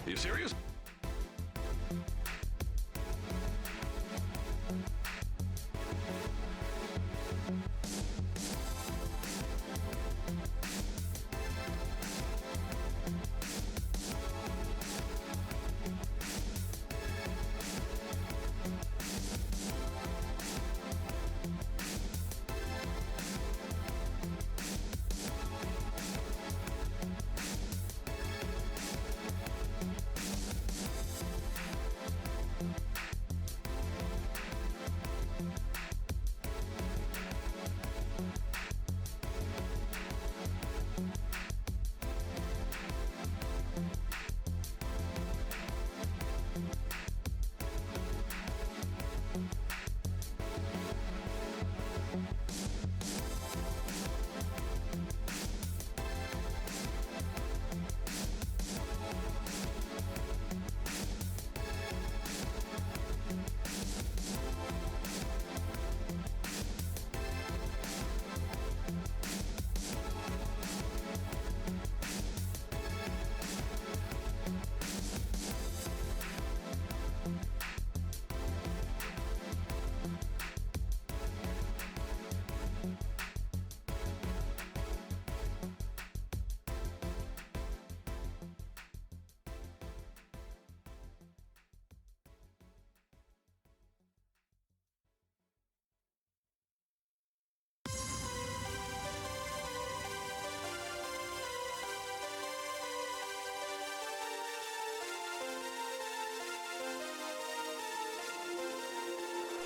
Are you serious?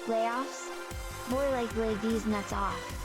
Layoffs? More like lay these nuts off.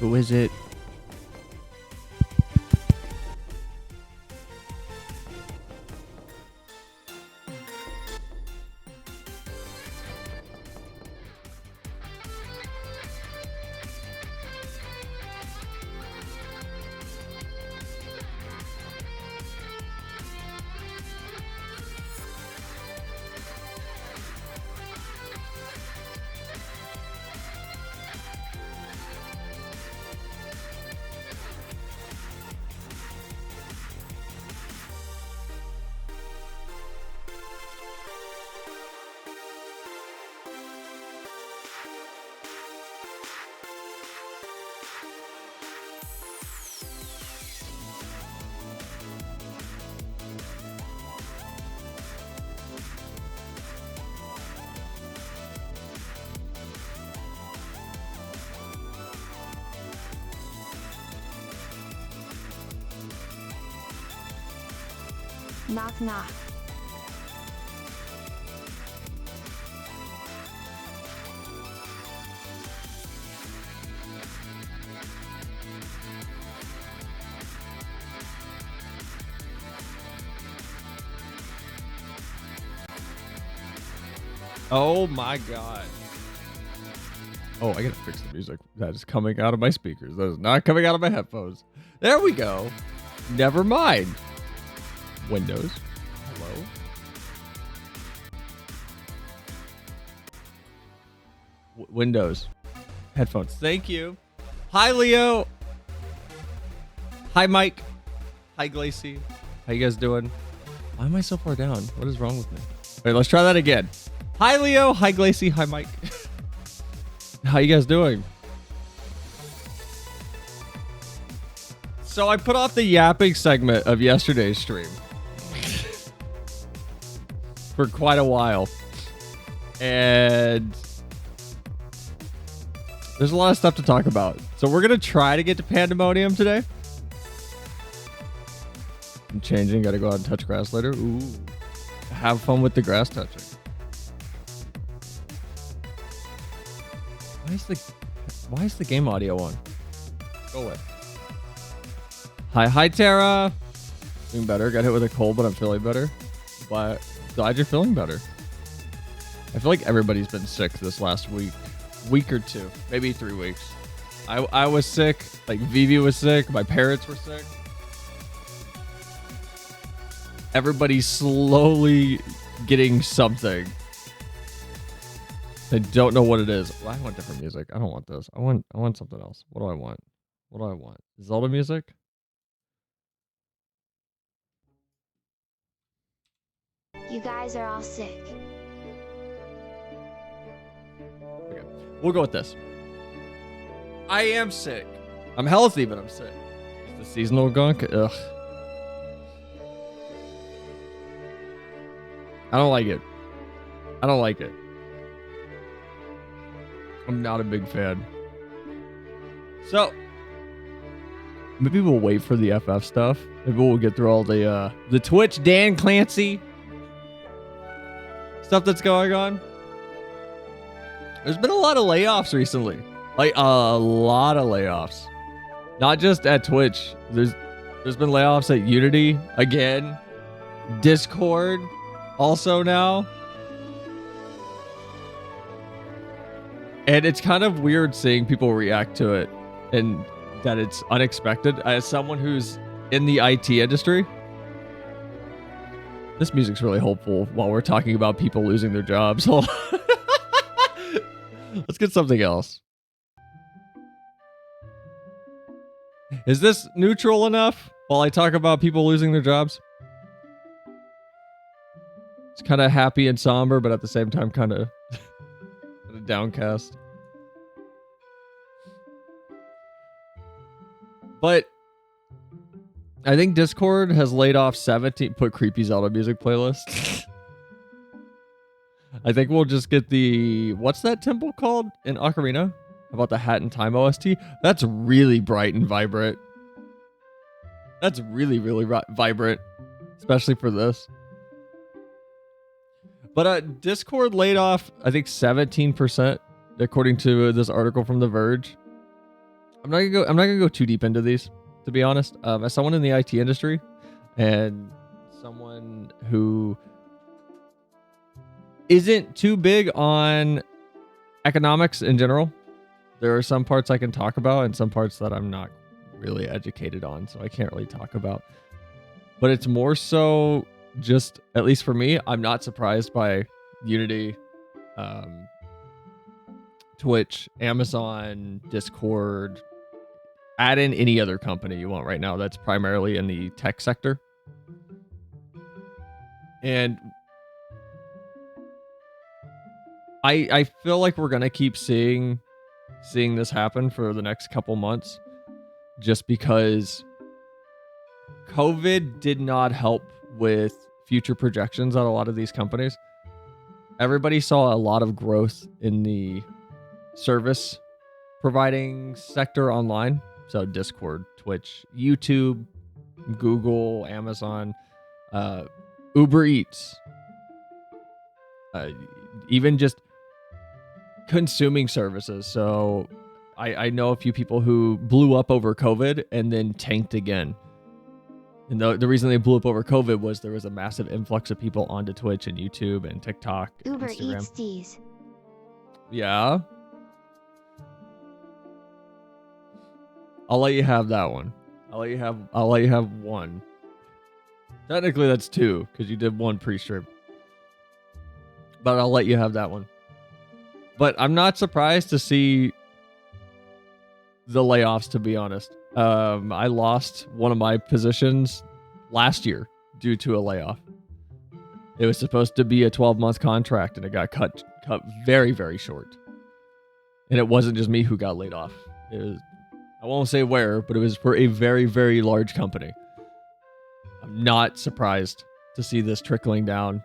Who is it? Knock knock. Oh my god. Oh, I gotta fix the music. That is coming out of my speakers. That is not coming out of my headphones. There we go. Never mind. Windows. Hello. Windows. Headphones. Thank you. Hi, Leo. Hi, Mike. Hi, Glacy. How you guys doing? Why am I so far down? What is wrong with me? Wait, let's try that again. Hi, Leo. Hi, Glacy. Hi, Mike. How you guys doing? So I put off the yapping segment of yesterday's stream for quite a while. And there's a lot of stuff to talk about. So we're going to try to get to Pandaemonium today. I'm changing. Got to go out and touch grass later. Ooh. Have fun with the grass touching. Why is the game audio on? Go away. Hi, Tara. Doing better. Got hit with a cold, but I'm feeling better. But glad you're feeling better. I feel like everybody's been sick this last week or two, maybe 3 weeks. I was sick. Like Vivi was sick. My parents were sick. Everybody's slowly getting something. I don't know what it is. Well, I want different music. I don't want this. I want something else. What do I want? What do I want? Zelda music? You guys are all sick. Okay. We'll go with this. I am sick. I'm healthy, but I'm sick. Is the seasonal gunk? Ugh. I don't like it. I don't like it. I'm not a big fan. So maybe we'll wait for the FF stuff. Maybe we'll get through all the Twitch Dan Clancy stuff that's going on. There's been a lot of layoffs recently. Like a lot of layoffs. Not just at Twitch. There's been layoffs at Unity again. Discord also now. And it's kind of weird seeing people react to it and that it's unexpected. As someone who's in the IT industry, this music's really hopeful while we're talking about people losing their jobs. Hold on. Let's get something else. Is this neutral enough while I talk about people losing their jobs? It's kind of happy and somber, but at the same time kind of downcast. But I think Discord has laid off 17. Put creepy Zelda music playlist. I think we'll just get the, what's that temple called in Ocarina? How about the Hat in Time OST? That's really bright and vibrant. That's really, really vibrant, especially for this. But Discord laid off, I think 17%, according to this article from The Verge. I'm not gonna go too deep into these, to be honest. As someone in the IT industry and someone who isn't too big on economics in general, there are some parts I can talk about and some parts that I'm not really educated on, so I can't really talk about. But it's more so just, at least for me, I'm not surprised by Unity, Twitch, Amazon, Discord. Add in any other company you want right now that's primarily in the tech sector. And I feel like we're going to keep seeing this happen for the next couple months, just because COVID did not help with future projections on a lot of these companies. Everybody saw a lot of growth in the service providing sector online. So Discord, Twitch, YouTube, Google, Amazon, Uber Eats, even just consuming services. So I know a few people who blew up over COVID and then tanked again. And the reason they blew up over COVID was there was a massive influx of people onto Twitch and YouTube and TikTok and Uber Instagram. Eats D's. Yeah. I'll let you have that one. I'll let you have one. Technically that's two, because you did one pre-stream. But I'll let you have that one. But I'm not surprised to see the layoffs, to be honest. I lost one of my positions last year due to a layoff. It was supposed to be a 12-month contract, and it got cut very, very short. And it wasn't just me who got laid off. It was, I won't say where, but it was for a very, very large company. I'm not surprised to see this trickling down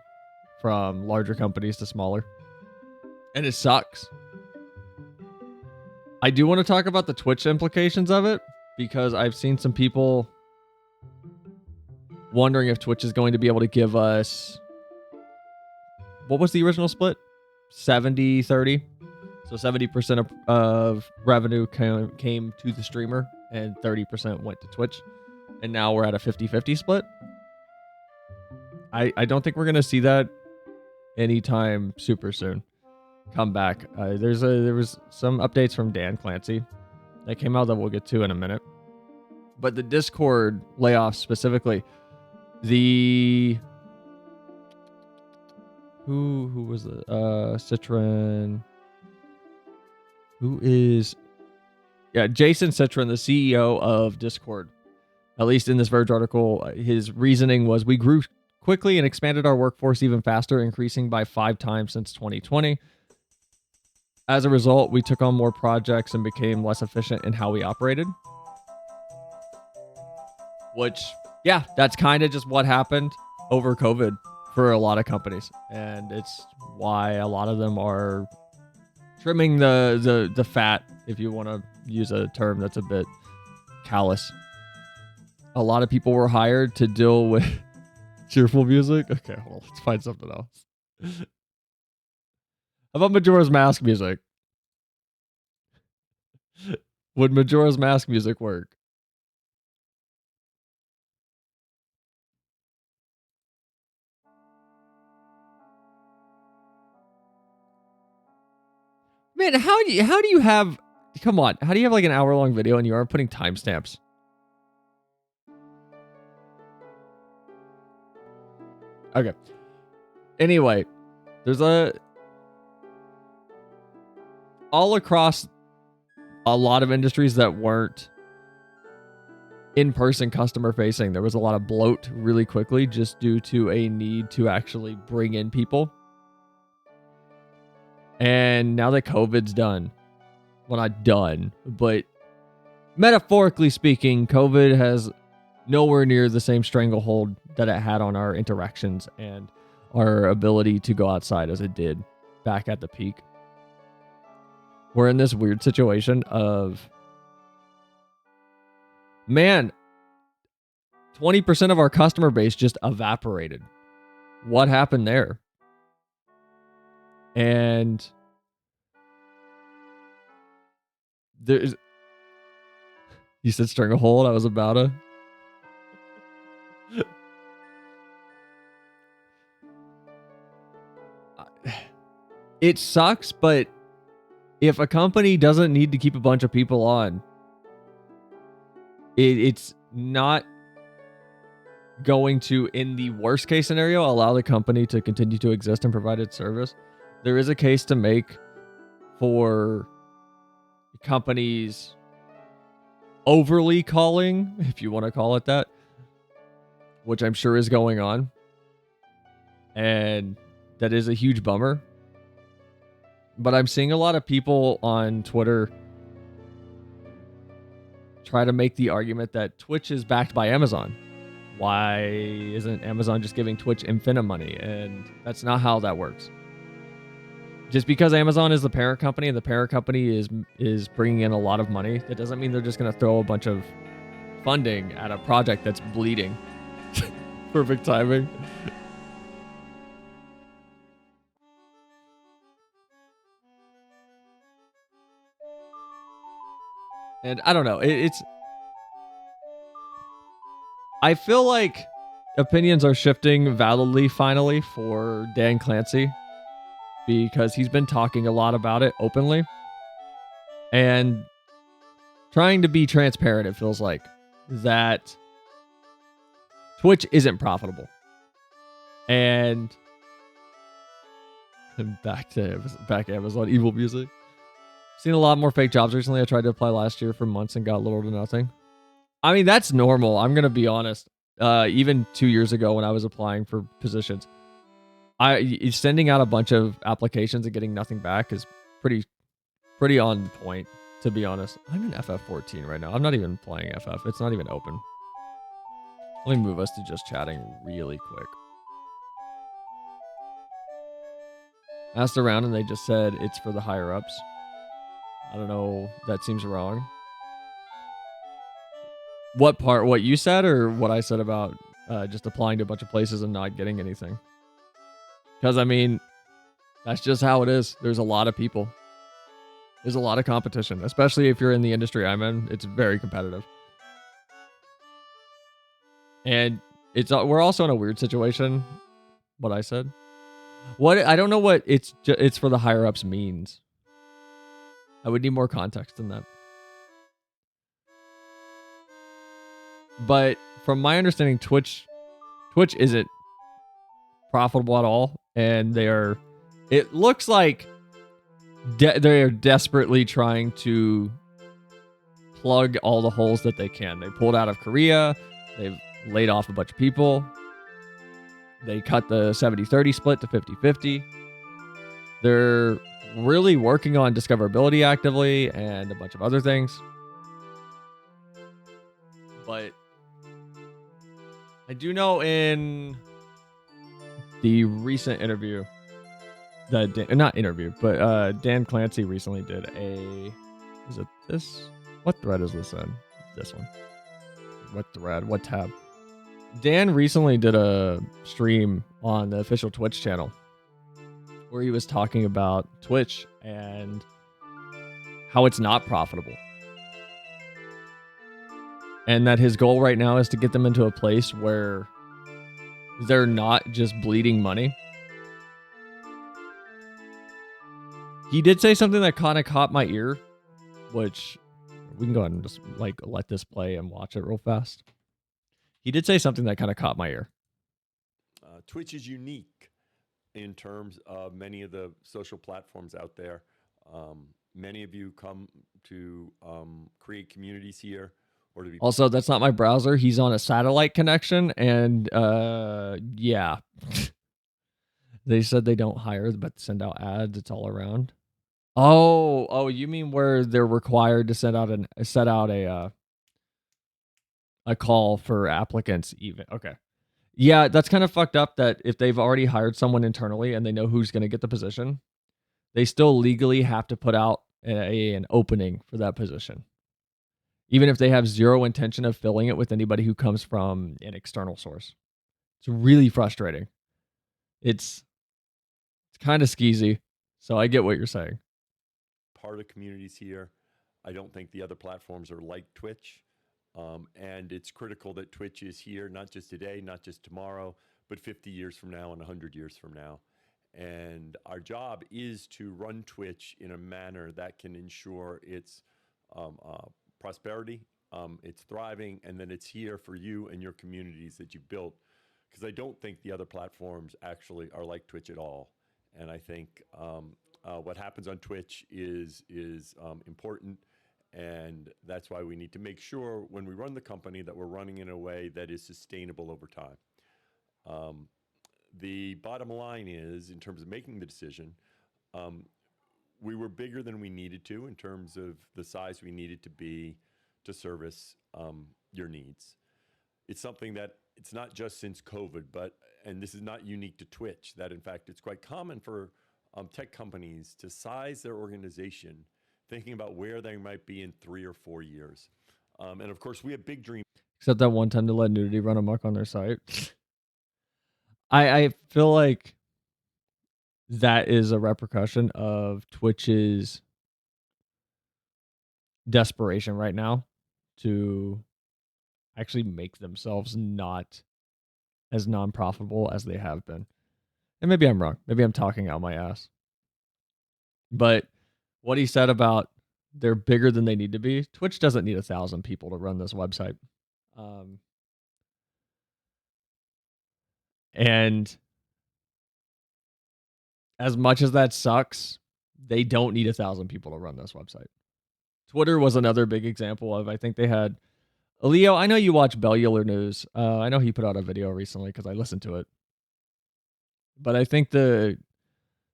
from larger companies to smaller. And it sucks. I do want to talk about the Twitch implications of it, because I've seen some people wondering if Twitch is going to be able to give us... What was the original split? 70-30? So 70% of revenue came to the streamer, and 30% went to Twitch. And now we're at a 50-50 split. I don't think we're going to see that anytime super soon come back. There was some updates from Dan Clancy that came out that we'll get to in a minute. But the Discord layoffs specifically, the... Who was it? Citron... Who is... Yeah, Jason Citron, the CEO of Discord. At least in this Verge article, his reasoning was, we grew quickly and expanded our workforce even faster, increasing by 5 times since 2020. As a result, we took on more projects and became less efficient in how we operated. Which, yeah, that's kind of just what happened over COVID for a lot of companies. And it's why a lot of them are trimming the fat, if you want to use a term that's a bit callous. A lot of people were hired to deal with cheerful music. Okay, well, let's find something else. How about Majora's Mask music? Would Majora's Mask music work? Man, how do you have... Come on, how do you have like an hour-long video and you aren't putting timestamps? Okay. Anyway, there's all across a lot of industries that weren't in-person customer facing, there was a lot of bloat really quickly just due to a need to actually bring in people. And now that COVID's done, well, not done, but metaphorically speaking, COVID has nowhere near the same stranglehold that it had on our interactions and our ability to go outside as it did back at the peak. We're in this weird situation of, man, 20% of our customer base just evaporated. What happened there? And there's... You said stranglehold? I was about to... It sucks, but if a company doesn't need to keep a bunch of people on, it's not going to, in the worst case scenario, allow the company to continue to exist and provide its service. There is a case to make for companies overly calling, if you want to call it that, which I'm sure is going on. And that is a huge bummer. But I'm seeing a lot of people on Twitter try to make the argument that Twitch is backed by Amazon. Why isn't Amazon just giving Twitch infinite money? And that's not how that works. Just because Amazon is the parent company and the parent company is bringing in a lot of money, that doesn't mean they're just going to throw a bunch of funding at a project that's bleeding. Perfect timing. And I don't know, it's... I feel like opinions are shifting validly finally for Dan Clancy because he's been talking a lot about it openly and trying to be transparent. It feels like that Twitch isn't profitable. And back to Amazon evil music. Seen a lot more fake jobs recently. I tried to apply last year for months and got little to nothing. I mean, that's normal. I'm gonna be honest. Even 2 years ago when I was applying for positions, sending out a bunch of applications and getting nothing back is pretty on point. To be honest, I'm in FF14 right now. I'm not even playing FF. It's not even open. Let me move us to just chatting really quick. Asked around and they just said it's for the higher ups. I don't know. That seems wrong. What part? What you said or what I said about just applying to a bunch of places and not getting anything? Because I mean, that's just how it is. There's a lot of people. There's a lot of competition, especially if you're in the industry I'm in. It's very competitive, and we're also in a weird situation. What I said. What I don't know what it's for the higher ups means. I would need more context than that. But from my understanding, Twitch isn't profitable at all, and they are. It looks like they are desperately trying to plug all the holes that they can. They pulled out of Korea. They've laid off a bunch of people. They cut the 70-30 split to 50-50. They're really working on discoverability actively and a bunch of other things. But I do know in the recent interview not interview, but Dan Clancy recently did is it this? What thread is this in? This one. What thread? What tab? Dan recently did a stream on the official Twitch channel where he was talking about Twitch and how it's not profitable. And that his goal right now is to get them into a place where they're not just bleeding money. He did say something that kind of caught my ear, which we can go ahead and just let this play and watch it real fast. He did say something that kind of caught my ear. Twitch is unique in terms of many of the social platforms out there. Many of you come to create communities here. Or to be also, that's not my browser. He's on a satellite connection, and yeah. They said they don't hire, but send out ads. It's all around. Oh, you mean where they're required to set out a call for applicants even. Okay. Yeah, that's kind of fucked up that if they've already hired someone internally and they know who's going to get the position, they still legally have to put out an opening for that position. Even if they have zero intention of filling it with anybody who comes from an external source. It's really frustrating. It's kind of skeezy. So I get what you're saying. Part of communities here. I don't think the other platforms are like Twitch. And it's critical that Twitch is here, not just today, not just tomorrow, but 50 years from now and 100 years from now. And our job is to run Twitch in a manner that can ensure its prosperity, it's thriving, and then it's here for you and your communities that you built. Because I don't think the other platforms actually are like Twitch at all. And I think what happens on Twitch is important. And that's why we need to make sure when we run the company that we're running in a way that is sustainable over time. The bottom line is, in terms of making the decision, we were bigger than we needed to in terms of the size we needed to be to service your needs. It's something that it's not just since COVID, and this is not unique to Twitch, that in fact it's quite common for tech companies to size their organization thinking about where they might be in 3 or 4 years. And of course, we have big dreams. Except that one time to let nudity run amok on their site. I feel like that is a repercussion of Twitch's desperation right now to actually make themselves not as non-profitable as they have been. And maybe I'm wrong. Maybe I'm talking out my ass. But what he said about they're bigger than they need to be, Twitch doesn't need 1,000 people to run this website. And as much as that sucks, they don't need 1,000 people to run this website. Twitter was another big example of, I think they had, Leo, I know you watch Bellular News. I know he put out a video recently because I listened to it. But I think the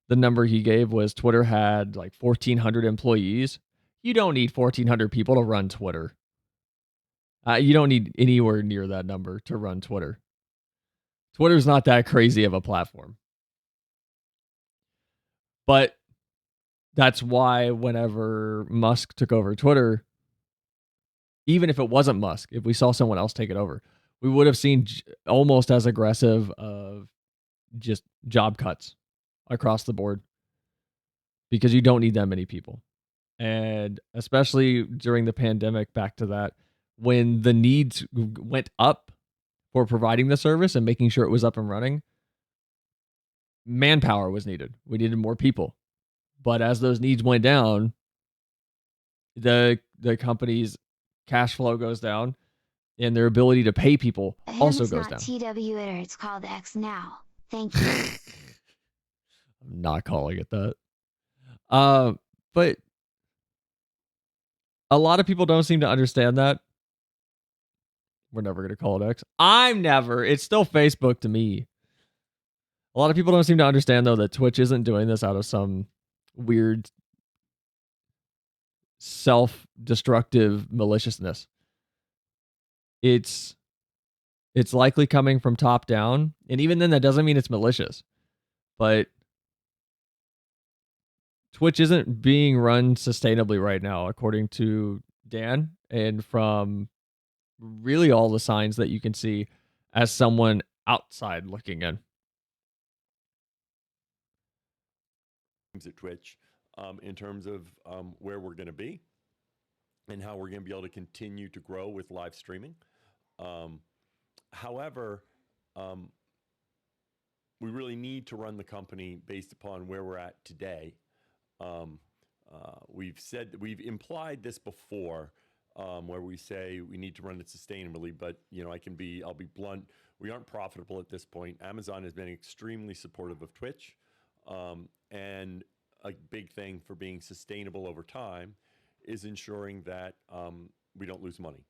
number he gave was Twitter had like 1,400 employees. You don't need 1,400 people to run Twitter. You don't need anywhere near that number to run Twitter. Twitter's not that crazy of a platform. But that's why whenever Musk took over Twitter, even if it wasn't Musk, if we saw someone else take it over, we would have seen almost as aggressive of just job cuts across the board because you don't need that many people. And especially during the pandemic, back to that, when the needs went up for providing the service and making sure it was up and running, manpower was needed. We needed more people. But as those needs went down, the company's cash flow goes down and their ability to pay people also goes down. It's not TWItter, it's called X now. Thank you. I'm not calling it that. But a lot of people don't seem to understand that. We're never going to call it X. I'm never. It's still Facebook to me. A lot of people don't seem to understand, though, that Twitch isn't doing this out of some weird self-destructive maliciousness. It's likely coming from top down. And even then, that doesn't mean it's malicious. But Twitch isn't being run sustainably right now, according to Dan, and from really all the signs that you can see as someone outside looking in. At Twitch, in terms of where we're going to be and how we're going to be able to continue to grow with live streaming. However, we really need to run the company based upon where we're at today. We've implied this before, where we say we need to run it sustainably, but I'll be blunt. We aren't profitable at this point. Amazon has been extremely supportive of Twitch. And a big thing for being sustainable over time is ensuring that we don't lose money.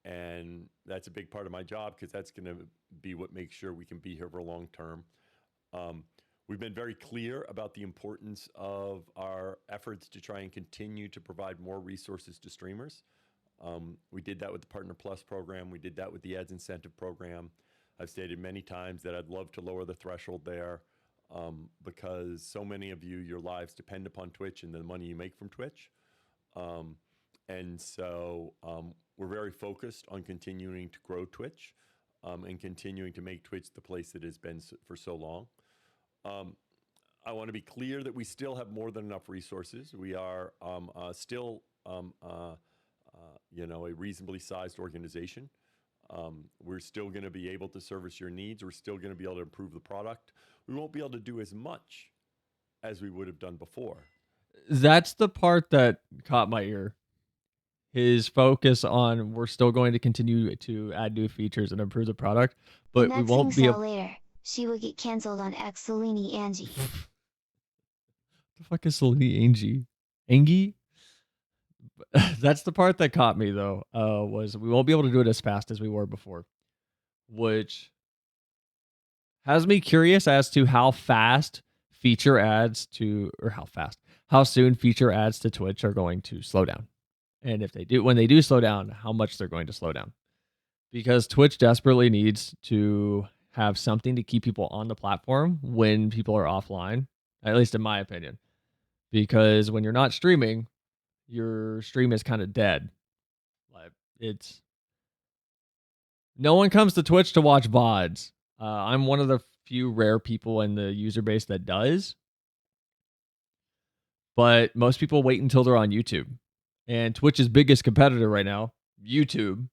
And that's a big part of my job because that's going to be what makes sure we can be here for a long term. We've been very clear about the importance of our efforts to try and continue to provide more resources to streamers. We did that with the Partner Plus program. We did that with the Ads Incentive program. I've stated many times that I'd love to lower the threshold there because so many of you, your lives depend upon Twitch and the money you make from Twitch. And so we're very focused on continuing to grow Twitch and continuing to make Twitch the place it has been for so long. I want to be clear that we still have more than enough resources. We are still, a reasonably sized organization. We're still going to be able to service your needs. We're still going to be able to improve the product. We won't be able to do as much as we would have done before. That's the part that caught my ear. His focus on we're still going to continue to add new features and improve the product, but we won't be able... later. She will get canceled on X Selene Angie. The fuck is Selene Angie? Angie? That's the part that caught me though. Was we won't be able to do it as fast as we were before, which has me curious as to how soon feature ads to Twitch are going to slow down. And when they do slow down, how much they're going to slow down. Because Twitch desperately needs to have something to keep people on the platform when people are offline, at least in my opinion. Because when you're not streaming, your stream is kind of dead. Like no one comes to Twitch to watch VODs. I'm one of the few rare people in the user base that does. But most people wait until they're on YouTube. And Twitch's biggest competitor right now, YouTube,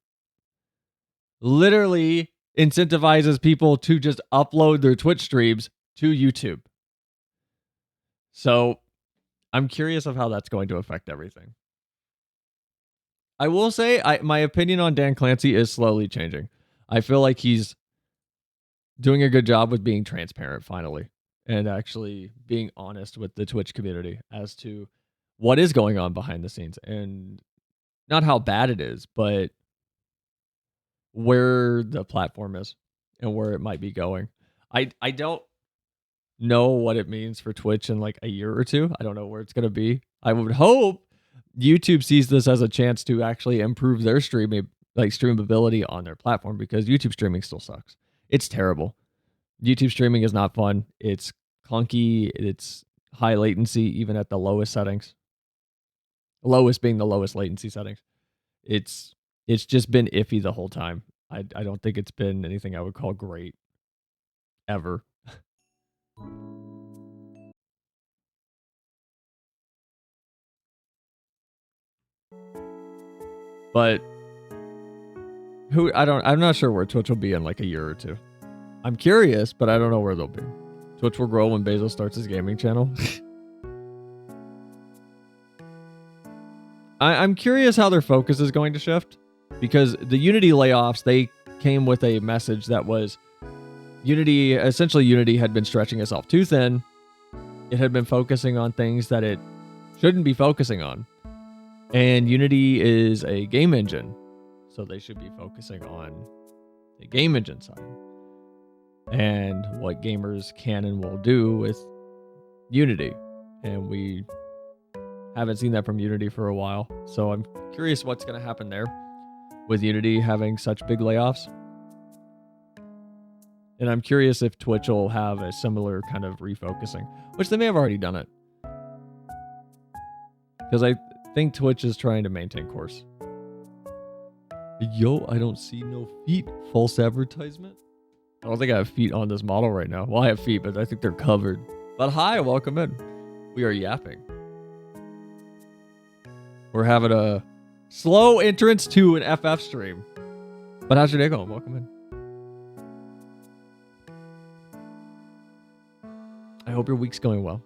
literally incentivizes people to just upload their Twitch streams to YouTube. So I'm curious of how that's going to affect everything. I will say my opinion on Dan Clancy is slowly changing. I feel like he's doing a good job with being transparent finally and actually being honest with the Twitch community as to what is going on behind the scenes and not how bad it is, but where the platform is and where it might be going. I don't know what it means for Twitch in like a year or two. I don't know where it's going to be. I would hope YouTube sees this as a chance to actually improve their streamability on their platform, because YouTube streaming still sucks. It's terrible. YouTube streaming is not fun. It's clunky. It's high latency, even at the lowest settings. Lowest being the lowest latency settings. It's just been iffy the whole time. I don't think it's been anything I would call great ever. But I'm not sure where Twitch will be in like a year or two. I'm curious, but I don't know where they'll be. Twitch will grow when Bezos starts his gaming channel. I'm curious how their focus is going to shift, because the Unity layoffs, they came with a message that was Unity had been stretching itself too thin. It had been focusing on things that it shouldn't be focusing on. And Unity is a game engine, so they should be focusing on the game engine side and what gamers can and will do with Unity. And we haven't seen that from Unity for a while. So I'm curious what's going to happen there with Unity having such big layoffs. And I'm curious if Twitch will have a similar kind of refocusing, which they may have already done it. Because I think Twitch is trying to maintain course. Yo, I don't see no feet. False advertisement. I don't think I have feet on this model right now. Well, I have feet, but I think they're covered. But hi, welcome in. We are yapping. We're having a slow entrance to an FF stream. But how's your day going? Welcome in. I hope your week's going well.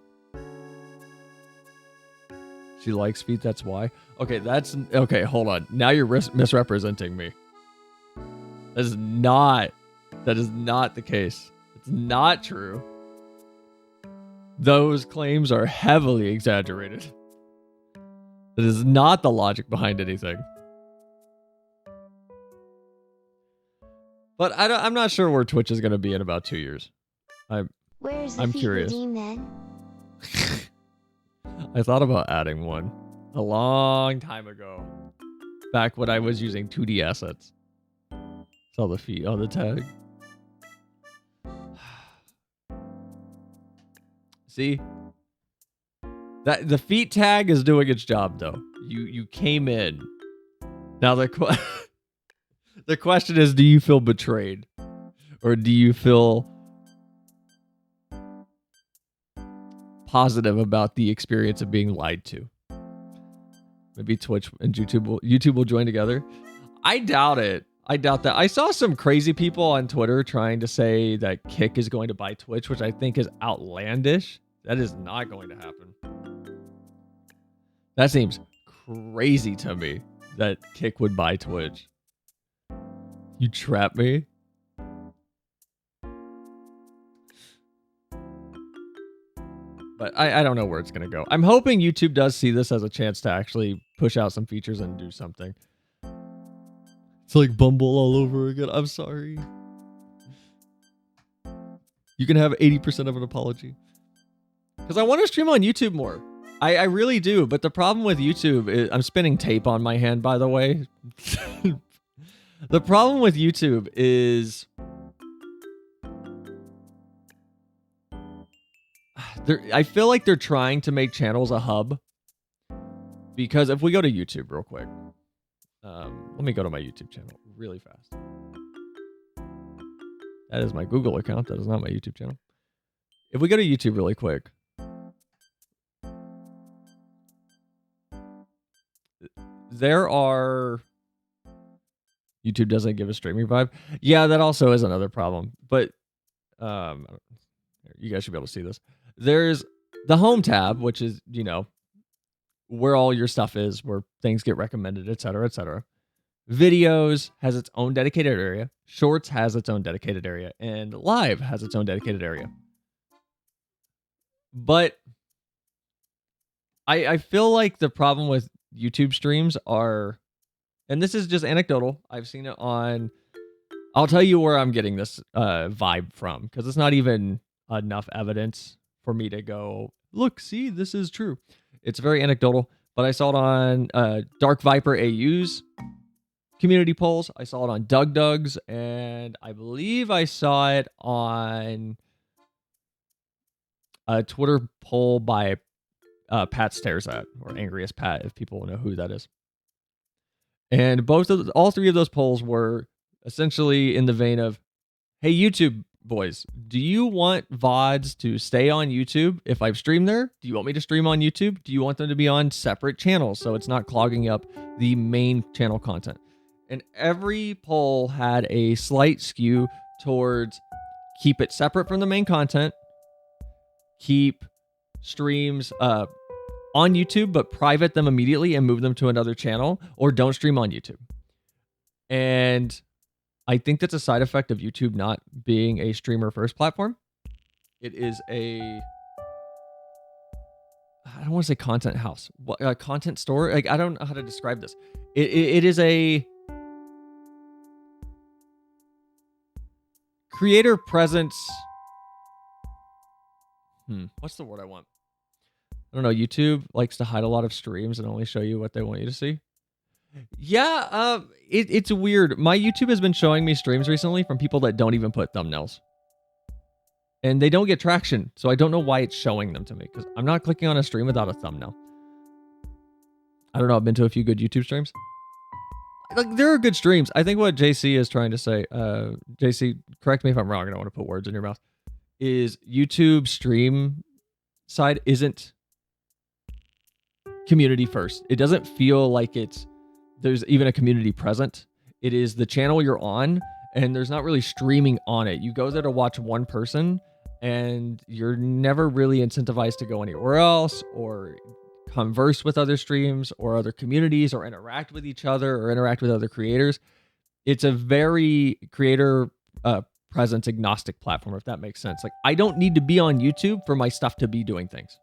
She likes feet, that's why. Okay, hold on. Now you're misrepresenting me. That is not the case. It's not true. Those claims are heavily exaggerated. That is not the logic behind anything. But I'm not sure where Twitch is going to be in about 2 years. Where's the I'm feet curious. redeem then? I thought about adding one a long time ago, back when I was using 2D assets. Saw the feet on the tag. See? That the feet tag is doing its job though. You came in. Now the question is, do you feel betrayed? Or do you feel positive about the experience of being lied to? Maybe Twitch and YouTube will join together. I doubt it. I doubt that. I saw some crazy people on Twitter trying to say that Kick is going to buy Twitch, which I think is outlandish. That is not going to happen. That seems crazy to me that Kick would buy Twitch. You trap me? But I don't know where it's going to go. I'm hoping YouTube does see this as a chance to actually push out some features and do something. It's like Bumble all over again. I'm sorry. You can have 80% of an apology. Because I want to stream on YouTube more. I really do. But the problem with YouTube is... I'm spinning tape on my hand, by the way. The problem with YouTube is... I feel like they're trying to make channels a hub. Because if we go to YouTube real quick. Let me go to my YouTube channel really fast. That is my Google account. That is not my YouTube channel. If we go to YouTube really quick. There are YouTube doesn't give a streaming vibe. Yeah, that also is another problem. But you guys should be able to see this. There's the home tab, which is, where all your stuff is, where things get recommended, et cetera, et cetera. Videos has its own dedicated area. Shorts has its own dedicated area. And Live has its own dedicated area. But I feel like the problem with YouTube streams are, and this is just anecdotal, I've seen it on, I'll tell you where I'm getting this vibe from, because it's not even enough evidence for me to go, look, see, this is true. It's very anecdotal, but I saw it on Dark Viper AU's community polls. I saw it on Doug's, and I believe I saw it on a Twitter poll by Pat Stares At, or Angriest Pat, if people know who that is. And all three of those polls were essentially in the vein of, hey, YouTube boys, do you want VODs to stay on YouTube if I've streamed there? Do you want me to stream on YouTube? Do you want them to be on separate channels so it's not clogging up the main channel content? And every poll had a slight skew towards keep it separate from the main content, keep streams on YouTube, but private them immediately and move them to another channel, or don't stream on YouTube. And I think that's a side effect of YouTube not being a streamer first platform. It is I don't want to say content house, a content store. Like, I don't know how to describe this. It is a creator presence. What's the word I want? I don't know. YouTube likes to hide a lot of streams and only show you what they want you to see. Yeah, it's weird. My YouTube has been showing me streams recently from people that don't even put thumbnails. And they don't get traction, so I don't know why it's showing them to me, because I'm not clicking on a stream without a thumbnail. I don't know. I've been to a few good YouTube streams. Like, there are good streams. I think what JC is trying to say, JC, correct me if I'm wrong. I don't want to put words in your mouth. Is YouTube stream side isn't community first. It doesn't feel like there's even a community present. It is the channel you're on, and there's not really streaming on it. You go there to watch one person, and you're never really incentivized to go anywhere else or converse with other streams or other communities or interact with each other or interact with other creators. It's a very creator presence agnostic platform, if that makes sense. Like, I don't need to be on YouTube for my stuff to be doing things.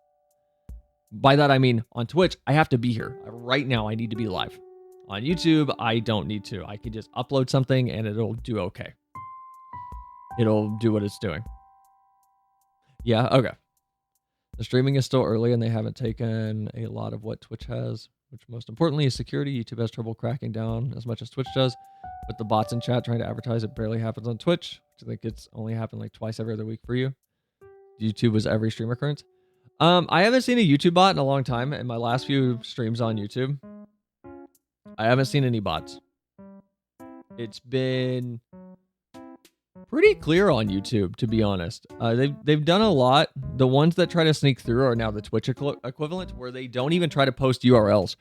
By that, I mean, on Twitch, I have to be here. Right now, I need to be live. On YouTube, I don't need to. I can just upload something and it'll do okay. It'll do what it's doing. Yeah, okay. The streaming is still early and they haven't taken a lot of what Twitch has, which most importantly is security. YouTube has trouble cracking down as much as Twitch does. With the bots in chat trying to advertise, it barely happens on Twitch, which I think it's only happened like twice every other week for you. YouTube was every stream occurrence. I haven't seen a YouTube bot in a long time. In my last few streams on YouTube, I haven't seen any bots. It's been pretty clear on YouTube, to be honest. They've done a lot. The ones that try to sneak through are now the Twitch equivalent, where they don't even try to post URLs.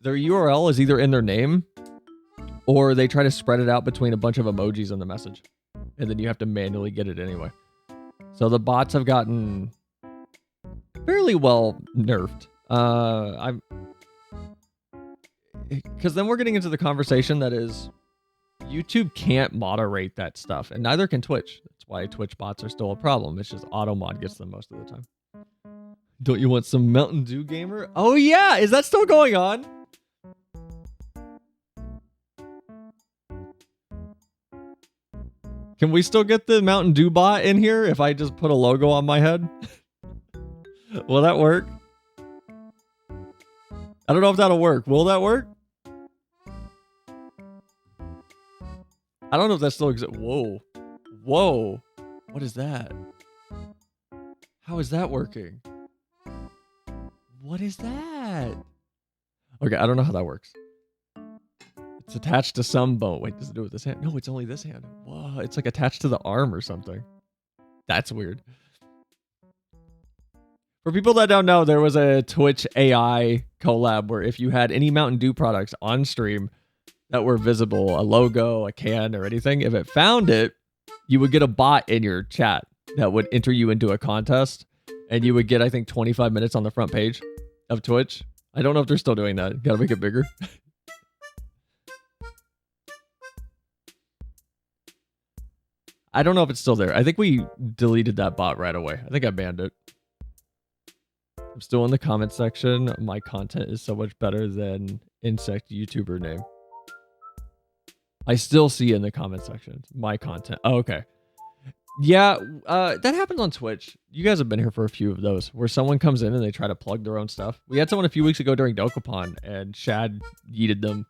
Their URL is either in their name, or they try to spread it out between a bunch of emojis in the message, and then you have to manually get it anyway. So the bots have gotten fairly well nerfed. Because then we're getting into the conversation that is, YouTube can't moderate that stuff, and neither can Twitch. That's why Twitch bots are still a problem. It's just AutoMod gets them most of the time. Don't you want some Mountain Dew Gamer? Oh yeah, is that still going on? Can we still get the Mountain Dew bot in here if I just put a logo on my head? Will that work? I don't know if that'll work. Will that work? I don't know if that still exists. Whoa. Whoa. What is that? How is that working? What is that? Okay, I don't know how that works. It's attached to some bone. Wait, does it do it with this hand? No, it's only this hand. Whoa, it's like attached to the arm or something. That's weird. For people that don't know, there was a Twitch AI collab where if you had any Mountain Dew products on stream, that were visible, a logo, a can, or anything, if it found it, you would get a bot in your chat that would enter you into a contest, and you would get, I think, 25 minutes on the front page of Twitch. I don't know if they're still doing that. Gotta make it bigger. I don't know if it's still there. I think we deleted that bot right away. I think I banned it. I'm still in the comment section. My content is so much better than insect YouTuber name. I still see in the comment section my content. Oh, okay. Yeah, that happens on Twitch. You guys have been here for a few of those where someone comes in and they try to plug their own stuff. We had someone a few weeks ago during Dokapon and Shad yeeted them.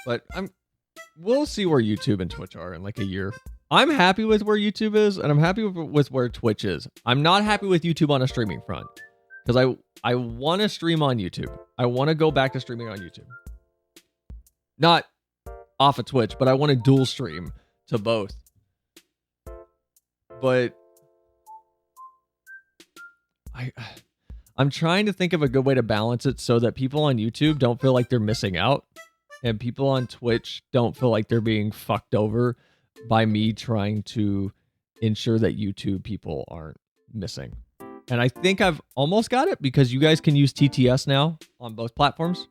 But we'll see where YouTube and Twitch are in like a year. I'm happy with where YouTube is, and I'm happy with where Twitch is. I'm not happy with YouTube on a streaming front because I want to stream on YouTube. I want to go back to streaming on YouTube. Not off of Twitch, but I want to dual stream to both. But I'm trying to think of a good way to balance it so that people on YouTube don't feel like they're missing out, and people on Twitch don't feel like they're being fucked over by me trying to ensure that YouTube people aren't missing. And I think I've almost got it because you guys can use TTS now on both platforms.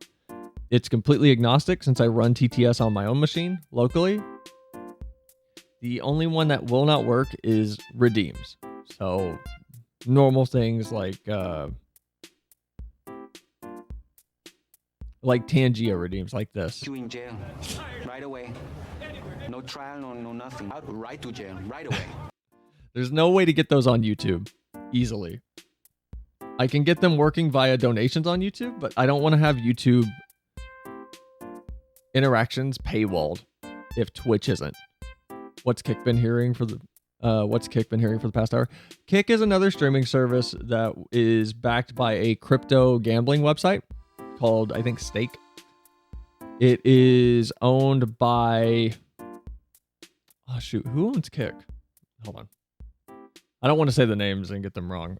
It's completely agnostic since I run TTS on my own machine locally. The only one that will not work is redeems. So normal things like Tangia redeems like this. You in jail right away. No trial, no nothing. Right to jail right away. There's no way to get those on YouTube easily. I can get them working via donations on YouTube, but I don't want to have YouTube interactions paywalled if Twitch isn't. What's Kick been hearing for the past hour? Kick is another streaming service that is backed by a crypto gambling website called, I think, Stake. It is owned by... Oh, shoot. Who owns Kick? Hold on. I don't want to say the names and get them wrong.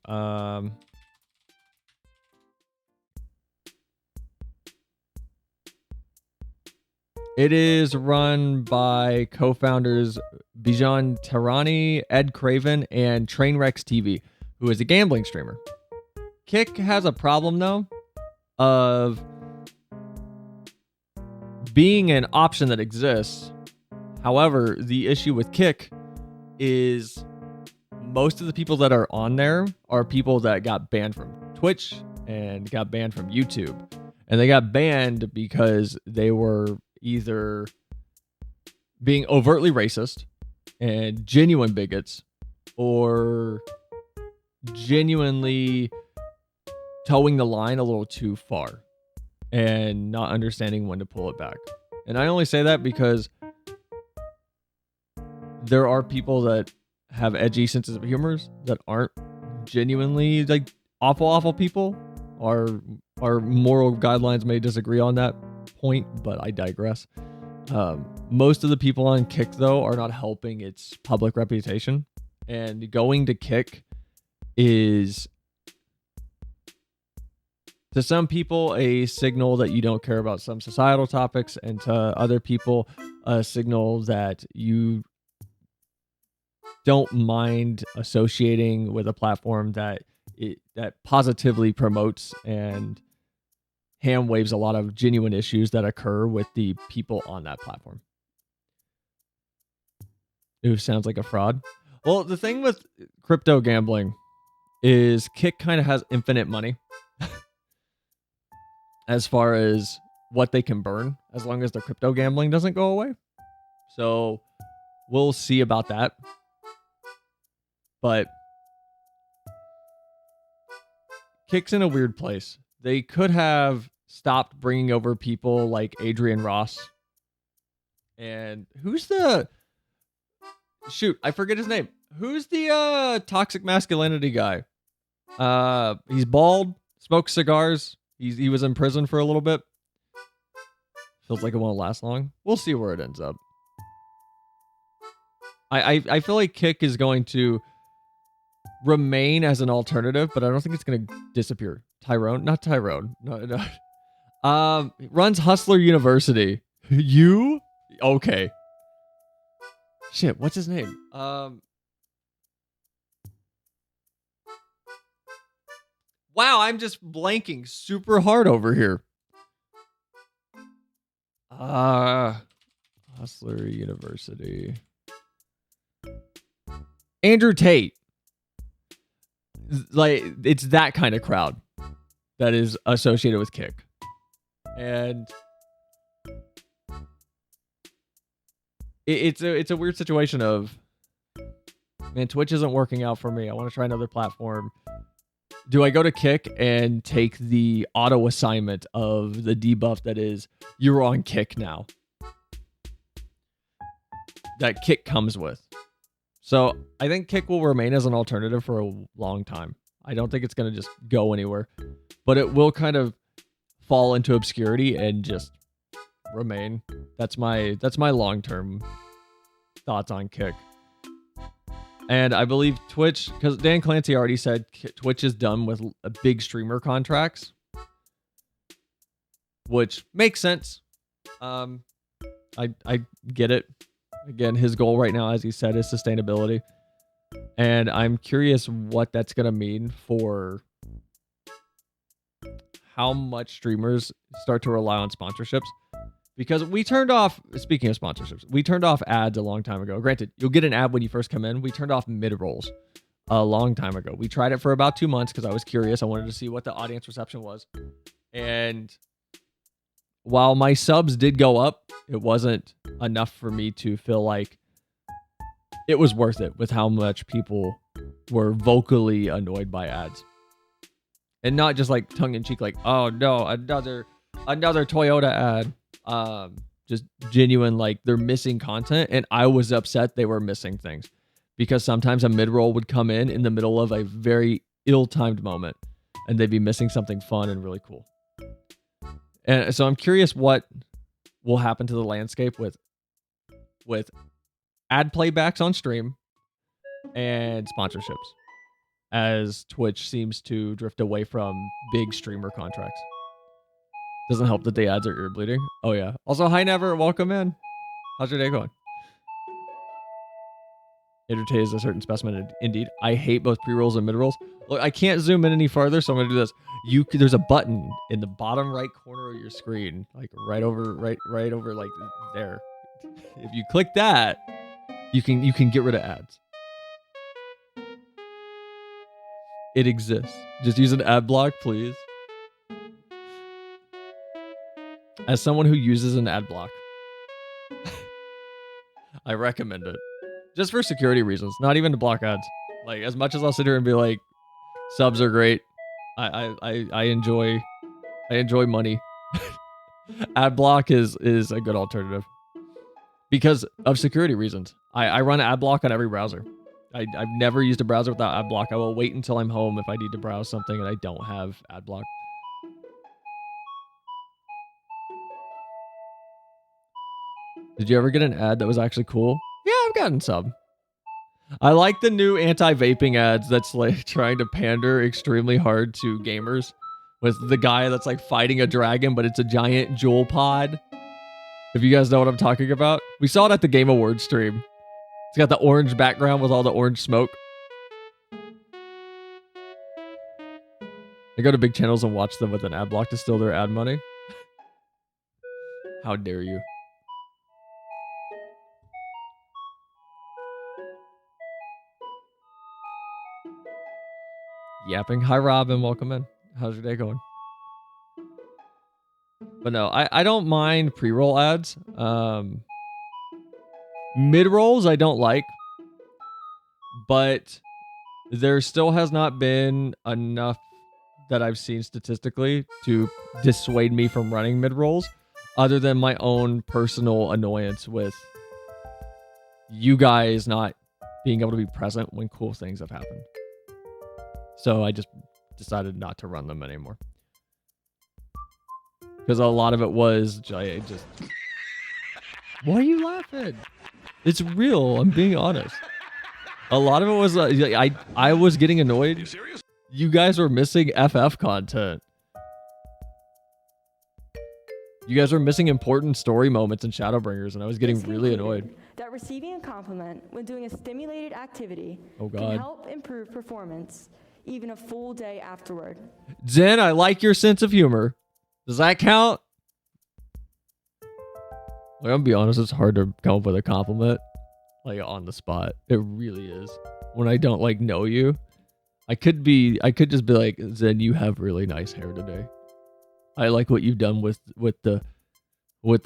It is run by co-founders Bijan Tarani, Ed Craven, and Trainwrecks TV, who is a gambling streamer. Kick has a problem, though, of being an option that exists. However, the issue with Kick is most of the people that are on there are people that got banned from Twitch and got banned from YouTube. And they got banned because they were either being overtly racist and genuine bigots or genuinely towing the line a little too far and not understanding when to pull it back. And I only say that because there are people that have edgy senses of humor that aren't genuinely like awful people. Our moral guidelines may disagree on that point, but I digress. Most of the people on Kick, though, are not helping its public reputation. And going to Kick is, to some people, a signal that you don't care about some societal topics, and to other people, a signal that you don't mind associating with a platform that positively promotes and hand waves a lot of genuine issues that occur with the people on that platform. Ooh, sounds like a fraud. Well, the thing with crypto gambling is Kick kind of has infinite money as far as what they can burn, as long as the crypto gambling doesn't go away. So we'll see about that. But Kick's in a weird place. They could have stopped bringing over people like Adrian Ross. And who's the... Shoot, I forget his name. Who's the toxic masculinity guy? He's bald, smokes cigars. He was in prison for a little bit. Feels like it won't last long. We'll see where it ends up. I feel like Kick is going to remain as an alternative, but I don't think it's gonna disappear. Tyrone, not Tyrone. No. Runs Hustler University. You? Okay. Shit, what's his name? Wow, I'm just blanking super hard over here. Hustler University. Andrew Tate. Like, it's that kind of crowd that is associated with Kick. And it's a weird situation of, man, Twitch isn't working out for me. I want to try another platform. Do I go to Kick and take the auto assignment of the debuff that is, you're on Kick now? That Kick comes with. So I think Kick will remain as an alternative for a long time. I don't think it's going to just go anywhere, but it will kind of fall into obscurity and just remain. That's my long-term thoughts on Kick. And I believe Twitch, because Dan Clancy already said Twitch is done with big streamer contracts, which makes sense. I get it. Again, his goal right now, as he said, is sustainability. And I'm curious what that's going to mean for how much streamers start to rely on sponsorships. Because we turned off, speaking of sponsorships, we turned off ads a long time ago. Granted, you'll get an ad when you first come in. We turned off mid-rolls a long time ago. We tried it for about 2 months because I was curious. I wanted to see what the audience reception was. And while my subs did go up, it wasn't enough for me to feel like it was worth it with how much people were vocally annoyed by ads. And not just like tongue-in-cheek, like, oh no, another Toyota ad. Just genuine, like, they're missing content, and I was upset they were missing things. Because sometimes a mid-roll would come in the middle of a very ill-timed moment, and they'd be missing something fun and really cool. And so I'm curious what will happen to the landscape with ad playbacks on stream and sponsorships, as Twitch seems to drift away from big streamer contracts. Doesn't help that the ads are ear bleeding. Oh yeah. Also, hi Never, welcome in. How's your day going? Entertain is a certain specimen indeed. I hate both pre-rolls and mid-rolls. Look, I can't zoom in any farther, so I'm gonna do this. There's a button in the bottom right corner of your screen, like right over like there. If you click that, you can get rid of ads. It exists. Just use an ad block, please. As someone who uses an ad block, I recommend it. Just for security reasons, not even to block ads. Like, as much as I'll sit here and be like, subs are great, I enjoy money. Ad block is a good alternative because of security reasons. I run ad block on every browser. I've never used a browser without ad block. I will wait until I'm home if I need to browse something and I don't have ad block. Did you ever get an ad that was actually cool? Yeah, I've gotten some. I like the new anti-vaping ads that's like trying to pander extremely hard to gamers with the guy that's like fighting a dragon, but it's a giant jewel pod. If you guys know what I'm talking about. We saw it at the Game Awards stream. It's got the orange background with all the orange smoke. I go to big channels and watch them with an ad block to steal their ad money. How dare you? Yapping. Hi, Robin. Welcome in. How's your day going? But no, I don't mind pre-roll ads. Mid-rolls I don't like. But there still has not been enough that I've seen statistically to dissuade me from running mid-rolls, other than my own personal annoyance with you guys not being able to be present when cool things have happened. So I just decided not to run them anymore. Because a lot of it was just... Why are you laughing? It's real. I'm being honest. A lot of it was I was getting annoyed. You guys were missing FF content. You guys are missing important story moments in Shadowbringers, and I was getting really annoyed. That receiving a compliment when doing a stimulated activity Oh, can God. help improve performance even a full day afterward. Zen, I like your sense of humor. Does that count? Like, I'm gonna be honest, it's hard to come up with a compliment like on the spot. It really is. When I don't like know you, I could just be like, Zen, you have really nice hair today. I like what you've done with the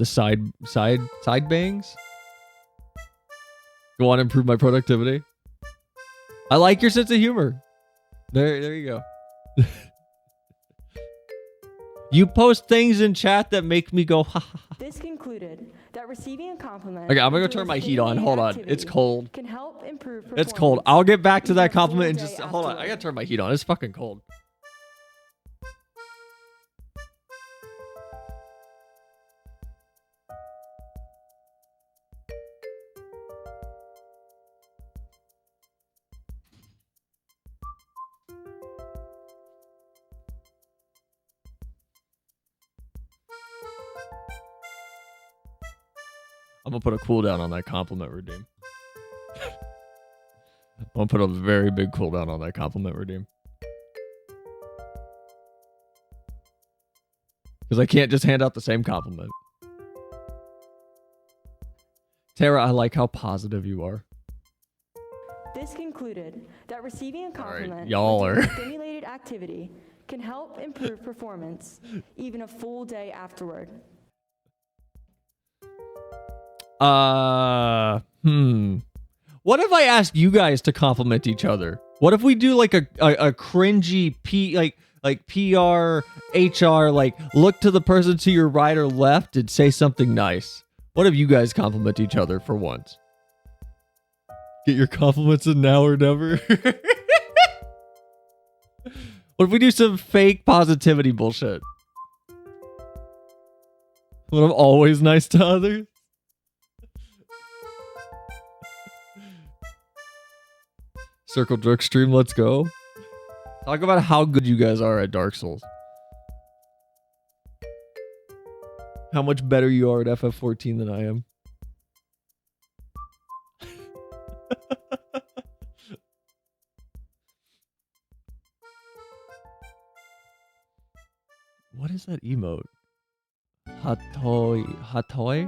side bangs. Go on, improve my productivity. I like your sense of humor. There you go. You post things in chat that make me go ha ha ha. This concluded that receiving a compliment. Okay, I'm gonna go when turn doing my a heat on. stimulated Hold on. activity It's cold. Can help improve It's cold. performance I'll get back to even that a full compliment and day just hold on. I afterward. gotta turn my heat on. It's fucking cold. I'm gonna put a cooldown on that compliment redeem. I'm gonna put a very big cooldown on that compliment redeem. Because I can't just hand out the same compliment. Tara, I like how positive you are. This concluded that receiving a compliment y'all when doing are- a stimulated activity can help improve performance even a full day afterward. What if I ask you guys to compliment each other? What if we do like a cringy like PR, HR, like look to the person to your right or left and say something nice? What if you guys compliment each other for once? Get your compliments in now or never. What if we do some fake positivity bullshit? What I'm always nice to others? Circle Jerk stream, let's go. Talk about how good you guys are at Dark Souls. How much better you are at FF14 than I am. What is that emote? Hatoyuki.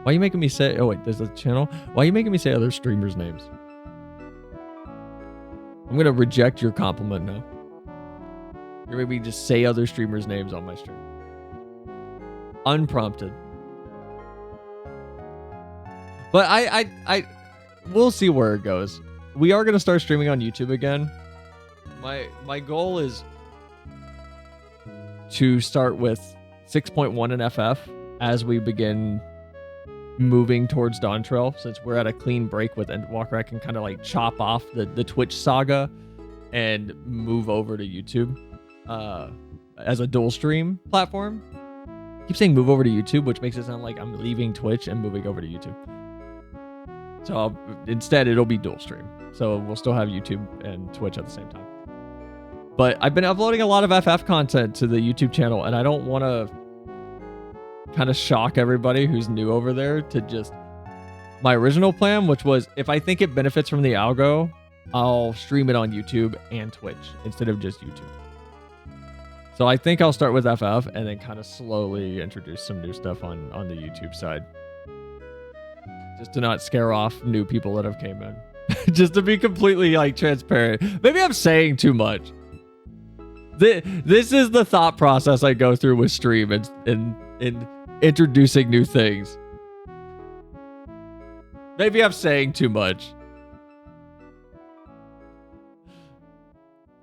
Why are you making me say... Oh, wait, there's a channel? Why are you making me say other streamers' names? I'm going to reject your compliment now. You're making me just say other streamers' names on my stream. Unprompted. But we'll see where it goes. We are going to start streaming on YouTube again. My goal is to start with 6.1 in FF as we begin moving towards Dawntrail, since we're at a clean break with Endwalker. I can kind of like chop off the Twitch saga and move over to YouTube as a dual stream platform. I keep saying move over to YouTube, which makes it sound like I'm leaving Twitch and moving over to YouTube. So instead, it'll be dual stream. So we'll still have YouTube and Twitch at the same time. But I've been uploading a lot of FF content to the YouTube channel, and I don't want to kind of shock everybody who's new over there to just... My original plan, which was if I think it benefits from the algo, I'll stream it on YouTube and Twitch instead of just YouTube. So I think I'll start with FF and then kind of slowly introduce some new stuff on the YouTube side. Just to not scare off new people that have came in. Just to be completely like transparent. Maybe I'm saying too much. This is the thought process I go through with stream and introducing new things. Maybe I'm saying too much.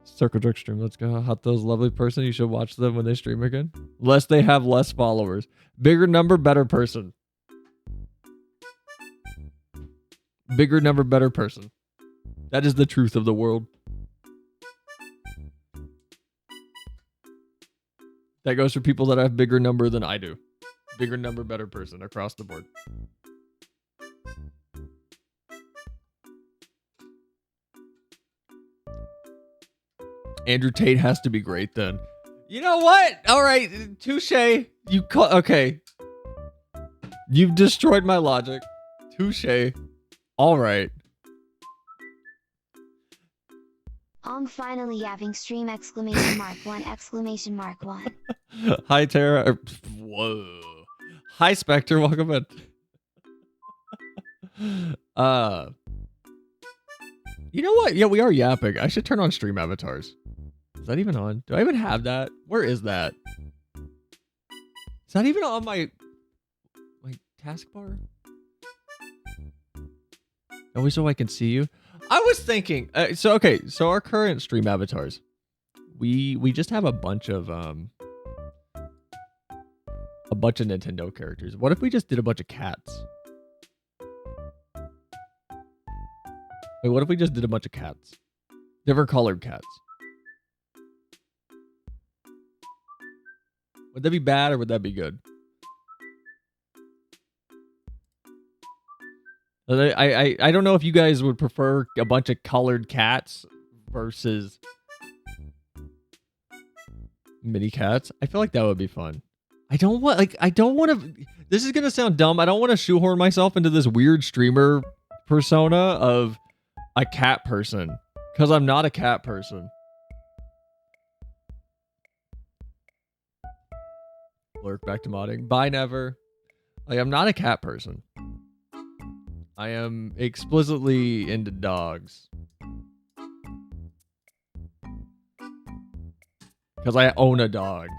Circle Jerk stream, let's go. Hato's lovely person. You should watch them when they stream again. Less they have less followers. Bigger number, better person. Bigger number, better person. That is the truth of the world. That goes for people that have bigger number than I do. Bigger number, better person across the board. Andrew Tate has to be great then. You know what? All right, touche. Okay. You've destroyed my logic. Touche. All right. I'm finally having stream exclamation mark one exclamation mark one. Hi, Tara. Whoa. Hi, Spectre. Welcome in. You know what? Yeah, we are yapping. I should turn on stream avatars. Is that even on? Do I even have that? Where is that? Is that even on my taskbar? Always so I can see you. I was thinking. So our current stream avatars, we just have a bunch of Nintendo characters. What if we just did a bunch of cats? Wait, what if we just did a bunch of cats? Different colored cats. Would that be bad or would that be good? I don't know if you guys would prefer a bunch of colored cats versus mini cats. I feel like that would be fun. I don't want to. This is gonna sound dumb. I don't want to shoehorn myself into this weird streamer persona of a cat person because I'm not a cat person. Lurk back to modding. Bye, never. Like, I'm not a cat person. I am explicitly into dogs. Because I own a dog.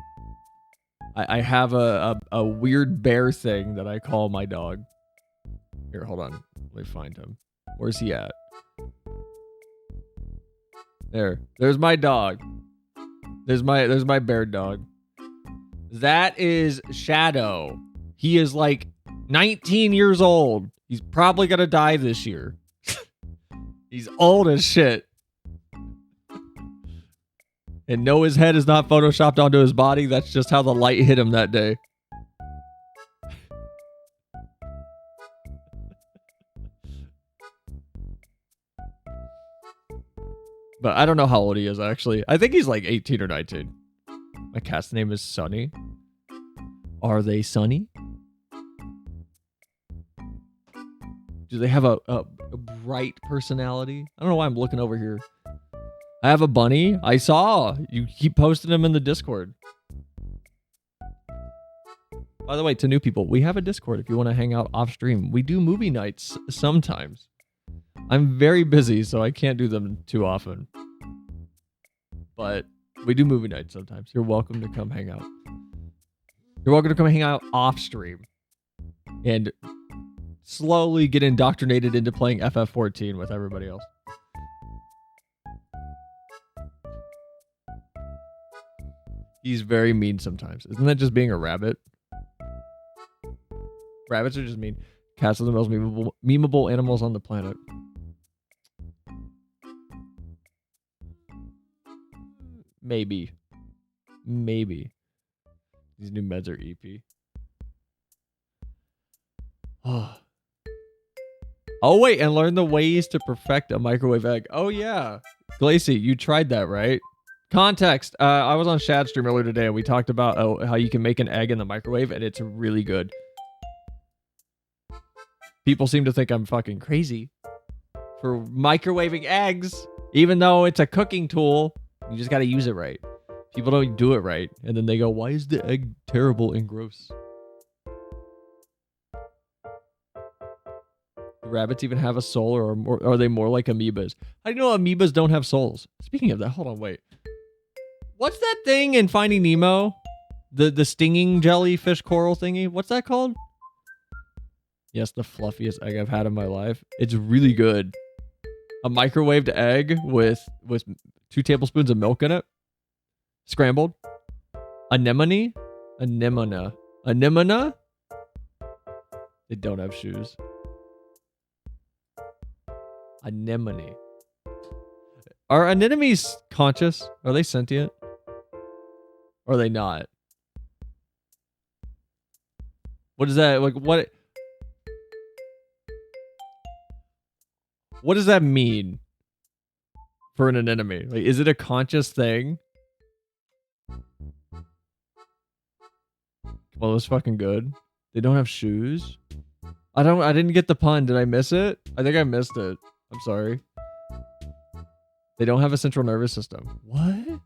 I have a weird bear thing that I call my dog. Here, hold on. Let me find him. Where's he at? There's my dog. There's my bear dog. That is Shadow. He is like 19 years old. He's probably gonna die this year. He's old as shit. And no, his head is not photoshopped onto his body. That's just how the light hit him that day. But I don't know how old he is, actually. I think he's like 18 or 19. My cat's name is Sunny. Are they Sunny? Do they have a bright personality? I don't know why I'm looking over here. I have a bunny. I saw. You keep posting them in the Discord. By the way, to new people, we have a Discord if you want to hang out off stream. We do movie nights sometimes. I'm very busy, so I can't do them too often. But we do movie nights sometimes. You're welcome to come hang out. You're welcome to come hang out off stream. And slowly get indoctrinated into playing FF14 with everybody else. He's very mean sometimes. Isn't that just being a rabbit? Rabbits are just mean. Cats are the most memeable animals on the planet. Maybe. These new meds are EP. Oh, wait, and learn the ways to perfect a microwave egg. Oh, yeah. Glacy, you tried that, right? Context. I was on Shad's stream earlier today, and we talked about how you can make an egg in the microwave, and it's really good. People seem to think I'm fucking crazy for microwaving eggs, even though it's a cooking tool. You just got to use it right. People don't do it right, and then they go, why is the egg terrible and gross? Do rabbits even have a soul, or are they more like amoebas? How do you know amoebas don't have souls? Speaking of that, hold on, wait. What's that thing in Finding Nemo? The stinging jellyfish coral thingy? What's that called? Yes, the fluffiest egg I've had in my life. It's really good. A microwaved egg with 2 tablespoons of milk in it. Scrambled. Anemone? Anemona? They don't have shoes. Anemone. Are anemones conscious? Are they sentient? Or are they not? What is that? Like, what does that mean for an anemone? Like, is it a conscious thing? Well, it was fucking good. They don't have shoes. I didn't get the pun. Did I miss it? I think I missed it. I'm sorry. They don't have a central nervous system. What?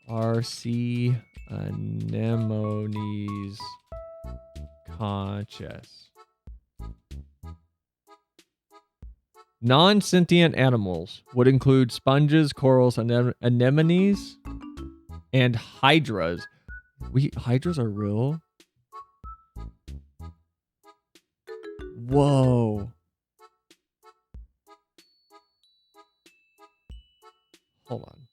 RC anemones conscious. Non-sentient animals would include sponges, corals, anemones, and hydras. Hydras are real? Whoa. Hold on.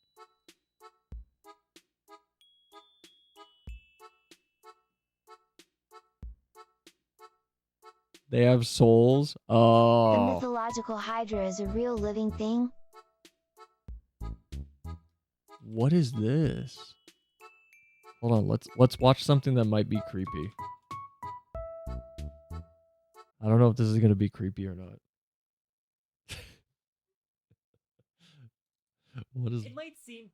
They have souls? The Oh. mythological Hydra is a real living thing. What is this? Hold on, let's watch something that might be creepy. I don't know if this is gonna be creepy or not. What is? It might seem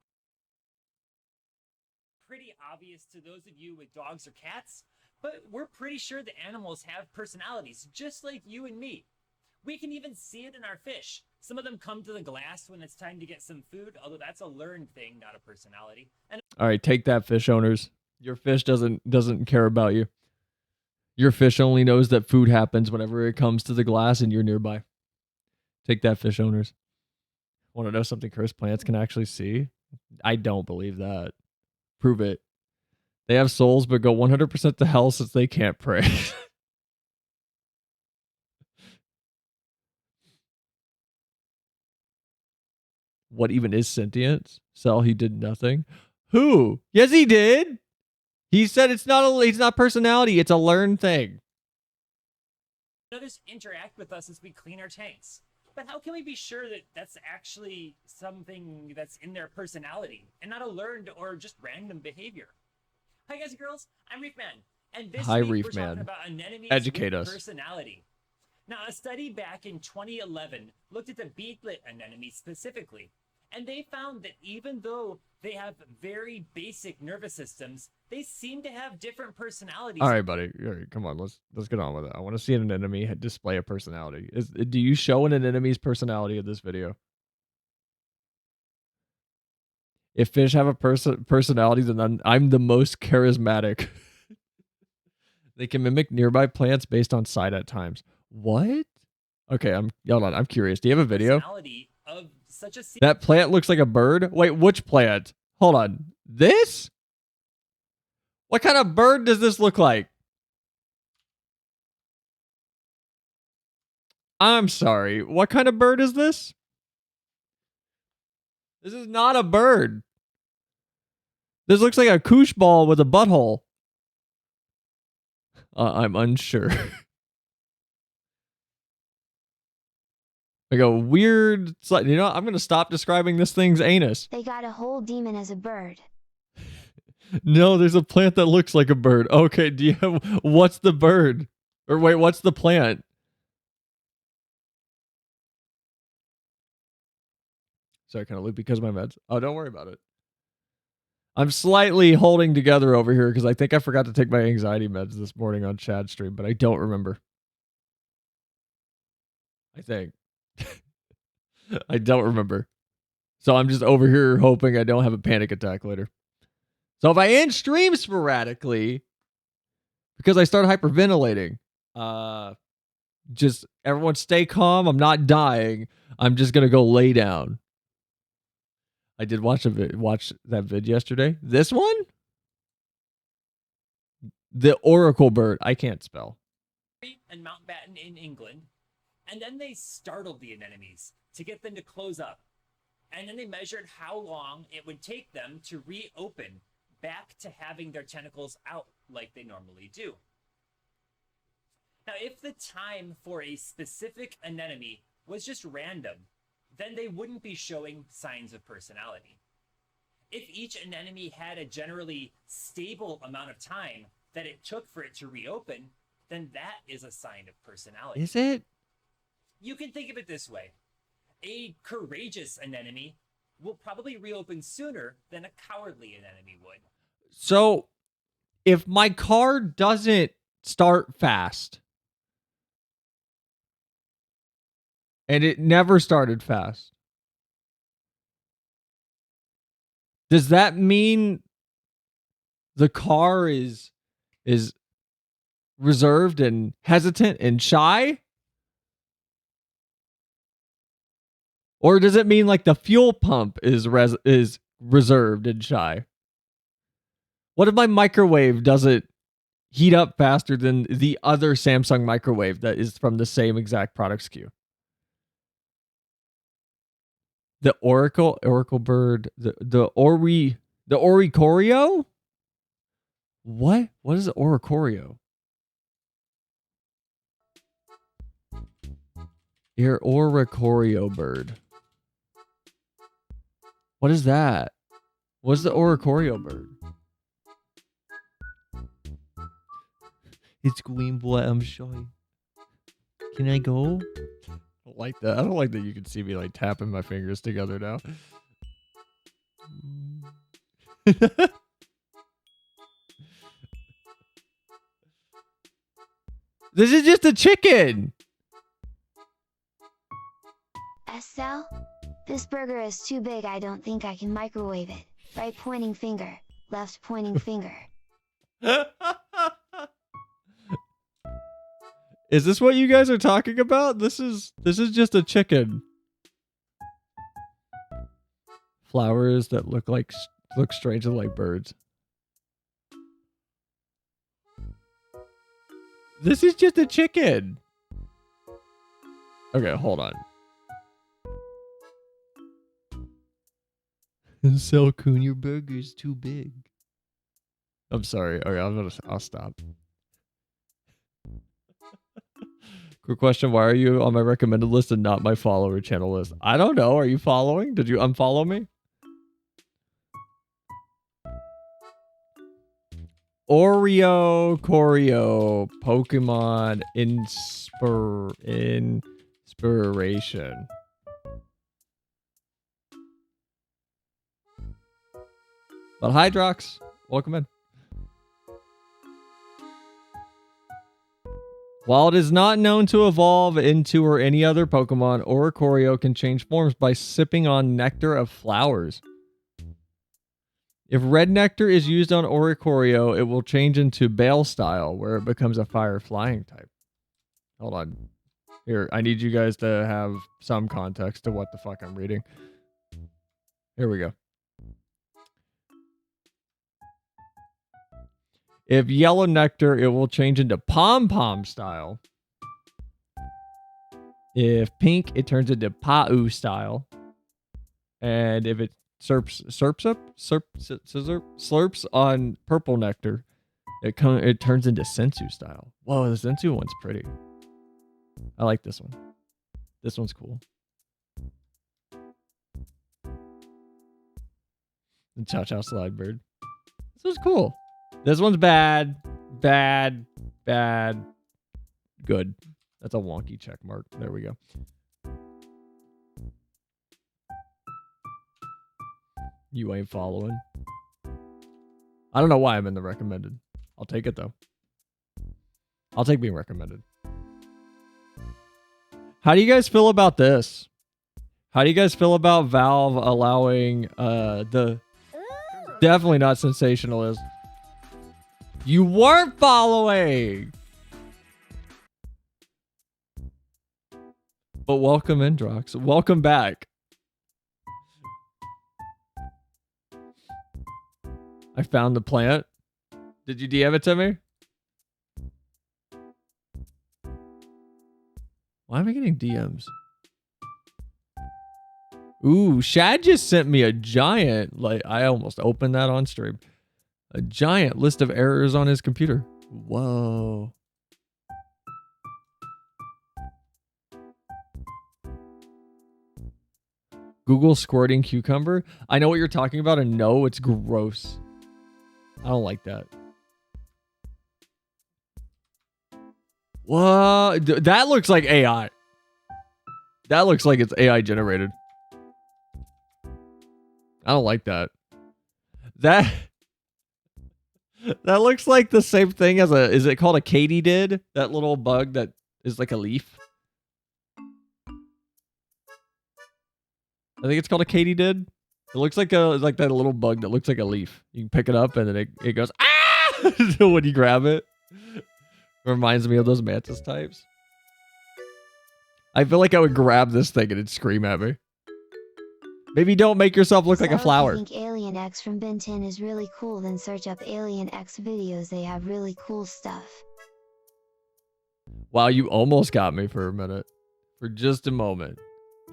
pretty obvious to those of you with dogs or cats, but we're pretty sure the animals have personalities, just like you and me. We can even see it in our fish. Some of them come to the glass when it's time to get some food, although that's a learned thing, not a personality. And All right, take that, fish owners. Your fish doesn't care about you. Your fish only knows that food happens whenever it comes to the glass and you're nearby. Take that, fish owners. Want to know something cursed plants can actually see? I don't believe that. Prove it. They have souls but go 100% to hell since they can't pray. What even is sentience? Cell, he did nothing. Who? Yes, he did. He said it's not personality. It's a learned thing. others interact with us as we clean our tanks. But how can we be sure that that's actually something that's in their personality and not a learned or just random behavior? Hi guys and girls, I'm Reef Man, and this Hi, week Reef we're talking Man. about anemones Educate with us. personality. Now, a study back in 2011 looked at the beetlet anemone specifically, and they found that even though they have very basic nervous systems, they seem to have different personalities. All right, buddy. All right, come on. Let's get on with it. I want to see an anemone display a personality. Do you show an anemone's personality in this video? If fish have a personality, then I'm the most charismatic. They can mimic nearby plants based on sight at times. What? Okay, hold on. I'm curious. Do you have a video? Personality of such a That plant looks like a bird. Wait, which plant? Hold on. This? What kind of bird does this look like? I'm sorry. What kind of bird is this? This is not a bird. This looks like a koosh ball with a butthole. I'm unsure. Like a weird, you know, I'm going to stop describing this thing's anus. They got a whole demon as a bird. No, there's a plant that looks like a bird. Okay, do you have, what's the bird? Or wait, what's the plant? Sorry, kind of loop because of my meds. Oh, don't worry about it. I'm slightly holding together over here because I think I forgot to take my anxiety meds this morning on Chad's stream, but I don't remember. I think. I don't remember. So I'm just over here hoping I don't have a panic attack later. So if I end stream sporadically, because I start hyperventilating, just everyone stay calm. I'm not dying. I'm just going to go lay down. I did watch that vid yesterday. This one? The oracle bird. I can't spell. and Mountbatten in England, and then they startled the anemones to get them to close up. And then they measured how long it would take them to reopen back to having their tentacles out like they normally do. Now, if the time for a specific anemone was just random, then they wouldn't be showing signs of personality. If each anemone had a generally stable amount of time that it took for it to reopen, then that is a sign of personality. Is it? You can think of it this way. A courageous anemone will probably reopen sooner than a cowardly anemone would. So if my car doesn't start fast, and it never started fast, does that mean the car is reserved and hesitant and shy? Or does it mean like the fuel pump is reserved and shy? What if my microwave doesn't heat up faster than the other Samsung microwave that is from the same exact product SKU? The Oracle bird, the Oricorio? What? What is the Oricorio? Your Oricorio bird. What is that? What's the Oricorio bird? It's Queen Boy, I'm shy. Can I go? I don't like that. I don't like that you can see me like tapping my fingers together now. This is just a chicken. Estelle? This burger is too big, I don't think I can microwave it. Right pointing finger, left pointing finger. Is this what you guys are talking about? This is just a chicken. Flowers that look strangely like birds. This is just a chicken. Okay, hold on. Selcoon, your burger's too big. I'm sorry. Okay, I'll stop. Quick question, why are you on my recommended list and not my follower channel list? I don't know. Are you following? Did you unfollow me? Corio, Pokemon inspiration. But Hydrox, welcome in. While it is not known to evolve into or any other Pokemon, Oricorio can change forms by sipping on nectar of flowers. If red nectar is used on Oricorio, it will change into Bale style, where it becomes a fire flying type. Hold on. Here, I need you guys to have some context to what the fuck I'm reading. Here we go. If yellow nectar, it will change into pom-pom style. If pink, it turns into Pau style. And if it slurps on purple nectar, it turns into Sensu style. Whoa, the Sensu one's pretty. I like this one. This one's cool. The Chow Chow Slide Bird. This one's cool. This one's bad. Bad. Bad. Good. That's a wonky check mark. There we go. You ain't following. I don't know why I'm in the recommended. I'll take it though. I'll take being recommended. How do you guys feel about this? How do you guys feel about Valve allowing the definitely not sensationalist? You weren't following. But welcome in, Drox. Welcome back. I found the plant. Did you DM it to me? Why am I getting DMs? Ooh, Shad just sent me a giant, like I almost opened that on stream. A giant list of errors on his computer. Whoa. Google squirting cucumber. I know what you're talking about, and no, it's gross. I don't like that. Whoa, that looks like AI. That looks like it's AI generated. I don't like that. That looks like the same thing as is it called a katydid? That little bug that is like a leaf. I think it's called a katydid. It looks like that little bug that looks like a leaf. You can pick it up and then it goes ah when you grab it. Reminds me of those mantis types. I feel like I would grab this thing and it'd scream at me. Maybe don't make yourself look like a flower. If you think Alien X from Ben 10 is really cool, then search up Alien X videos. They have really cool stuff. Wow, you almost got me for a minute. For just a moment.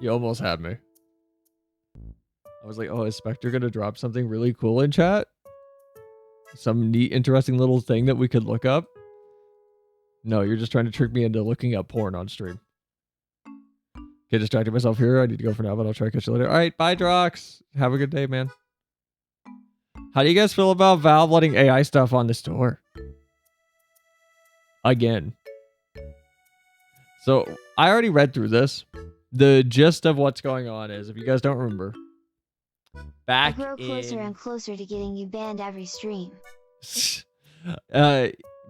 You almost had me. I was like, oh, is Spectre going to drop something really cool in chat? Some neat, interesting little thing that we could look up? No, you're just trying to trick me into looking up porn on stream. Okay, distracted myself here. I need to go for now, but I'll try to catch you later. All right, bye, Drox. Have a good day, man. How do you guys feel about Valve letting AI stuff on the store? Again. So, I already read through this. The gist of what's going on is, if you guys don't remember, I grow closer and closer to getting you banned every stream.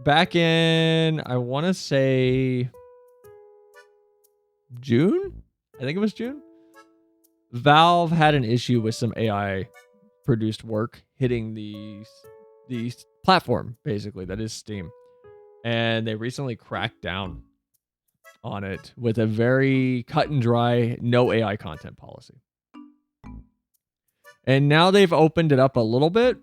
Back in, I want to say June? I think it was June. Valve had an issue with some AI produced work hitting the platform, basically, that is Steam. And they recently cracked down on it with a very cut and dry no AI content policy. And now they've opened it up a little bit.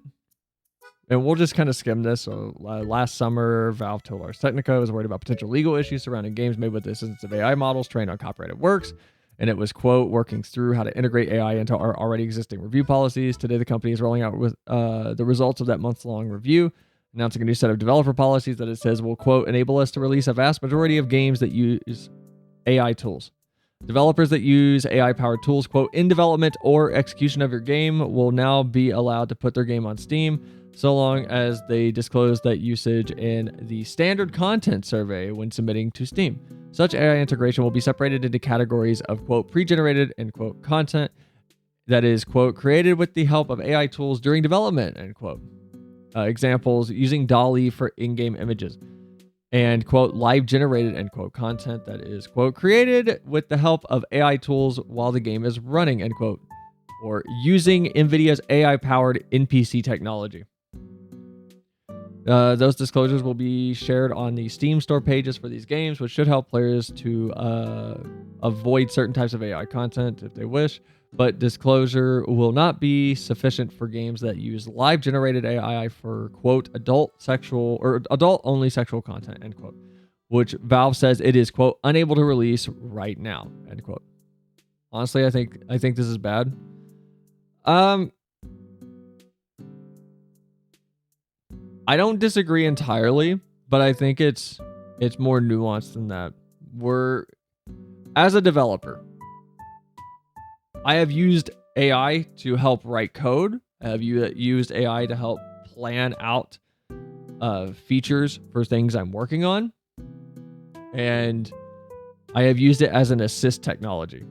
And we'll just kind of skim this. So last summer, Valve told Ars Technica was worried about potential legal issues surrounding games made with the assistance of AI models trained on copyrighted works. And it was, quote, working through how to integrate AI into our already existing review policies. Today, the company is rolling out with the results of that month-long review, announcing a new set of developer policies that it says will, quote, enable us to release a vast majority of games that use AI tools. Developers that use AI-powered tools, quote, in development or execution of your game will now be allowed to put their game on Steam, so long as they disclose that usage in the standard content survey when submitting to Steam. Such AI integration will be separated into categories of, quote, pre-generated, end quote, content that is, quote, created with the help of AI tools during development, end quote. Examples, using DALL-E for in-game images. And, quote, live-generated, end quote, content that is, quote, created with the help of AI tools while the game is running, end quote. Or using NVIDIA's AI-powered NPC technology. Those disclosures will be shared on the Steam store pages for these games, which should help players to avoid certain types of AI content if they wish. But disclosure will not be sufficient for games that use live-generated AI for, quote, adult-only sexual content, end quote. Which Valve says it is, quote, unable to release right now, end quote. Honestly, I think this is bad. I don't disagree entirely, but I think it's more nuanced than that. As a developer, I have used AI to help write code. I have used AI to help plan out features for things I'm working on. And I have used it as an assist technology.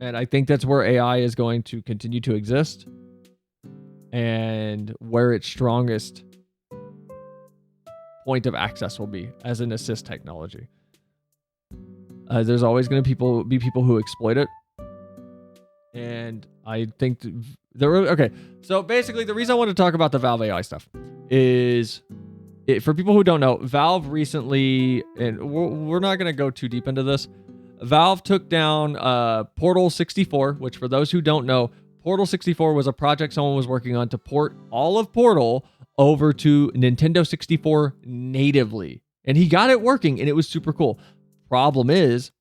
And I think that's where AI is going to continue to exist. And where its strongest point of access will be as an assist technology. There's always going to be people who exploit it. And I think okay. So basically, the reason I want to talk about the Valve AI stuff is, for people who don't know, Valve recently, and we're not going to go too deep into this, Valve took down Portal 64, which for those who don't know, Portal 64 was a project someone was working on to port all of Portal over to Nintendo 64 natively. And he got it working, and it was super cool. Problem is,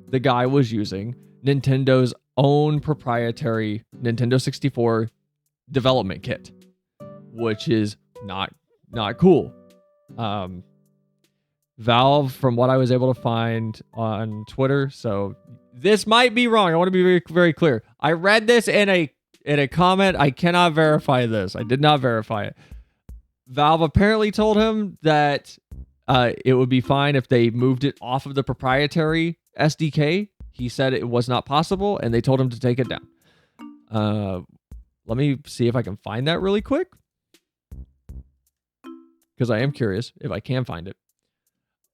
the guy was using Nintendo's own proprietary Nintendo 64 development kit, which is not cool. Valve, from what I was able to find on Twitter, so this might be wrong. I want to be very, very clear. I read this in a comment. I cannot verify this. I did not verify it. Valve apparently told him that it would be fine if they moved it off of the proprietary SDK, he said it was not possible, and they told him to take it down. Let me see if I can find that really quick, because I am curious if I can find it.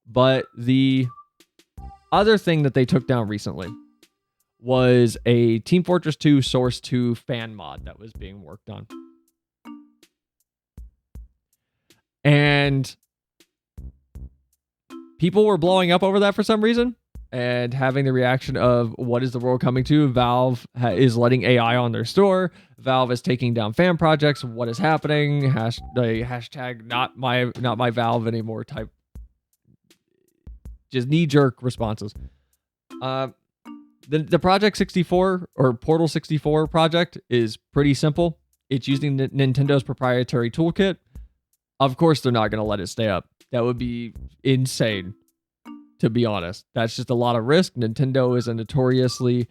But the other thing that they took down recently was a Team Fortress 2 Source 2 fan mod that was being worked on. And people were blowing up over that for some reason and having the reaction of, what is the world coming to? Valve is letting AI on their store. Valve is taking down fan projects. What is happening? Hashtag not my Valve anymore type. Just knee-jerk responses. The Project 64 or Portal 64 project is pretty simple. It's using Nintendo's proprietary toolkit. Of course, they're not going to let it stay up. That would be insane, to be honest. That's just a lot of risk. Nintendo is a notoriously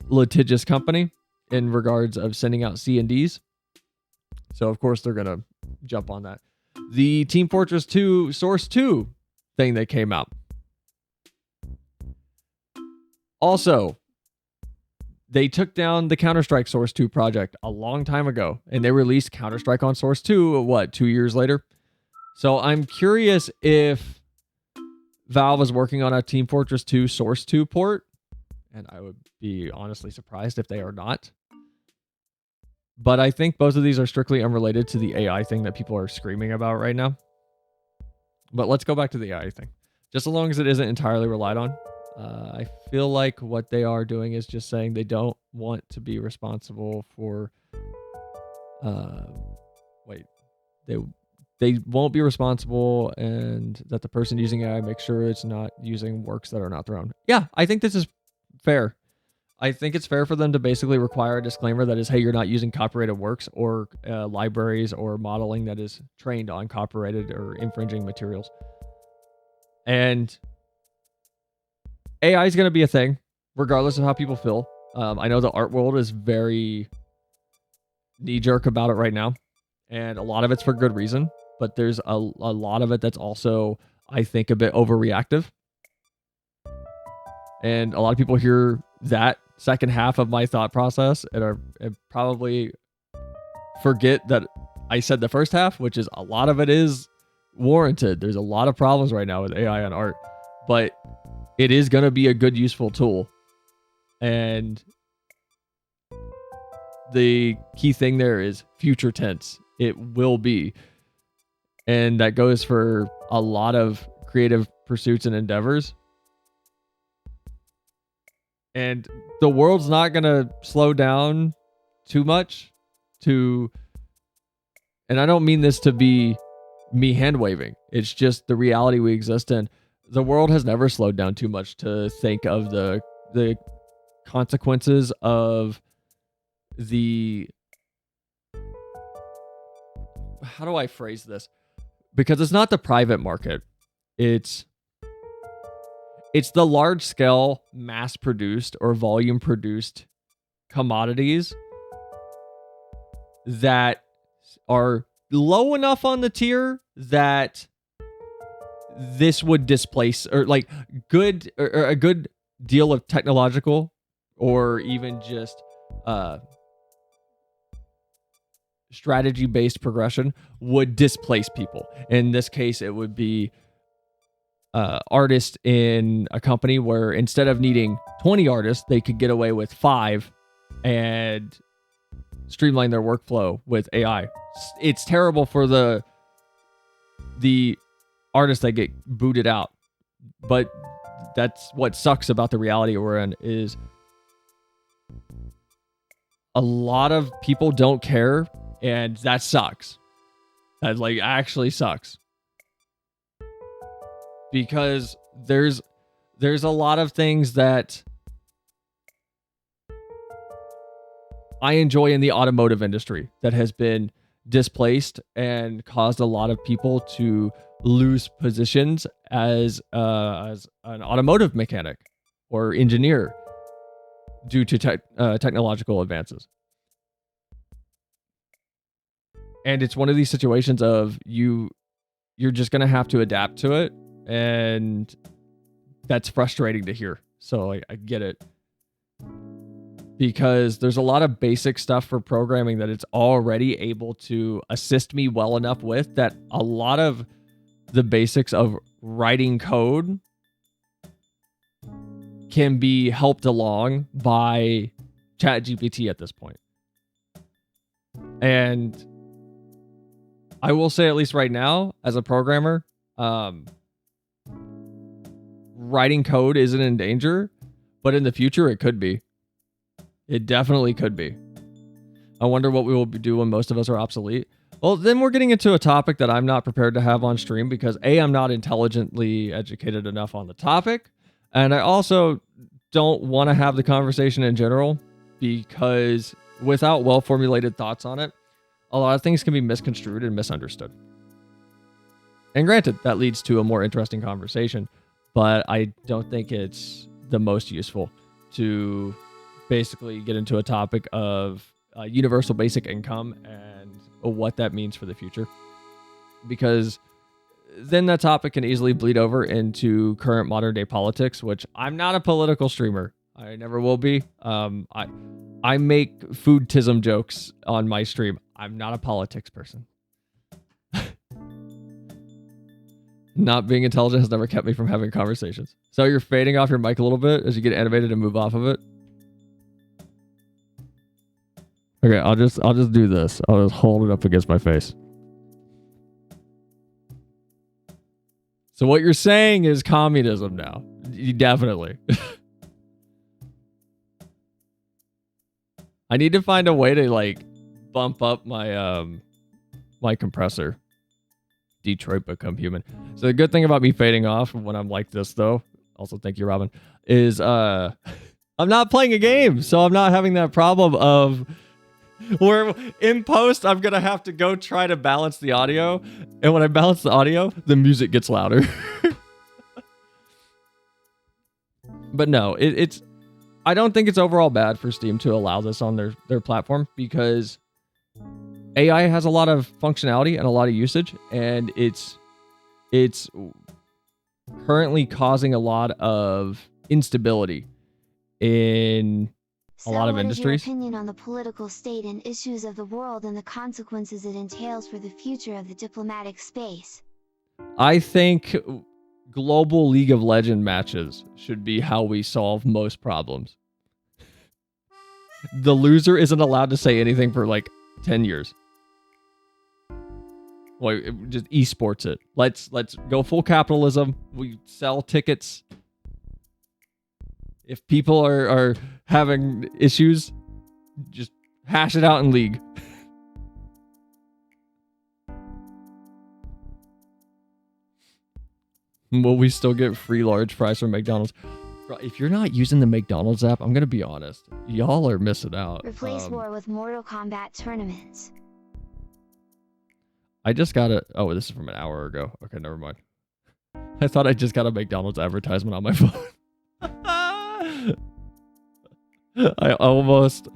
litigious company in regards of sending out C&Ds. So, of course, they're going to jump on that. The Team Fortress 2 Source 2 thing that came out. Also, they took down the Counter-Strike Source 2 project a long time ago, and they released Counter-Strike on Source 2, 2 years later? So I'm curious if Valve is working on a Team Fortress 2 Source 2 port, and I would be honestly surprised if they are not. But I think both of these are strictly unrelated to the AI thing that people are screaming about right now. But let's go back to the AI thing. Just as long as it isn't entirely relied on. I feel like what they are doing is just saying they don't want to be responsible for... They won't be responsible, and that the person using AI makes sure it's not using works that are not their own. Yeah, I think this is fair. I think it's fair for them to basically require a disclaimer that is, hey, you're not using copyrighted works or libraries or modeling that is trained on copyrighted or infringing materials. And AI is going to be a thing, regardless of how people feel. I know the art world is very knee-jerk about it right now, and a lot of it's for good reason, but there's a lot of it that's also, I think, a bit overreactive. And a lot of people hear that second half of my thought process and probably forget that I said the first half, which is a lot of it is warranted. There's a lot of problems right now with AI and art, but it is going to be a good, useful tool. And the key thing there is future tense. It will be. And that goes for a lot of creative pursuits and endeavors. And the world's not going to slow down too much and I don't mean this to be me hand waving. It's just the reality we exist in. The world has never slowed down too much to think of the consequences of the... How do I phrase this? Because it's not the private market. It's the large-scale, mass-produced or volume-produced commodities that are low enough on the tier that this would displace, or like good or a good deal of technological or even just strategy-based progression would displace people. In this case, it would be artists in a company where instead of needing 20 artists, they could get away with 5 and streamline their workflow with AI. It's terrible for the artists that get booted out, but that's what sucks about the reality we're in, is a lot of people don't care, and that sucks. That like actually sucks. Because there's a lot of things that I enjoy in the automotive industry that has been displaced and caused a lot of people to lose positions as an automotive mechanic or engineer due to technological advances. And it's one of these situations of you're just going to have to adapt to it, and that's frustrating to hear. So I get it. Because there's a lot of basic stuff for programming that it's already able to assist me well enough with, that a lot of the basics of writing code can be helped along by ChatGPT at this point. And I will say, at least right now, as a programmer, writing code isn't in danger, but in the future it could be. It definitely could be. I wonder what we will do when most of us are obsolete. Well, then we're getting into a topic that I'm not prepared to have on stream because A, I'm not intelligently educated enough on the topic, and I also don't want to have the conversation in general because without well-formulated thoughts on it, a lot of things can be misconstrued and misunderstood. And granted, that leads to a more interesting conversation, but I don't think it's the most useful to basically get into a topic of universal basic income and what that means for the future. Because then that topic can easily bleed over into current modern day politics, which I'm not a political streamer. I never will be. I make foodtism jokes on my stream. I'm not a politics person. Not being intelligent has never kept me from having conversations. So you're fading off your mic a little bit as you get animated and move off of it. Okay, I'll just do this. I'll just hold it up against my face. So what you're saying is communism now. Definitely. I need to find a way to like bump up my my compressor. Detroit Become Human. So the good thing about me fading off when I'm like this though, also thank you Robin, is I'm not playing a game, so I'm not having that problem of where in post I'm gonna have to go try to balance the audio, and when I balance the audio the music gets louder. But no, it's I don't think it's overall bad for Steam to allow this on their platform, because AI has a lot of functionality and a lot of usage, and it's currently causing a lot of instability in a lot of industries. What is your opinion on the political state and issues of the world and the consequences it entails for the future of the diplomatic space? I think global League of Legends matches should be how we solve most problems. The loser isn't allowed to say anything for like 10 years. Well, just esports it. Let's go full capitalism. We sell tickets. If people are having issues, just hash it out in League. Will we still get free large fries from McDonald's? Bro, if you're not using the McDonald's app, I'm going to be honest. Y'all are missing out. Replace war with Mortal Kombat tournaments. I just got it. Oh, this is from an hour ago. Okay, never mind. I thought I just got a McDonald's advertisement on my phone. I almost.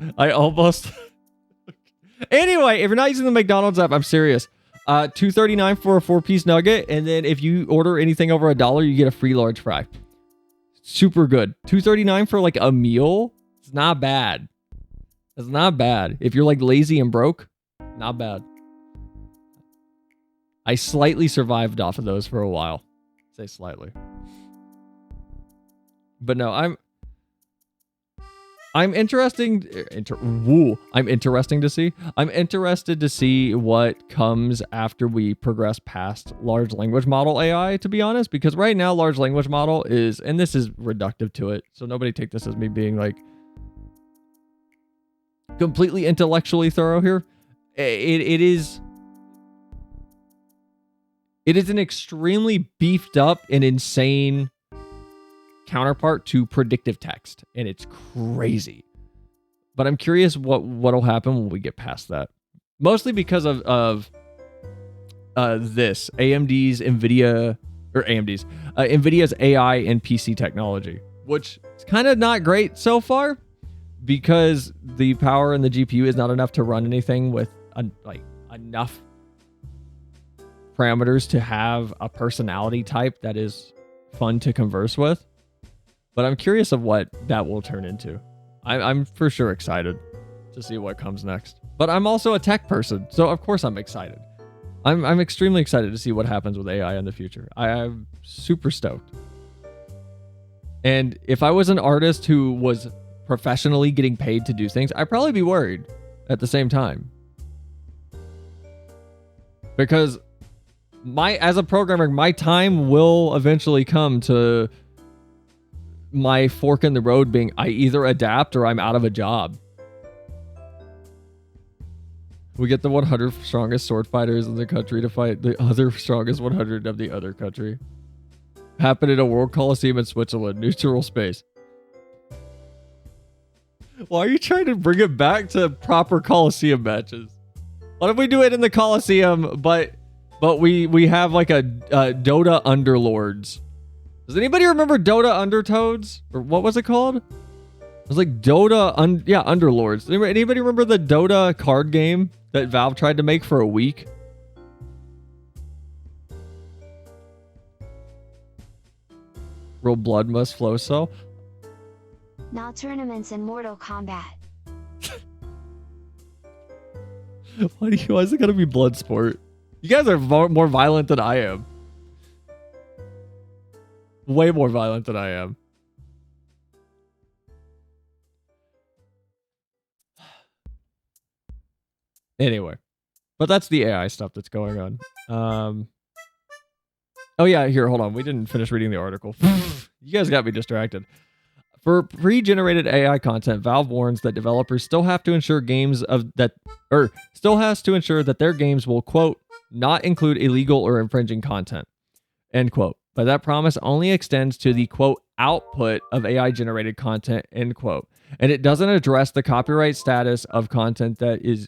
Anyway, if you're not using the McDonald's app, I'm serious. $2.39 for a 4-piece nugget, and then if you order anything over $1, you get a free large fry. Super good. $2.39 for like a meal. It's not bad. It's not bad. If you're like lazy and broke, not bad. I slightly survived off of those for a while. Say slightly. But no, I'm interested to see what comes after we progress past large language model AI, to be honest, because right now large language model is, and this is reductive to it, so nobody take this as me being like completely intellectually thorough here. It is an extremely beefed up and insane counterpart to predictive text, and it's crazy. But I'm curious what'll happen when we get past that. Mostly because of this AMD's NVIDIA's AI and PC technology, which is kind of not great so far because the power in the GPU is not enough to run anything with enough parameters to have a personality type that is fun to converse with. But I'm curious of what that will turn into. I'm for sure excited to see what comes next. But I'm also a tech person, so of course I'm excited. I'm extremely excited to see what happens with AI in the future. I'm super stoked. And if I was an artist who was professionally getting paid to do things, I'd probably be worried at the same time. Because as a programmer, my time will eventually come to my fork in the road being I either adapt or I'm out of a job. We get the 100 strongest sword fighters in the country to fight the other strongest 100 of the other country. Happened in a World Coliseum in Switzerland, neutral space. Why are you trying to bring it back to proper Coliseum matches? What if we do it in the Coliseum, but we have like a Dota Underlords? Does anybody remember Dota Undertoads? Or what was it called? It was like Dota Underlords. Anybody remember the Dota card game that Valve tried to make for a week? Real blood must flow so. Now tournaments in Mortal Kombat. Why is it gotta be blood sport? You guys are more violent than I am. Way more violent than I am. Anyway, but that's the AI stuff that's going on. Oh yeah, here, hold on. We didn't finish reading the article. You guys got me distracted. For pre-generated AI content, Valve warns that developers still have to ensure that their games will, quote, not include illegal or infringing content, end quote. But that promise only extends to the, quote, output of AI-generated content, end quote. And it doesn't address the copyright status of content that is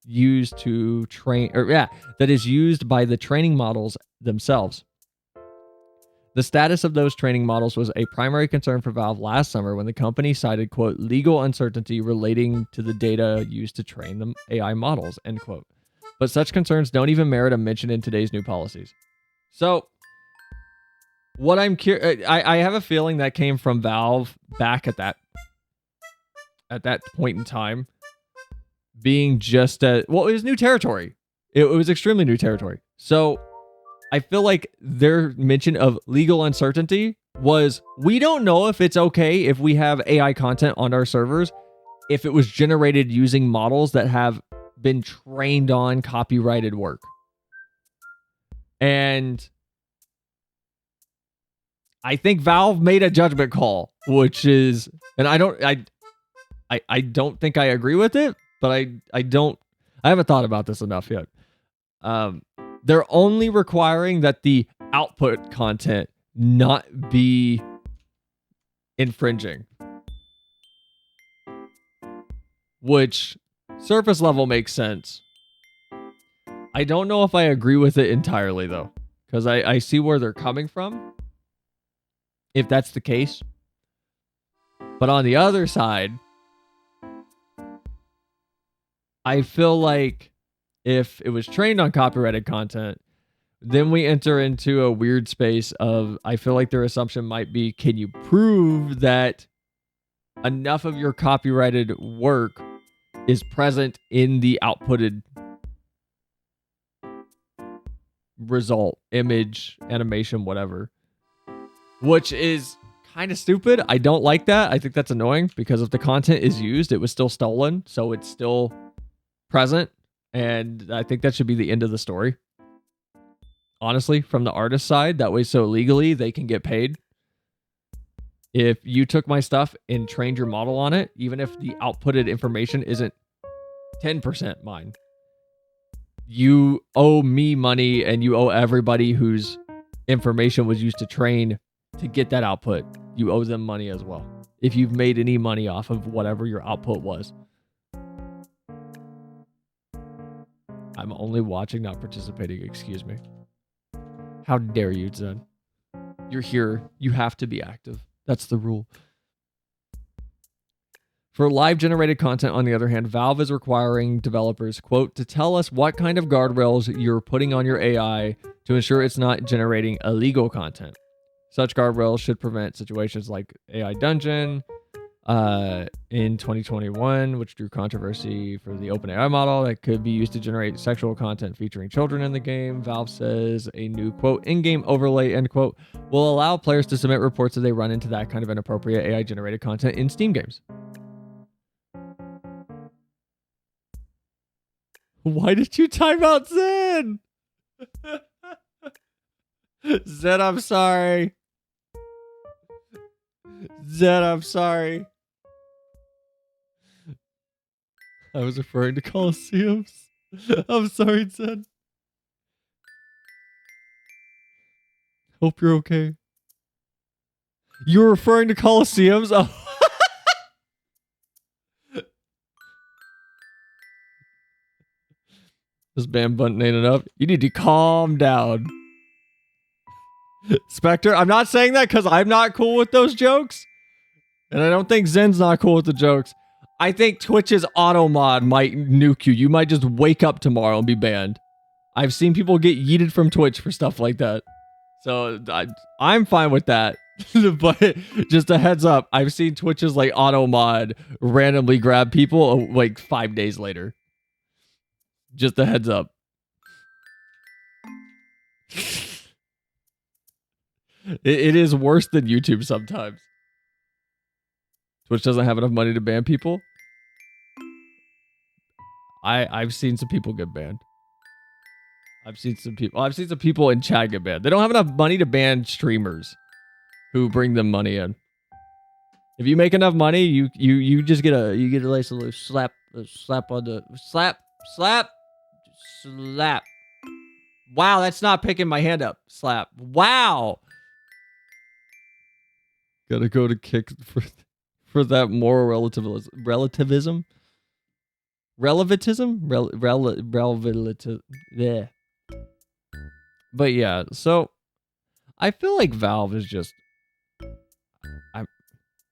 used to train, that is used by the training models themselves. The status of those training models was a primary concern for Valve last summer when the company cited, quote, legal uncertainty relating to the data used to train the AI models, end quote. But such concerns don't even merit a mention in today's new policies. So, what I'm curious, I have a feeling that came from Valve back at that point in time, being just it was new territory. It was extremely new territory. So I feel like their mention of legal uncertainty was, we don't know if it's okay if we have AI content on our servers if it was generated using models that have been trained on copyrighted work. And I think Valve made a judgment call, which is, and I don't think I agree with it, but I haven't thought about this enough yet. They're only requiring that the output content not be infringing, which surface level makes sense. I don't know if I agree with it entirely though, because I see where they're coming from, if that's the case. But on the other side, I feel like if it was trained on copyrighted content, then we enter into a weird space of, I feel like their assumption might be, can you prove that enough of your copyrighted work is present in the outputted result, image, animation, whatever, which is kind of stupid. I don't like that. I think that's annoying because if the content is used, it was still stolen, so it's still present. And I think that should be the end of the story. Honestly, from the artist side, that way so legally they can get paid. If you took my stuff and trained your model on it, even if the outputted information isn't 10% mine, you owe me money and you owe everybody whose information was used to train to get that output. You owe them money as well, if you've made any money off of whatever your output was. I'm only watching, not participating. Excuse me. How dare you, Zen? You're here. You have to be active. That's the rule. For live generated content, on the other hand, Valve is requiring developers, quote, to tell us what kind of guardrails you're putting on your AI to ensure it's not generating illegal content. Such guardrails should prevent situations like AI Dungeon in 2021, which drew controversy for the OpenAI model that could be used to generate sexual content featuring children in the game. Valve says a new, quote, in-game overlay, end quote, will allow players to submit reports if they run into that kind of inappropriate AI-generated content in Steam games. Why did you time out Zen? Zen, I'm sorry. Zen, I'm sorry. I was referring to Colosseums. I'm sorry, Zen. Hope you're okay. You're referring to Colosseums? Oh. This ban button ain't enough. You need to calm down. Spectre, I'm not saying that because I'm not cool with those jokes. And I don't think Zen's not cool with the jokes. I think Twitch's auto mod might nuke you. You might just wake up tomorrow and be banned. I've seen people get yeeted from Twitch for stuff like that. So I'm fine with that. But just a heads up, I've seen Twitch's like auto mod randomly grab people like 5 days later. Just a heads up. It is worse than YouTube sometimes. Twitch doesn't have enough money to ban people. I've seen some people get banned. I've seen some people in chat get banned. They don't have enough money to ban streamers who bring them money in. If you make enough money, you just get a nice little slap on the slap. Wow, that's not picking my hand up. Slap. Wow. Gotta go to kick for that moral relativism. Yeah. But yeah, so I feel like Valve is just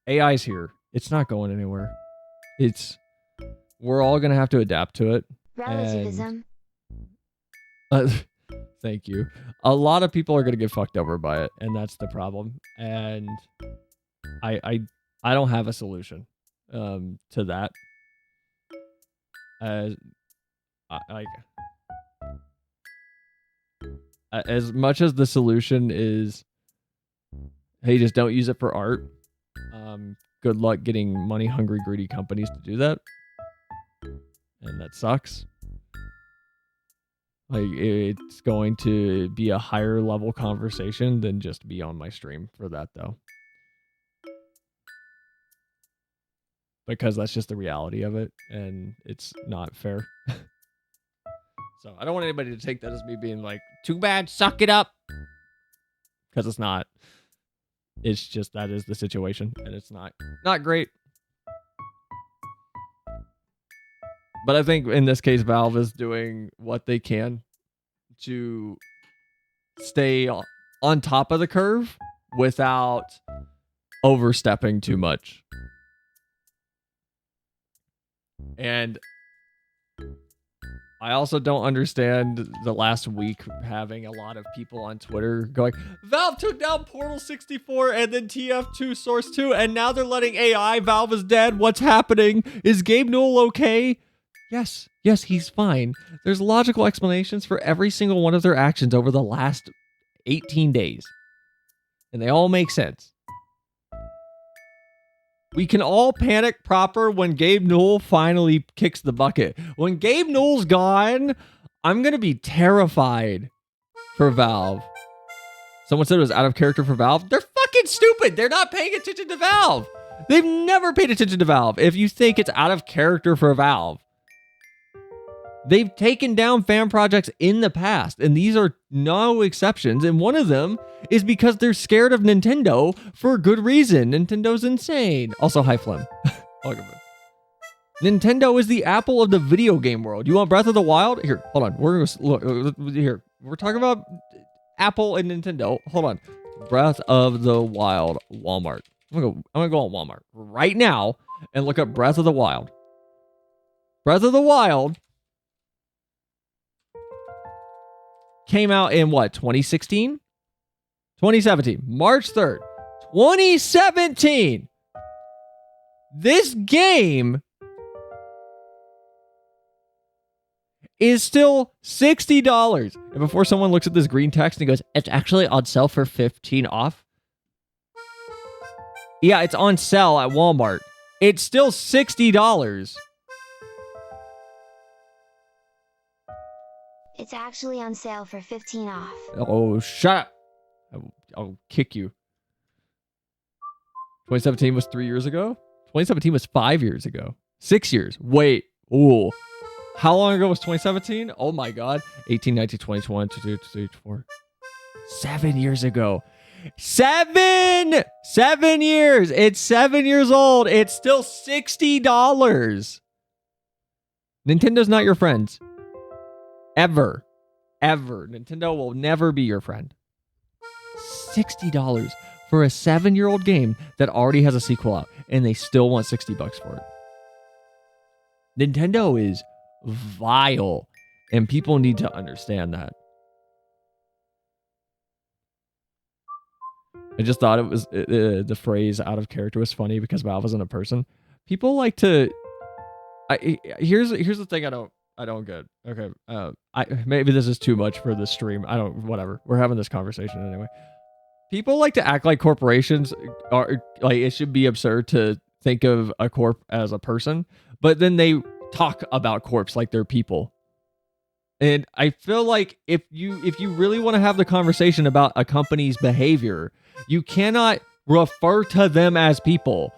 AI's here. It's not going anywhere. We're all gonna have to adapt to it. Relativism. Thank you. A lot of people are gonna get fucked over by it, and that's the problem. And I don't have a solution to that. As much as the solution is, hey, just don't use it for art. Good luck getting money-hungry, greedy companies to do that, and that sucks. Like, it's going to be a higher level conversation than just be on my stream for that, though. Because that's just the reality of it, and it's not fair. So I don't want anybody to take that as me being like, too bad, suck it up. Because it's not. It's just that is the situation, and it's not great. But I think in this case, Valve is doing what they can to stay on top of the curve without overstepping too much. And I also don't understand the last week having a lot of people on Twitter going, Valve took down Portal 64 and then TF2 Source 2, and now they're letting AI. Valve is dead. What's happening? Is Gabe Newell okay? Yes, he's fine. There's logical explanations for every single one of their actions over the last 18 days. And they all make sense. We can all panic proper when Gabe Newell finally kicks the bucket. When Gabe Newell's gone, I'm going to be terrified for Valve. Someone said it was out of character for Valve. They're fucking stupid. They're not paying attention to Valve. They've never paid attention to Valve. If you think it's out of character for Valve, they've taken down fan projects in the past, and these are no exceptions. And one of them is because they're scared of Nintendo for good reason. Nintendo's insane. Also, hi, Flem. Nintendo is the Apple of the video game world. You want Breath of the Wild? Here, hold on. We're talking about Apple and Nintendo. Hold on. Breath of the Wild, Walmart. I'm gonna go on Walmart right now and look up Breath of the Wild. Breath of the Wild came out in what, 2016? 2017, March 3rd, 2017. This game is still $60. And before someone looks at this green text and goes, it's actually on sale for 15 off. Yeah, it's on sale at Walmart. It's still $60. It's actually on sale for 15 off. Oh, shut up. I'll kick you. 2017 was 3 years ago. 2017 was 5 years ago. 6 years. Wait. Ooh. How long ago was 2017? Oh my God. 18, 19, 20, 21, 22, 23, 24. 7 years ago. 7 years. It's 7 years old. It's still $60. Nintendo's not your friend. Ever. Nintendo will never be your friend. $60 for a 7-year-old game that already has a sequel out, and they still want $60 for it. Nintendo is vile, and people need to understand that. I just thought it was the phrase "out of character" was funny because Valve isn't a person. People like to. Here's the thing I don't get. Okay, maybe this is too much for this stream. Whatever. We're having this conversation anyway. People like to act like corporations are like it should be absurd to think of a corp as a person, but then they talk about corps like they're people. And I feel like if you really want to have the conversation about a company's behavior, you cannot refer to them as people.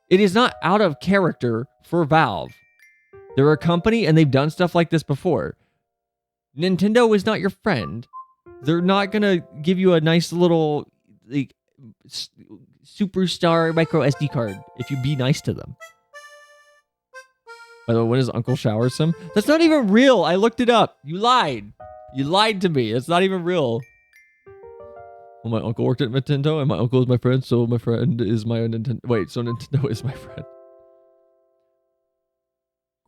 It is not out of character for Valve. They're a company and they've done stuff like this before. Nintendo is not your friend. They're not going to give you a nice little like superstar micro SD card if you be nice to them. By the way, when his uncle showers him? That's not even real. I looked it up. You lied. You lied to me. It's not even real. Well, my uncle worked at Nintendo and my uncle is my friend, so my friend is my Nintendo. Wait, so Nintendo is my friend.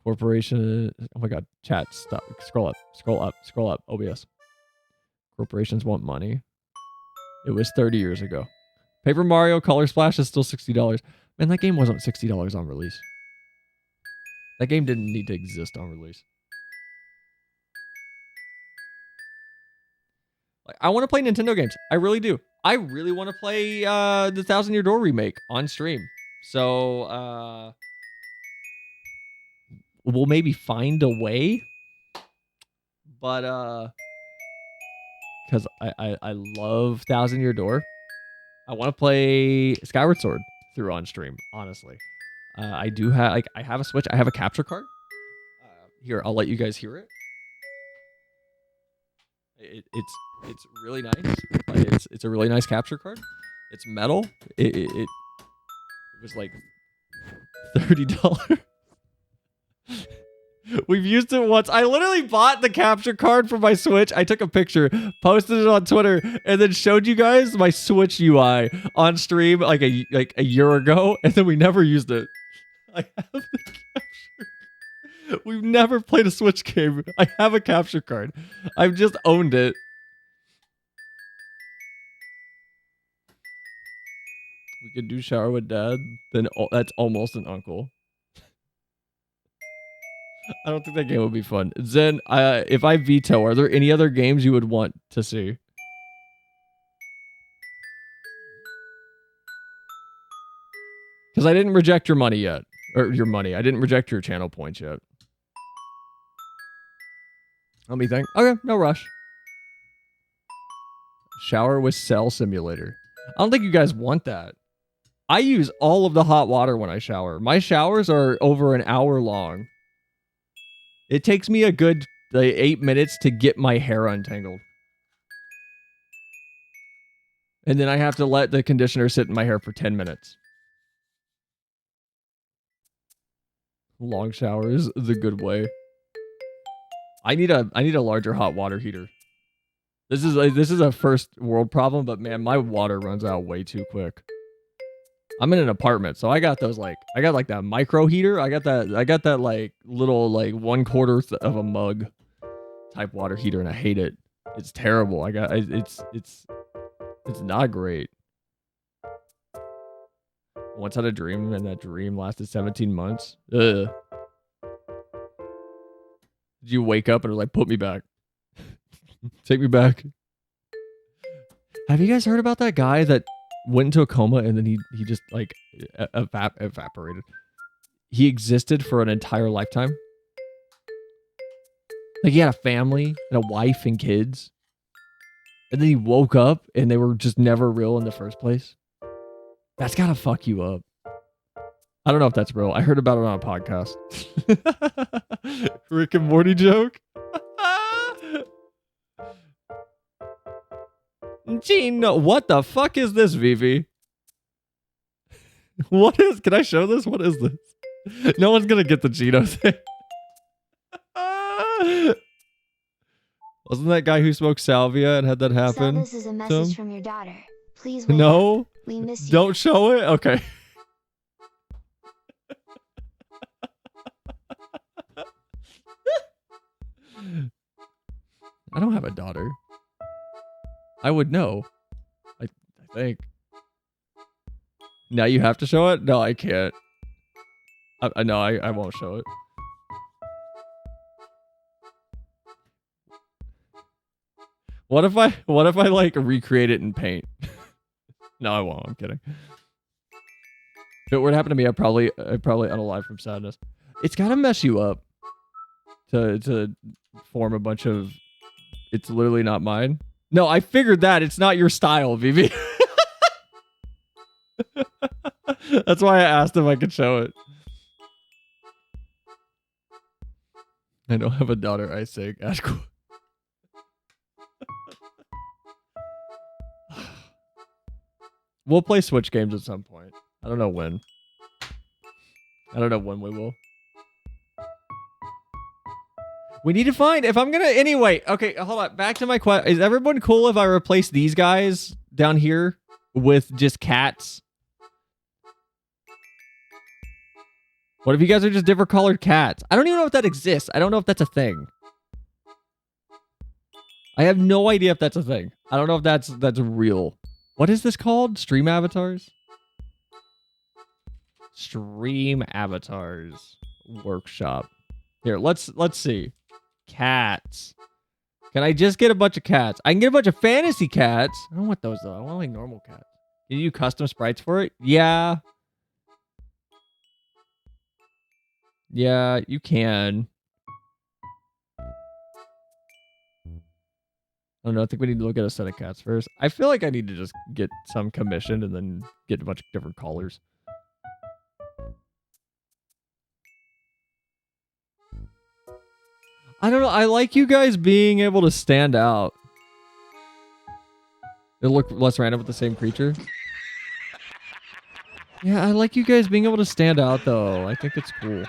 Corporation. Oh my God. Chat. Stop. Scroll up. OBS. Corporations want money. It was 30 years ago. Paper Mario Color Splash is still $60. Man, that game wasn't $60 on release. That game didn't need to exist on release. Like, I want to play Nintendo games. I really do. I really want to play the Thousand Year Door remake on stream. So we'll maybe find a way. But because I love Thousand Year Door. I want to play Skyward Sword through on stream, honestly. I do have I have a Switch. I have a capture card. Here, I'll let you guys hear it. It's really nice. It's a really nice capture card. It's metal. It was like $30. We've used it once. I literally bought the capture card for my Switch. I took a picture, posted it on Twitter, and then showed you guys my Switch UI on stream like a year ago, and then we never used it. I have the capture. We've never played a Switch game. I have a capture card. I've just owned it. We could do shower with dad. Then that's almost an uncle. I don't think that game would be fun. Zen, if I veto, are there any other games you would want to see? Because I didn't reject your money yet. Or your money. I didn't reject your channel points yet. Let me think. Okay, no rush. Shower with Cell Simulator. I don't think you guys want that. I use all of the hot water when I shower. My showers are over an hour long. It takes me a good 8 minutes to get my hair untangled. And then I have to let the conditioner sit in my hair for 10 minutes. Long showers, the good way. I need a larger hot water heater. This is a first world problem, but man, my water runs out way too quick. I'm in an apartment, so I got those I got like that micro heater. I got that like little like 1/4 of a mug type water heater, and I hate it. It's terrible. It's It's not great. Once had a dream, and that dream lasted 17 months. Ugh. Did you wake up and were like, put me back? Take me back. Have you guys heard about that guy that went into a coma and then he just like evaporated? He existed for an entire lifetime. Like he had a family and a wife and kids. And then he woke up and they were just never real in the first place. That's gotta fuck you up. I don't know if that's real. I heard about it on a podcast. Rick and Morty joke. Gino, what the fuck is this, Vivi? What is? Can I show this? What is this? No one's gonna get the Gino thing. Wasn't that guy who smoked salvia and had that happen? So this is a message from your daughter. Please wake No. up. We miss you. Don't show it? Okay. I don't have a daughter. I would know. I think. Now you have to show it? No, I can't. No, I won't show it. What if I like recreate it in paint? No, I won't. I'm kidding. If it were to happen to me, I'd probably unalive from sadness. It's gotta mess you up to form a bunch of. It's literally not mine. No, I figured that it's not your style, Vivi. That's why I asked if I could show it. I don't have a daughter. I say, Ashqu. We'll play Switch games at some point. I don't know when. I don't know when we will. We need to find, if I'm gonna, anyway, okay, hold on. Back to my question. Is everyone cool if I replace these guys down here with just cats? What if you guys are just different colored cats? I don't even know if that exists. I don't know if that's a thing. I have no idea if that's a thing. I don't know if that's real. What is this called? Stream avatars? Stream avatars workshop. Here, let's see. Cats. Can I just get a bunch of cats? I can get a bunch of fantasy cats. I don't want those though. I want like normal cats. Can you do custom sprites for it? Yeah. Yeah, you can. I don't know. I think we need to look at a set of cats first. I feel like I need to just get some commissioned and then get a bunch of different colors. I don't know. I like you guys being able to stand out. It'll look less random with the same creature. Yeah, I like you guys being able to stand out, though. I think it's cool. Are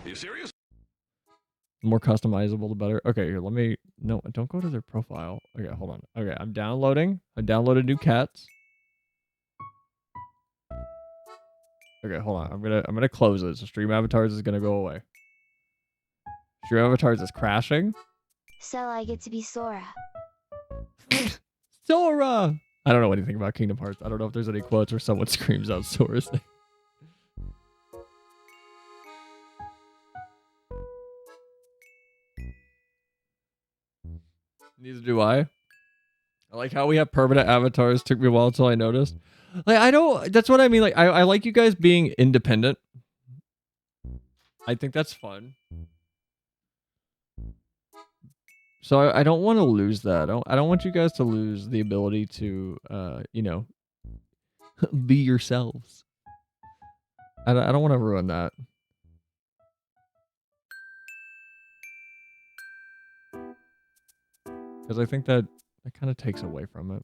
you serious? The more customizable, the better. Okay, here, let me... No, don't go to their profile. Okay, hold on. Okay, I'm downloading. I downloaded new cats. Okay, hold on. I'm gonna close it. So Stream Avatars is gonna go away. Stream Avatars is crashing. So I get to be Sora. Sora! I don't know anything about Kingdom Hearts. I don't know if there's any quotes where someone screams out Sora's name. Neither do I. I like how we have permanent avatars. Took me a while until I noticed. Like, I don't... That's what I mean. Like, I like you guys being independent. I think that's fun. So I don't want to lose that. I don't want you guys to lose the ability to, you know, be yourselves. I don't want to ruin that. Because I think that kind of takes away from it.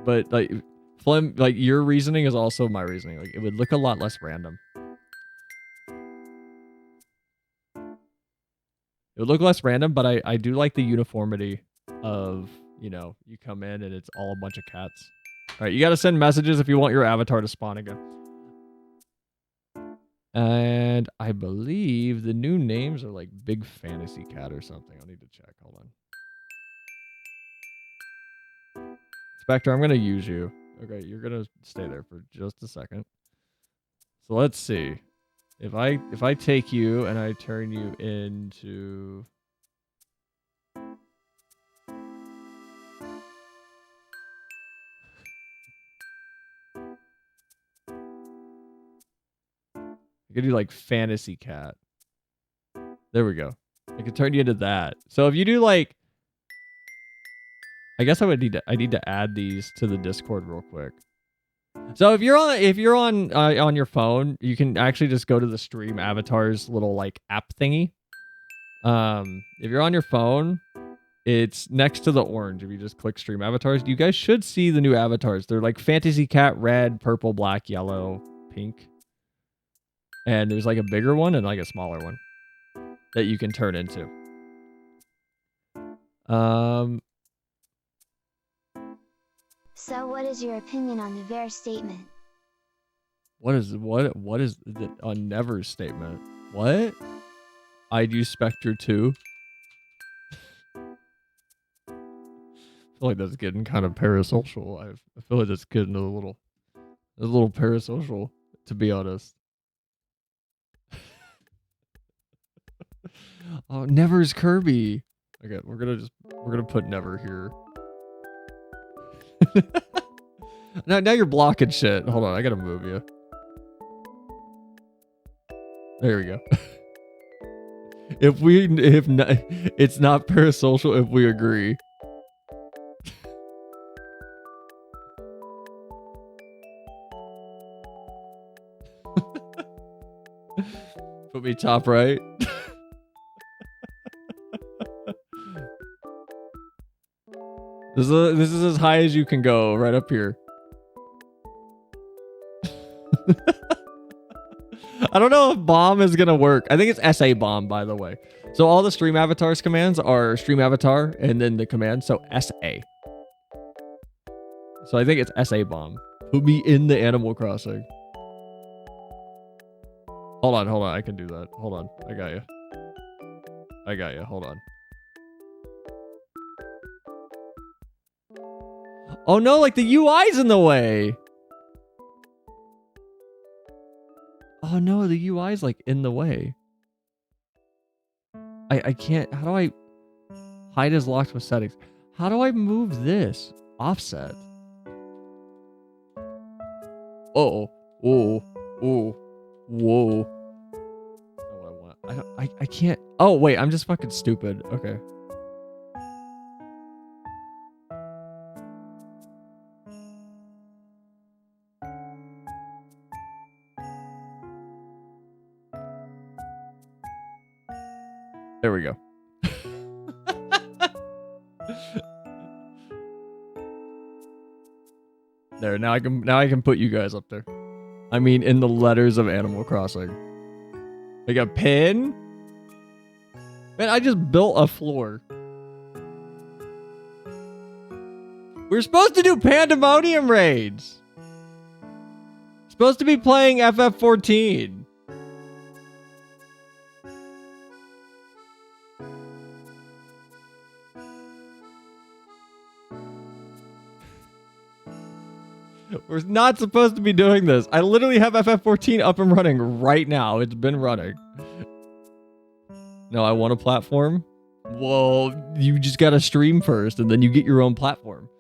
But like, Flem, like your reasoning is also my reasoning. Like it would look a lot less random. It would look less random, but I do like the uniformity of, you know, you come in and it's all a bunch of cats. All right, you got to send messages if you want your avatar to spawn again. And I believe the new names are like Big Fantasy Cat or something. I'll need to check. Hold on. Spectre, I'm going to use you. Okay, you're going to stay there for just a second. So let's see. If I take you and I turn you into... I could do like Fantasy Cat. There we go. I could turn you into that. So if you do like... I guess I need to add these to the Discord real quick. So if you're on your phone, you can actually just go to the stream avatars little like app thingy. If you're on your phone, it's next to the orange. If you just click stream avatars, you guys should see the new avatars. They're like Fantasy Cat, red, purple, black, yellow, pink. And there's like a bigger one and like a smaller one that you can turn into. So what is your opinion on the VAR statement? What is the on Never's statement? What? I'd use Spectre too. I feel like that's getting kind of parasocial. I feel like that's getting a little parasocial, to be honest. Oh, Never's Kirby. Okay, we're gonna put Never here. Now you're blocking shit. Hold on, I gotta move you. There we go. It's not parasocial if we agree. Put me top right. This is as high as you can go, right up here. I don't know if bomb is gonna work. I think it's SA bomb, by the way. So all the stream avatars commands are stream avatar and then the command, so SA. So I think it's SA bomb. Put me in the Animal Crossing. Hold on. I can do that. Hold on. I got you. Hold on. Oh no, like the UI's in the way. Oh no, the UI's like in the way. I can't. How do I hide is locked with settings? How do I move this? Offset. Oh. Whoa. Whoa. Whoa. That's not what I want. I can't. Oh wait, I'm just fucking stupid. Okay. There we go. There, now I can put you guys up there. I mean, in the letters of Animal Crossing. Like a pin? Man, I just built a floor. We're supposed to do Pandaemonium raids. Supposed to be playing FF14. We're not supposed to be doing this. I literally have FF14 up and running right now. It's been running. No, I want a platform. Well, you just got to stream first and then you get your own platform.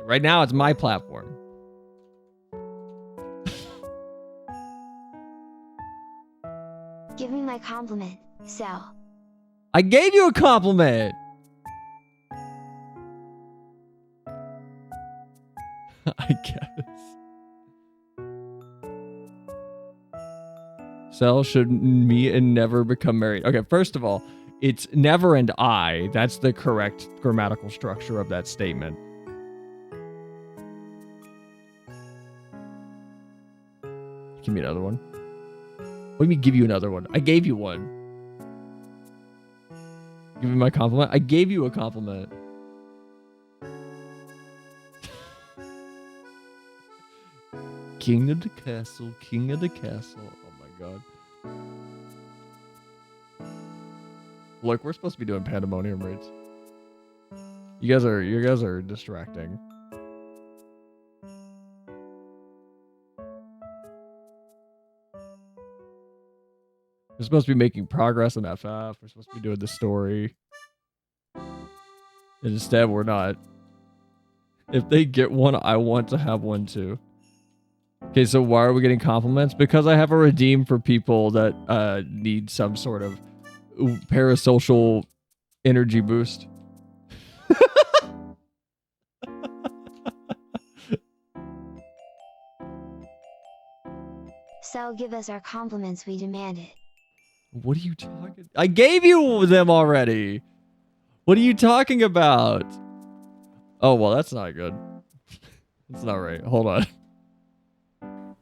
Right now, it's my platform. Give me my compliment, Sal. I gave you a compliment. I guess. Cell should meet and never become married. Okay, first of all, it's never and I. That's the correct grammatical structure of that statement. Give me another one. What do you mean give you another one? I gave you one. Give me my compliment? I gave you a compliment. king of the castle, king of the castle. Oh my god. Look, we're supposed to be doing Pandaemonium raids. You guys are distracting. We're supposed to be making progress in FF. We're supposed to be doing the story. And instead, we're not. If they get one, I want to have one too. Okay, so why are we getting compliments? Because I have a redeem for people that need some sort of parasocial energy boost. So give us our compliments we demanded. What are you talking? I gave you them already. What are you talking about? Oh, well, that's not good. That's not right. Hold on.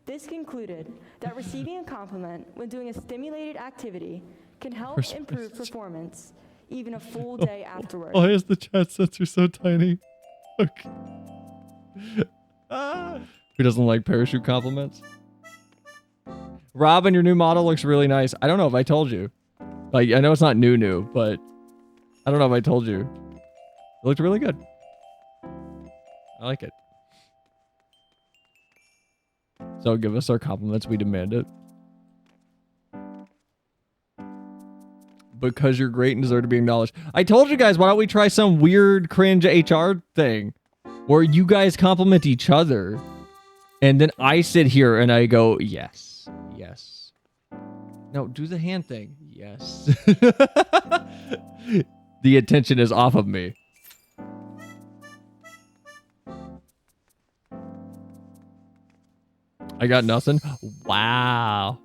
This concluded that receiving a compliment when doing a stimulated activity can help improve performance even a full day afterward. Why is the chat censor so tiny? Okay. Who doesn't like parachute compliments? Robin, your new model looks really nice. I don't know if I told you. Like, I know it's not new, but I don't know if I told you. It looked really good. I like it. So give us our compliments. We demand it. Because you're great and deserve to be acknowledged. I told you guys, why don't we try some weird cringe HR thing where you guys compliment each other and then I sit here and I go, yes, yes. No, do the hand thing. Yes. The attention is off of me. I got nothing. Wow.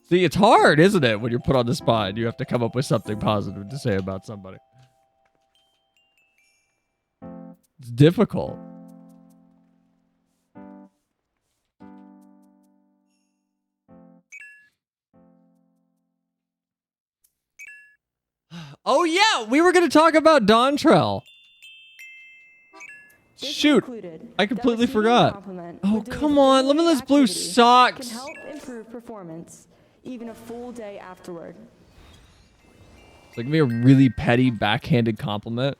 See, it's hard, isn't it? When you're put on the spot, you have to come up with something positive to say about somebody. It's difficult. Oh yeah, we were going to talk about Dawntrell. Shoot, I completely forgot. Oh, come on. Limitless Blue sucks. Can help improve performance even a full day afterward. So give me a really petty backhanded compliment.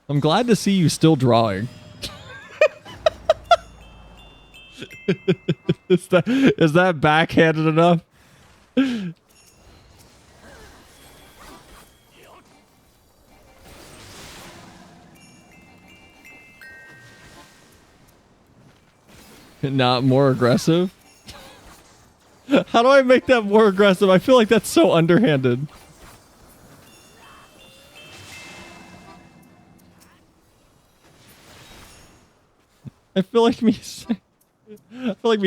I'm glad to see you still drawing. Is that backhanded enough? Not more aggressive? How do I make that more aggressive? I feel like that's so underhanded. I feel like me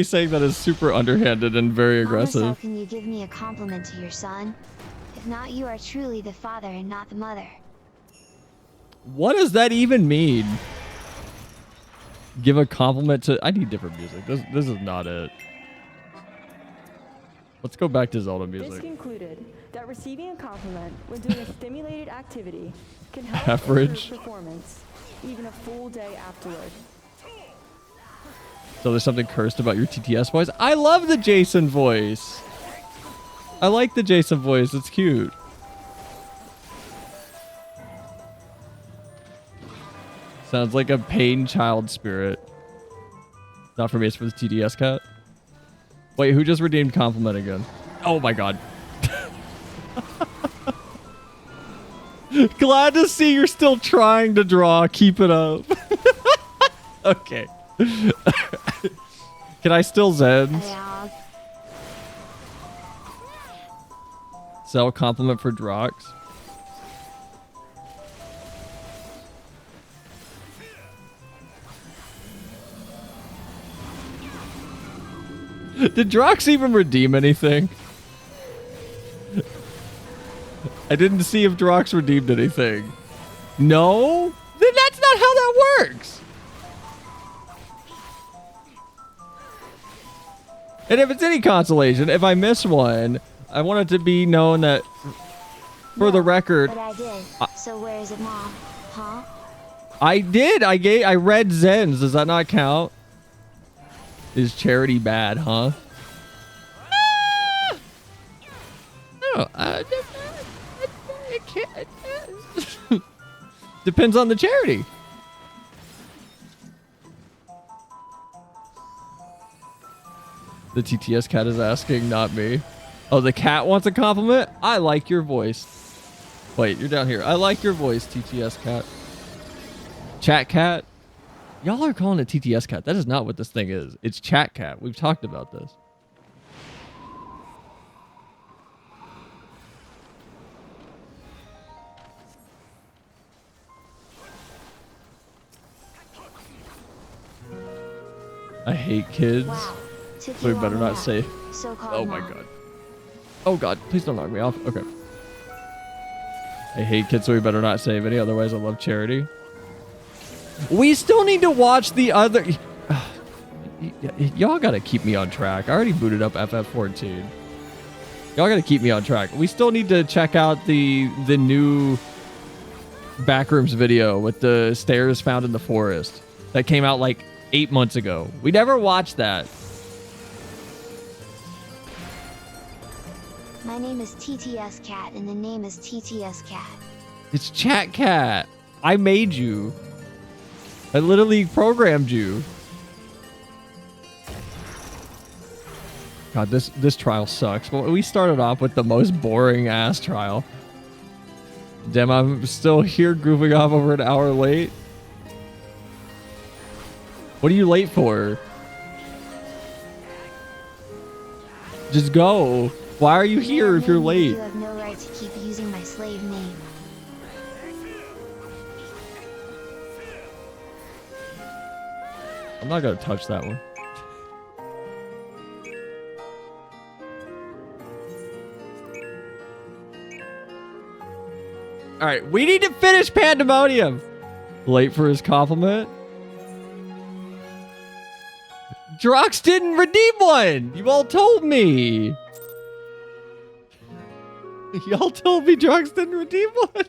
saying that is super underhanded and very aggressive. Mama, so can you give me a compliment to your son? If not, you are truly the father and not the mother. What does that even mean? Give a compliment to... I need different music. This is not it. Let's go back to Zelda music. This concluded that receiving a compliment when doing a stimulated activity can help Average. improve performance even a full day afterward. So there's something cursed about your TTS voice? I love the Jason voice. I like the Jason voice. It's cute. Sounds like a pain child spirit. Not for me, it's for the TDS cat. Wait, who just redeemed compliment again? Oh my god. Glad to see you're still trying to draw. Keep it up. Okay. Can I still Zens? Yeah. Sell compliment for Drox. Did Drox even redeem anything? I didn't see if Drox redeemed anything. No? Then that's not how that works. And if it's any consolation, if I miss one, I want it to be known that, for the record... But I did. So where is it, Mom? Huh? I did. I read Zen's. Does that not count? Is charity bad, huh? No, it can't. Depends on the charity. The TTS cat is asking, not me. Oh, the cat wants a compliment? I like your voice. Wait, you're down here. I like your voice, TTS cat. Chat cat? Y'all are calling it TTS cat. That is not what this thing is. It's chat cat. We've talked about this. I hate kids. Wow. So we better not say. Oh my god. Oh god, please don't knock me off. Okay. I hate kids, so we better not save any. Otherwise, I love charity. We still need to watch the other. Y'all gotta keep me on track. I already booted up ff14. Y'all gotta keep me on track. We still need to check out the new Backrooms video with the stairs found in the forest that came out like 8 months ago. We never watched that. My name is TTS Cat, and the name is TTS Cat. It's Chat Cat. I made you. I literally programmed you. God, this trial sucks. Well, we started off with the most boring ass trial. Damn, I'm still here goofing off over an hour late. What are you late for? Just go. Why are you here if you're late? You have no right to keep using my slave name. I'm not gonna touch that one. All right, we need to finish Pandaemonium. Late for his compliment. Drox didn't redeem one. You all told me. Y'all told me Drox didn't redeem one.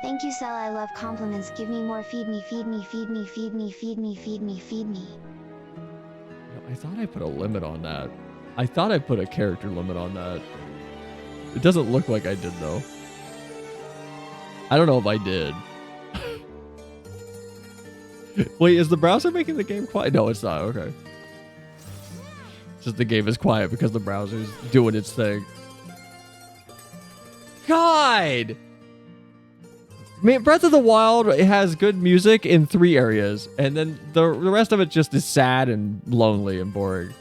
Thank you, Cell. I love compliments. Give me more. Feed me, feed me, feed me, feed me, feed me, feed me, feed me. I thought I put a limit on that. I thought I put a character limit on that. It doesn't look like I did, though. I don't know if I did. Wait, is the browser making the game quiet? No, it's not. Okay. It's just the game is quiet because the browser's doing its thing. God! Man, Breath of the Wild has good music in 3 areas, and then the rest of it just is sad and lonely and boring.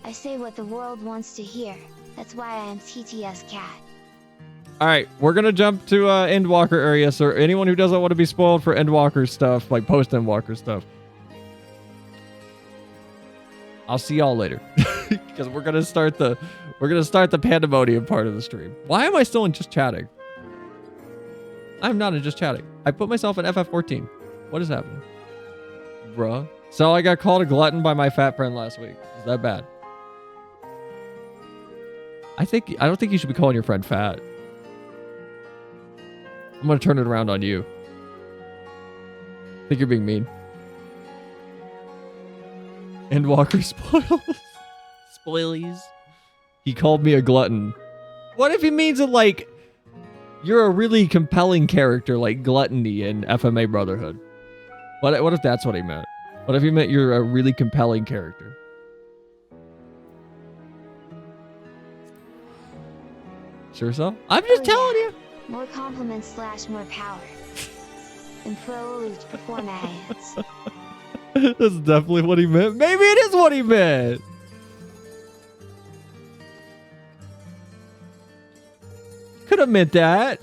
I say what the world wants to hear. That's why I am TTS Cat. All right, we're going to jump to Endwalker area, so anyone who doesn't want to be spoiled for Endwalker stuff, like post-Endwalker stuff, I'll see y'all later. Because we're going to start the Pandaemonium part of the stream. Why am I still in just chatting? I'm not in just chatting. I put myself in FF14. What is happening? Bruh. So I got called a glutton by my fat friend last week. Is that bad? I don't think you should be calling your friend fat. I'm gonna turn it around on you. I think you're being mean. Endwalker spoils. Spoilies. He called me a glutton. What if he means it like you're a really compelling character like Gluttony in FMA Brotherhood? What if that's what he meant? What if he meant you're a really compelling character? Sure so? I'm just telling you. More compliments / more power. Improved performance. That's definitely what he meant. Maybe it is what he meant. Could have meant that.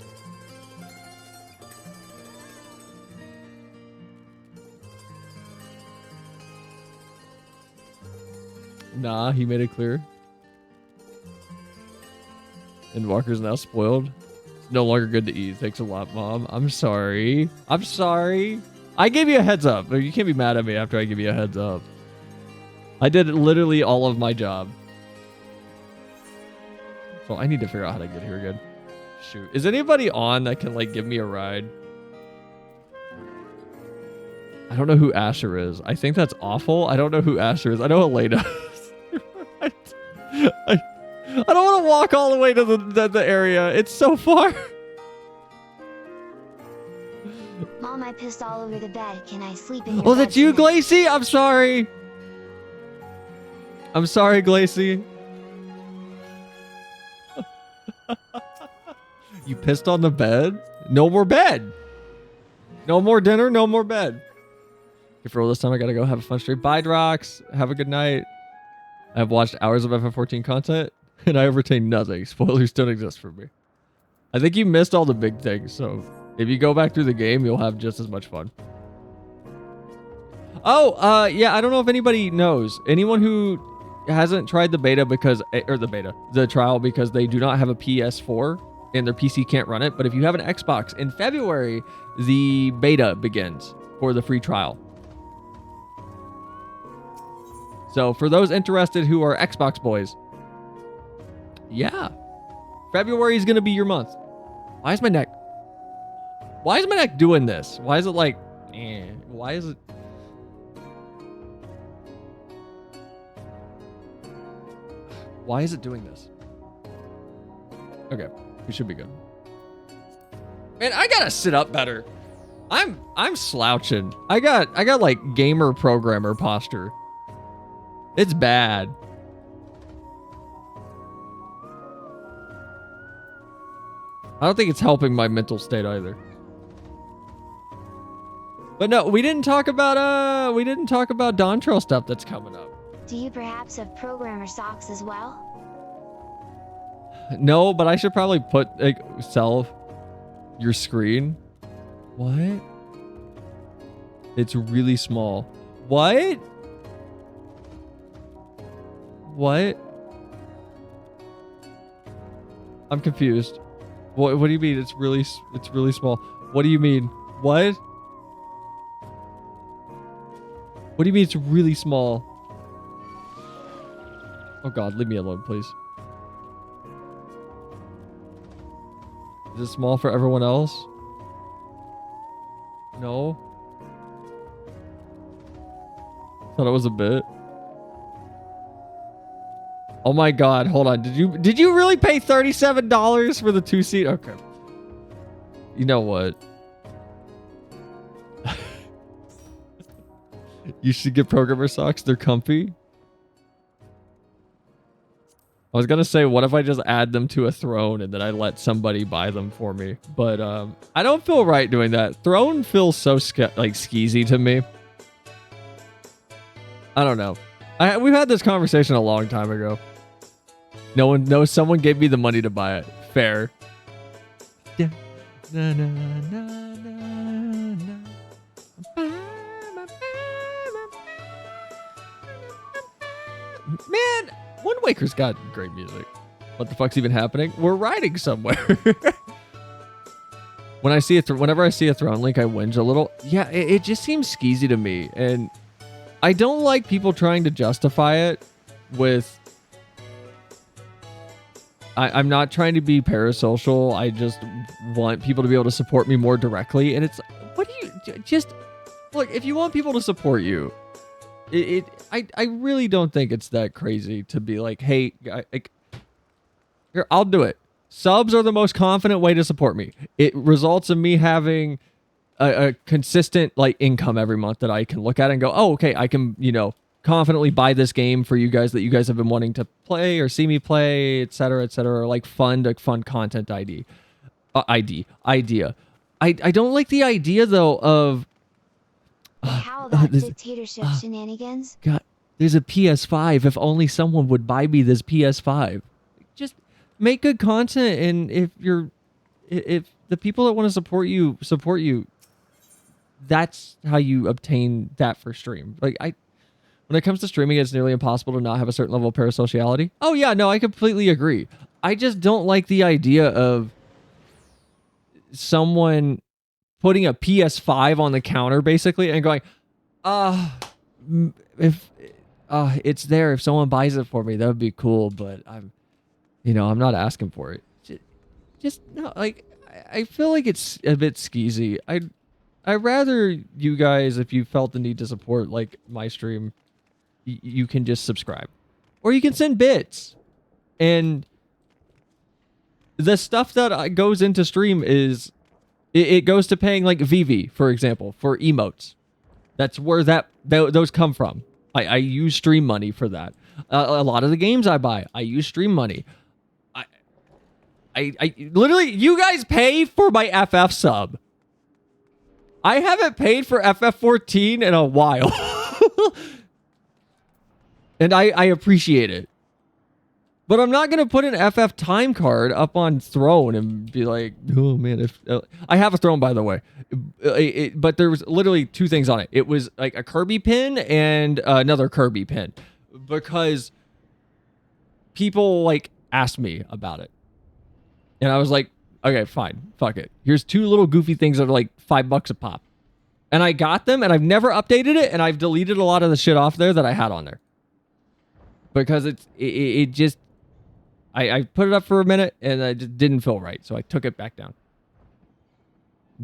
Nah, he made it clear. And Walker's now spoiled. It's no longer good to eat. Thanks a lot, Mom. I'm sorry. I'm sorry. I gave you a heads up. You can't be mad at me after I give you a heads up. I did literally all of my job. So I need to figure out how to get here again. Shoot. Is anybody on that can like give me a ride? I don't know who Asher is. I think that's awful. I don't know who Asher is. I know Elena. I don't want to walk all the way to the area. It's so far. Mom, I pissed all over the bed. Can I sleep in your Oh, bed that's you, tonight? Glacy? I'm sorry. I'm sorry, Glacy. You pissed on the bed? No more bed. No more dinner, no more bed. Okay, for all this time, I gotta go have a fun stream. Bye, Drox. Have a good night. I've watched hours of FF14 content, and I have retained nothing. Spoilers don't exist for me. I think you missed all the big things, so if you go back through the game, you'll have just as much fun. Oh, yeah, I don't know if anybody knows. Anyone who hasn't tried the beta the trial because they do not have a PS4 and their PC can't run it, but if you have an Xbox, in February, the beta begins for the free trial. So for those interested who are Xbox boys, yeah, February is going to be your month. Why is my neck doing this? Why is it like, why is it? Why is it doing this? Okay, we should be good. Man, I gotta sit up better. I'm slouching. I got like gamer programmer posture. It's bad. I don't think it's helping my mental state either. But no, we didn't talk about Dawn Trail stuff that's coming up. Do you perhaps have programmer socks as well? No, but I should probably put sell your screen. What? It's really small. What? What? I'm confused. What do you mean it's really small? What do you mean? What? What do you mean it's really small? Oh god, leave me alone, please. Is it small for everyone else? No. Thought it was a bit. Oh my god, hold on. Did you really pay $37 for the 2-seat? Okay. You know what? You should get programmer socks. They're comfy. I was gonna say, what if I just add them to a throne and then I let somebody buy them for me? But I don't feel right doing that. Throne feels so skeezy to me. I don't know. We've had this conversation a long time ago. No one knows. Someone gave me the money to buy it. Fair. Yeah. Na, na, na, na, na. Man, Wind Waker's got great music. What the fuck's even happening? We're riding somewhere. Whenever I see a Throne Link, I whinge a little. Yeah, it just seems skeezy to me, and I don't like people trying to justify it with. I'm not trying to be parasocial. I just want people to be able to support me more directly, and it's what do you just look? If you want people to support you, I really don't think it's that crazy to be like, hey, here, I'll do it. Subs are the most confident way to support me. It results in me having a consistent like income every month that I can look at and go, oh, okay, I can, confidently buy this game for you guys that you guys have been wanting to play or see me play, etc., or like fund content idea. I don't like the idea though of How about dictatorship shenanigans? God, there's a PS5. If only someone would buy me this PS5. Just make good content, and if the people that want to support you, that's how you obtain that for stream. When it comes to streaming, it's nearly impossible to not have a certain level of parasociality. Oh yeah, no, I completely agree. I just don't like the idea of someone putting a PS5 on the counter basically and going, if it's there, if someone buys it for me, that would be cool, but I'm not asking for it. Just no, I feel like it's a bit skeezy. I'd rather you guys, if you felt the need to support like my stream, you can just subscribe, or you can send bits, and the stuff that goes into stream is it goes to paying like Vivi, for example, for emotes. That's where those come from. I use stream money for that. A lot of the games I buy, I use stream money. I literally, you guys pay for my FF sub. I haven't paid for FF14 in a while. And I appreciate it. But I'm not going to put an FF time card up on Throne and be like, oh man, I have a Throne, by the way. But there was literally 2 things on it. It was like a Kirby pin and another Kirby pin. Because people like asked me about it. And I was like, okay, fine, fuck it. Here's 2 little goofy things that are like $5 a pop. And I got them, and I've never updated it, and I've deleted a lot of the shit off there that I had on there. Because it just... I put it up for a minute, and I just didn't feel right, so I took it back down.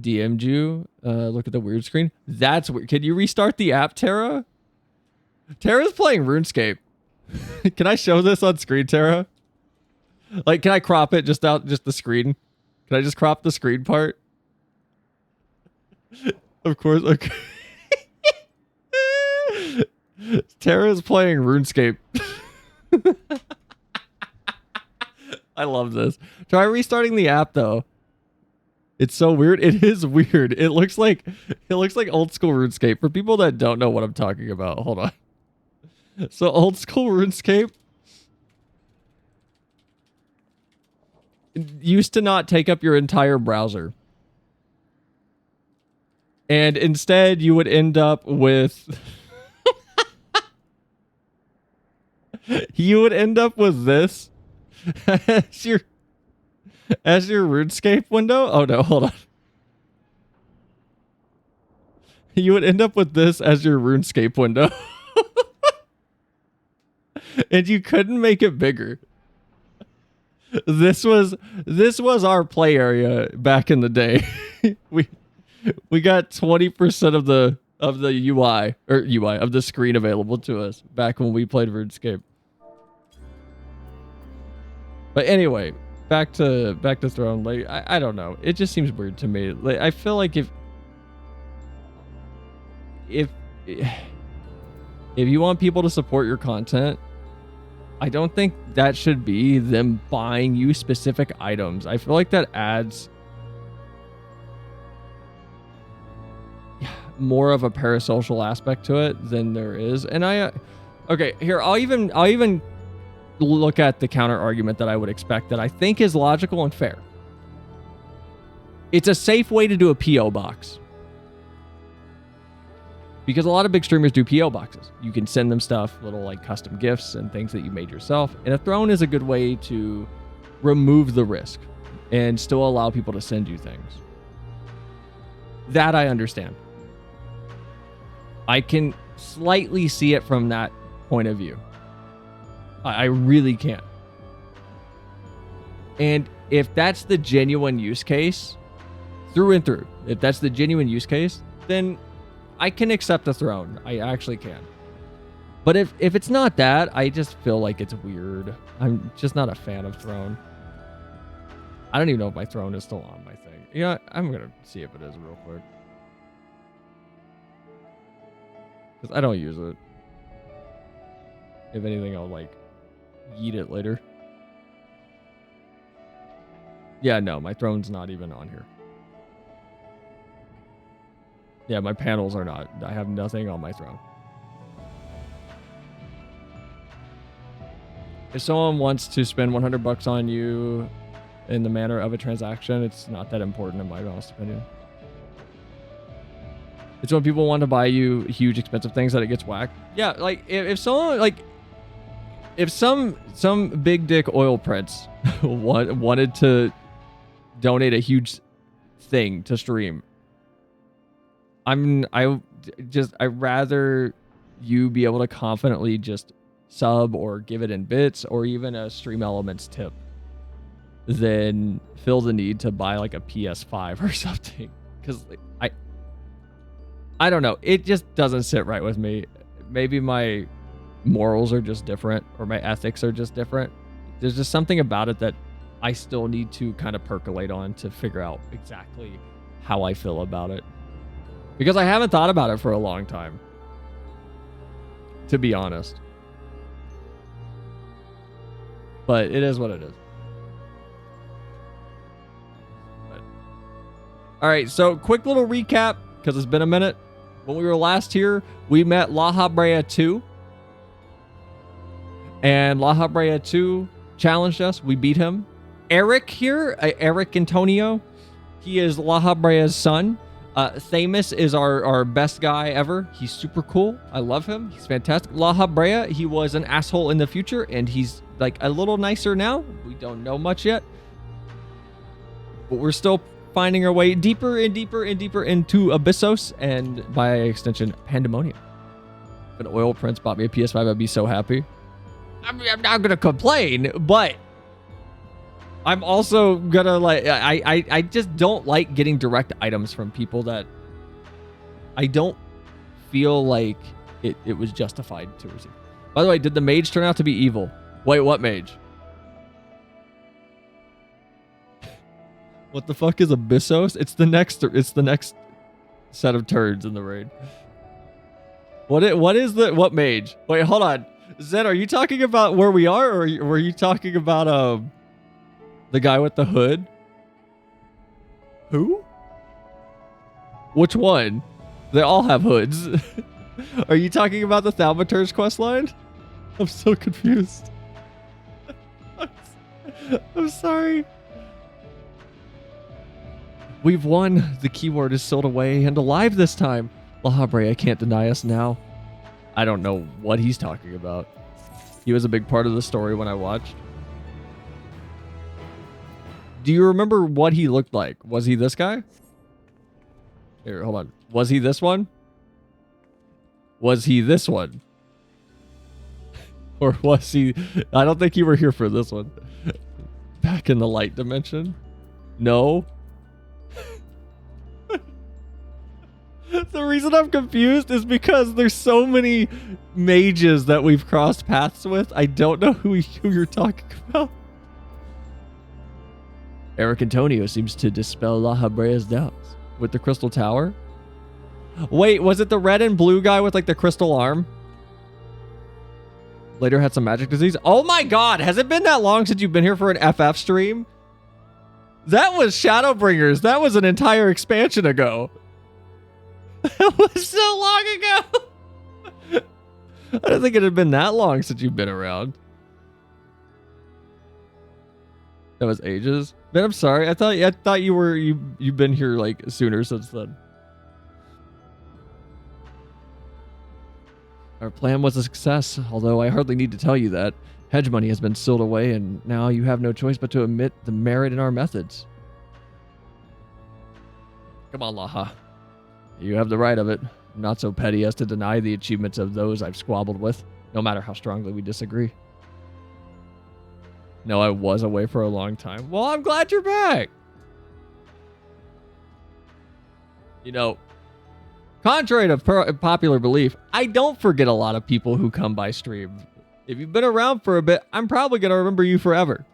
DM'd you. Look at the weird screen. That's weird. Can you restart the app, Tara? Tara's playing RuneScape. Can I show this on screen, Tara? Like, can I crop it just the screen? Can I just crop the screen part? Of course. Okay. Tara's playing RuneScape. I love this. Try restarting the app though. It's so weird. It is weird. It looks like old school RuneScape. For people that don't know what I'm talking about, hold on. So old school RuneScape used to not take up your entire browser. And instead you would end up with this as your RuneScape window. Oh no, hold on. You would end up with this as your RuneScape window. And you couldn't make it bigger. This was our play area back in the day. We got 20% of the UI of the screen available to us back when we played RuneScape. But anyway, back to Throne. Like I don't know. It just seems weird to me. Like I feel like if you want people to support your content, I don't think that should be them buying you specific items. I feel like that adds more of a parasocial aspect to it than there is. And okay, here I'll even look at the counter argument that I would expect that I think is logical and fair. It's a safe way to do a PO box. Because a lot of big streamers do PO boxes. You can send them stuff, little like custom gifts and things that you made yourself. And a Throne is a good way to remove the risk and still allow people to send you things. That I understand. I can slightly see it from that point of view. I really can. And if that's the genuine use case, through and through, if that's the genuine use case, then I can accept a Throne. I actually can. But if it's not that, I just feel like it's weird. I'm just not a fan of Throne. I don't even know if my Throne is still on my thing. Yeah, I'm going to see if it is real quick. Because I don't use it. If anything, I'll like yeet it later. Yeah, no, my Throne's not even on here. Yeah, my panels are not. I have nothing on my Throne. If someone wants to spend $100 on you in the manner of a transaction, it's not that important in my honest opinion. It's when people want to buy you huge expensive things that it gets whacked. Yeah, like if someone like if some big dick oil prince wanted to donate a huge thing to stream, I'd rather you be able to confidently just sub or give it in bits or even a Stream Elements tip than feel the need to buy like a PS5 or something. Because I don't know. It just doesn't sit right with me. Maybe my morals are just different, or my ethics are just different. There's just something about it that I still need to kind of percolate on to figure out exactly how I feel about it. Because I haven't thought about it for a long time, to be honest. But it is what it is. But, all right, so quick little recap, because it's been a minute. When we were last here, we met La Habrea 2. And La Habrea 2 challenged us. We beat him. Eric here, Eric Antonio, he is La Habrea's son. Thamus is our best guy ever. He's super cool. I love him. He's fantastic. La Habrea, he was an asshole in the future, and he's like a little nicer now. We don't know much yet. But we're still finding our way deeper and deeper and deeper into Abyssos, and by extension, Pandaemonium. If an oil prince bought me a PS5, I'd be so happy. I'm not going to complain, but I'm also gonna I just don't like getting direct items from people that I don't feel like it was justified to receive. By the way, did the mage turn out to be evil? Wait, what mage? What the fuck is Abyssos? It's the next set of turds in the raid. What mage? Wait, hold on. Zed, are you talking about where we are, or were you talking about the guy with the hood? Who? Which one? They all have hoods. Are you talking about the Thaumaturge questline? I'm so confused. I'm sorry. We've won. The keyword is sealed away and alive this time. La Habrea can't deny us now. I don't know what he's talking about. He was a big part of the story when I watched. Do you remember what he looked like? Was he this guy? Here, hold on. Was he this one? Was he this one? Or was he... I don't think you were here for this one. Back in the light dimension? No? The reason I'm confused is because there's so many mages that we've crossed paths with. I don't know who you're talking about. Eric Antonio seems to dispel La Habrea's doubts. With the crystal tower? Wait, was it the red and blue guy with like the crystal arm? Later had some magic disease. Oh my god, has it been that long since you've been here for an FF stream? That was Shadowbringers. That was an entire expansion ago. That was so long ago. I don't think it had been that long since you've been around. That was ages. Man, I'm sorry. I thought you've been here like sooner since then. Our plan was a success, although I hardly need to tell you that. Hedge money has been sealed away, and now you have no choice but to admit the merit in our methods. Come on, Laha. You have the right of it. I'm not so petty as to deny the achievements of those I've squabbled with, no matter how strongly we disagree. No, I was away for a long time. Well, I'm glad you're back. You know, contrary to popular belief, I don't forget a lot of people who come by stream. If you've been around for a bit, I'm probably going to remember you forever.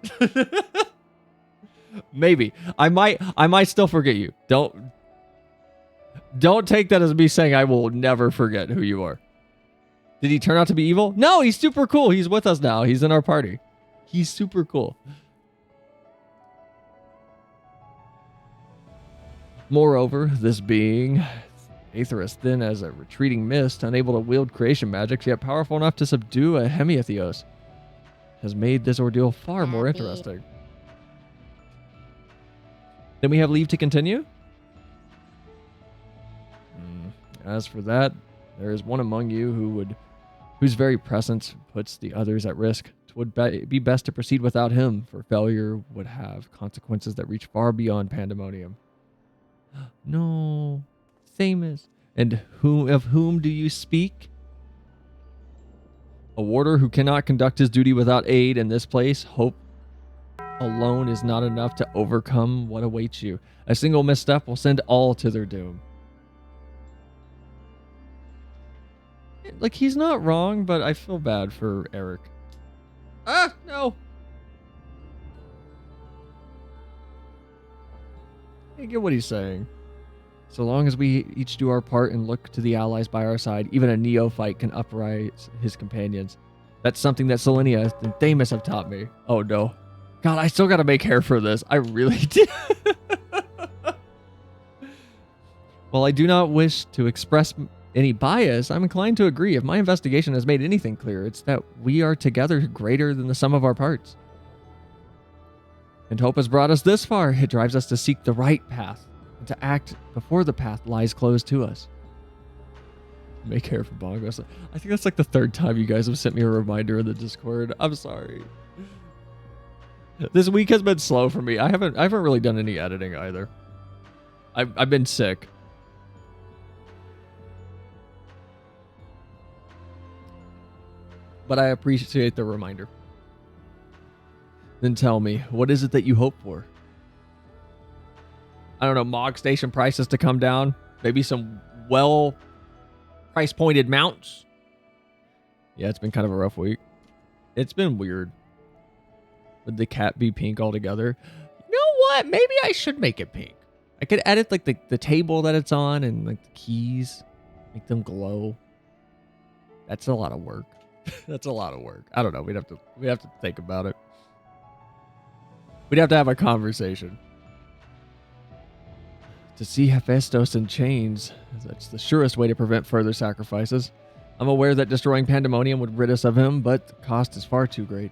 Maybe. I might still forget you. Don't take that as me saying I will never forget who you are. Did he turn out to be evil? No, he's super cool. He's with us now. He's in our party. He's super cool. Moreover, this being, Aetherus thin as a retreating mist, unable to wield creation magic, yet powerful enough to subdue a Hemiatheos, has made this ordeal far more interesting. Then we have leave to continue? As for that, there is one among you whose very presence puts the others at risk. It would be best to proceed without him, for failure would have consequences that reach far beyond Pandaemonium. No, Thamus. And of whom do you speak? A warder who cannot conduct his duty without aid in this place. Hope alone is not enough to overcome what awaits you. A single misstep will send all to their doom. like, he's not wrong, but I feel bad for Eric. Ah, no. I get what he's saying. So long as we each do our part and look to the allies by our side, even a neophyte can uprise his companions. That's something that Selenia and Thamus have taught me. Oh no. God, I still gotta make hair for this. I really do. While I do not wish to express any bias, I'm inclined to agree. If my investigation has made anything clear, it's that we are together greater than the sum of our parts. And hope has brought us this far. It drives us to seek the right path and to act before the path lies closed to us. Make hair for Bongos. I think that's like the third time you guys have sent me a reminder in the Discord. I'm sorry. This week has been slow for me. I haven't really done any editing either. I've been sick. But I appreciate the reminder. Then tell me, what is it that you hope for? I don't know, Mog Station prices to come down. Maybe some well price-pointed mounts. Yeah, it's been kind of a rough week. It's been weird. Would the cat be pink altogether? You know what? Maybe I should make it pink. I could edit like the table that it's on and like the keys. Make them glow. That's a lot of work. That's a lot of work. I don't know. We'd have to think about it. We'd have to have a conversation. To see Hephaestus in chains, that's the surest way to prevent further sacrifices. I'm aware that destroying Pandaemonium would rid us of him, but the cost is far too great.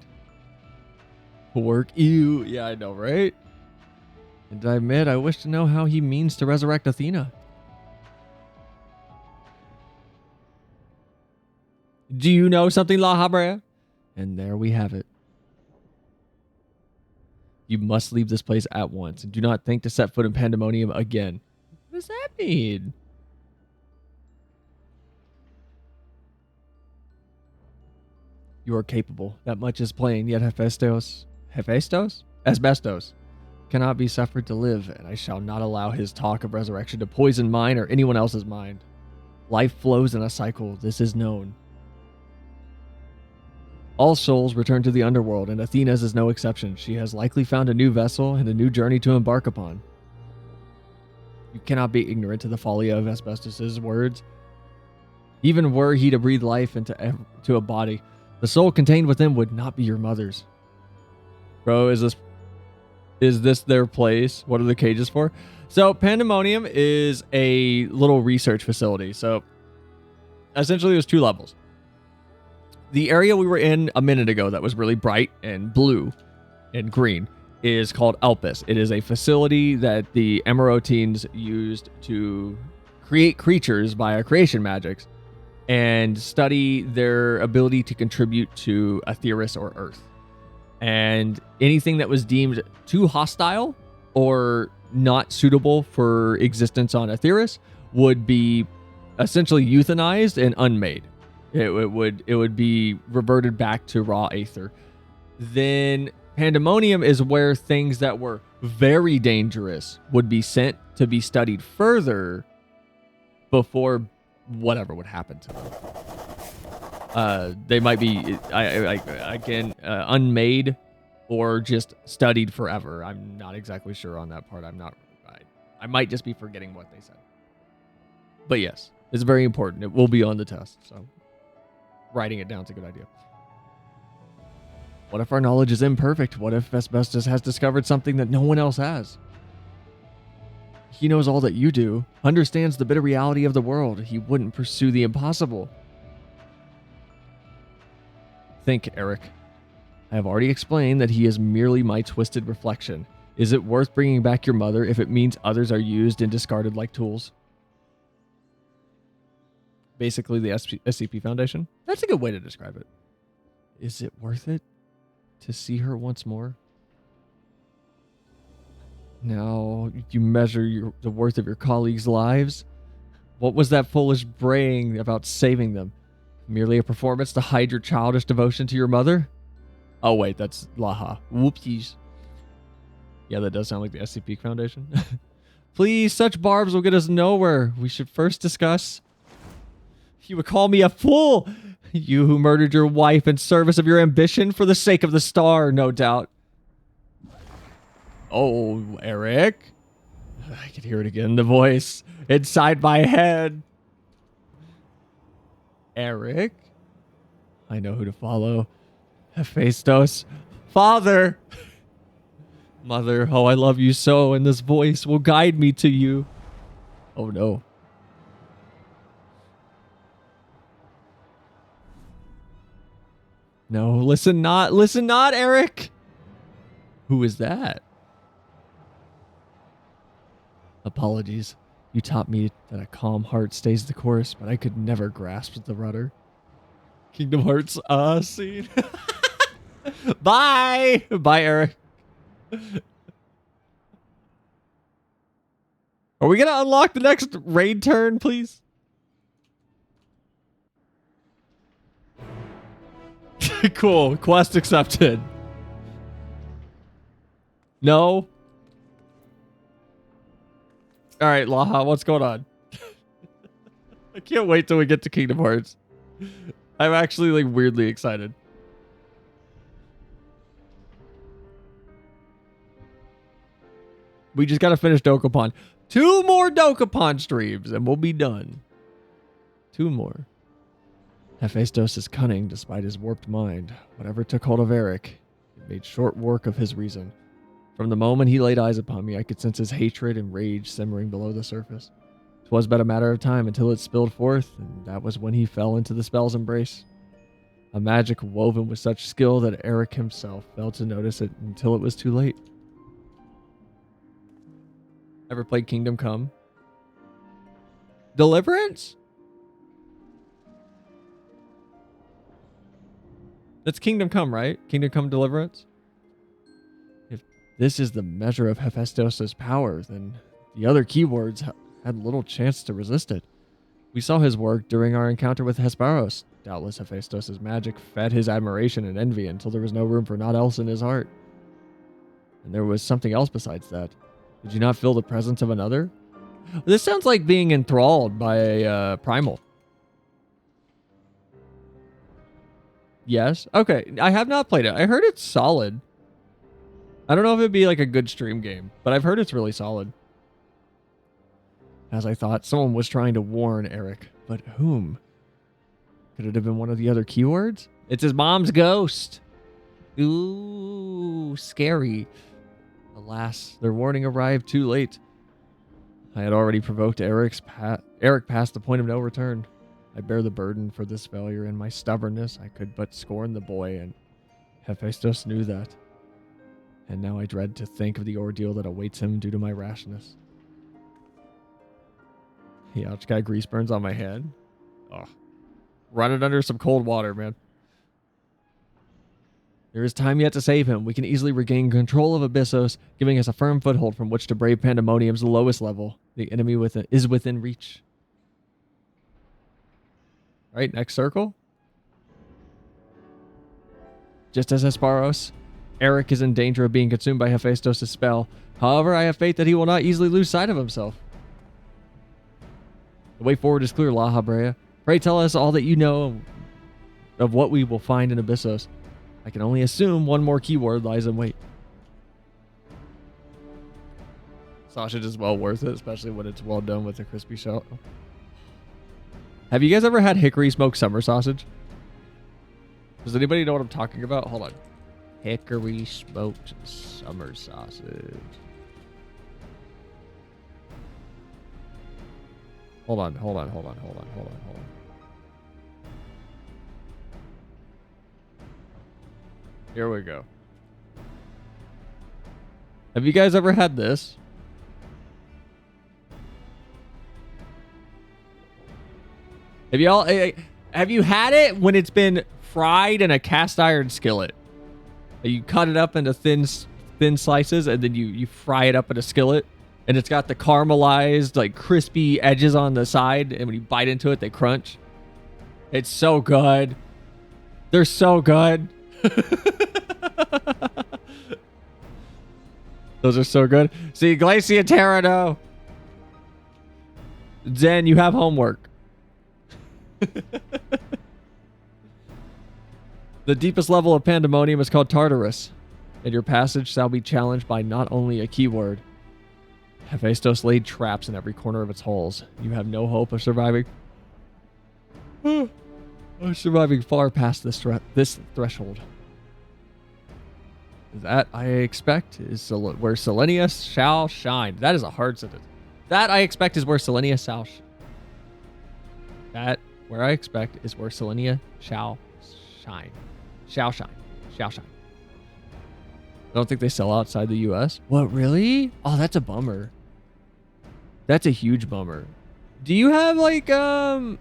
Work? Ew. Yeah, I know, right? And I admit, I wish to know how he means to resurrect Athena. Do you know something, La Habrea? And there we have it. You must leave this place at once, and do not think to set foot in Pandaemonium again. What does that mean? You are capable. That much is plain, yet Hephaestus, Asbestos, cannot be suffered to live, and I shall not allow his talk of resurrection to poison mine or anyone else's mind. Life flows in a cycle, this is known. All souls return to the underworld, and Athena's is no exception. She has likely found a new vessel and a new journey to embark upon. You cannot be ignorant to the folly of Asbestos' words. Even were he to breathe life into a body, the soul contained within would not be your mother's. Bro, is this their place? What are the cages for? So, Pandaemonium is a little research facility. So, essentially, there's two levels. The area we were in a minute ago that was really bright and blue and green is called Elpis. It is a facility that the Emerotines used to create creatures via creation magics and study their ability to contribute to Aetheris or Earth. And anything that was deemed too hostile or not suitable for existence on Aetheris would be essentially euthanized and unmade. It would be reverted back to raw aether. Then Pandaemonium is where things that were very dangerous would be sent to be studied further before whatever would happen to them. They might be unmade or just studied forever. I'm not exactly sure on that part. I might just be forgetting what they said. But yes, it's very important. It will be on the test, so writing it down is a good idea. What if our knowledge is imperfect? What if Asbestos has discovered something that no one else has? He knows all that you do, understands the bitter reality of the world. He wouldn't pursue the impossible. Think, Eric. I have already explained that he is merely my twisted reflection. Is it worth bringing back your mother if it means others are used and discarded like tools? Basically the SCP Foundation. That's a good way to describe it. Is it worth it to see her once more? Now you measure the worth of your colleagues' lives. What was that foolish braying about saving them? Merely a performance to hide your childish devotion to your mother? Oh wait, that's Laha. Whoopsies. Yeah, that does sound like the SCP Foundation. Please, such barbs will get us nowhere. We should first discuss... You would call me a fool. You who murdered your wife in service of your ambition for the sake of the star, no doubt. Oh, Eric. I can hear it again, the voice inside my head. Eric. I know who to follow. Hephaestus. Father. Mother, oh, I love you so, and this voice will guide me to you. Oh, no. No, listen not, Eric. Who is that? Apologies. You taught me that a calm heart stays the course, but I could never grasp the rudder. Kingdom Hearts scene. Bye! Bye, Eric. Are we gonna unlock the next raid turn, please? Cool. Quest accepted. No. All right, Laha, what's going on? I can't wait till we get to Kingdom Hearts. I'm actually like weirdly excited. We just gotta finish Dokapon. 2 more Dokapon streams and we'll be done. 2 more. Hephaestus is cunning despite his warped mind. Whatever took hold of Eric, it made short work of his reason. From the moment he laid eyes upon me, I could sense his hatred and rage simmering below the surface. 'Twas but a matter of time until it spilled forth, and that was when he fell into the spell's embrace. A magic woven with such skill that Eric himself failed to notice it until it was too late. Ever played Kingdom Come? Deliverance? That's Kingdom Come, right? Kingdom Come Deliverance? If this is the measure of Hephaestus' power, then the other keywords had little chance to resist it. We saw his work during our encounter with Hesperos. Doubtless Hephaestus' magic fed his admiration and envy until there was no room for naught else in his heart. And there was something else besides that. Did you not feel the presence of another? This sounds like being enthralled by a primal. Yes? Okay, I have not played it. I heard it's solid. I don't know if it'd be like a good stream game, but I've heard it's really solid. As I thought, someone was trying to warn Eric, but whom? Could it have been one of the other keywords? It's his mom's ghost. Ooh, scary. Alas, their warning arrived too late. I had already provoked Eric past the point of no return. I bear the burden for this failure. In my stubbornness, I could but scorn the boy, and Hephaestus knew that. And now I dread to think of the ordeal that awaits him due to my rashness. Yeah, I just got grease burns on my head. Oh, run it under some cold water, man. There is time yet to save him. We can easily regain control of Abyssos, giving us a firm foothold from which to brave Pandaemonium's lowest level. The enemy is within reach. All right, next circle. Just as Hesperos, Eric is in danger of being consumed by Hephaestos' spell. However, I have faith that he will not easily lose sight of himself. The way forward is clear, Laha Brea. Pray tell us all that you know of what we will find in Abyssos. I can only assume one more keyword lies in wait. Sausage is well worth it, especially when it's well done with a crispy shell. Have you guys ever had hickory smoked summer sausage? Does anybody know what I'm talking about? Hold on. Hickory smoked summer sausage. Hold on. Here we go. Have you guys ever had this? Have you had it when it's been fried in a cast iron skillet? You cut it up into thin slices and then you fry it up in a skillet, and it's got the caramelized like crispy edges on the side, and when you bite into it they crunch. It's so good. They're so good. Those are so good. See, Glacia Terrano. Zen, you have homework. The deepest level of Pandaemonium is called Tartarus, and your passage shall be challenged by not only a keyword. Hephaestus laid traps in every corner of its holes. You have no hope of surviving. Of surviving far past this threshold. That I expect is where Selenia shall shine. That is a hard sentence. That I expect is where Selenia shall. That where I expect is where Selenia shall shine. Shall shine. Shall shine. I don't think they sell outside the U.S. What, really? Oh, that's a bummer. That's a huge bummer. Do you have like Armor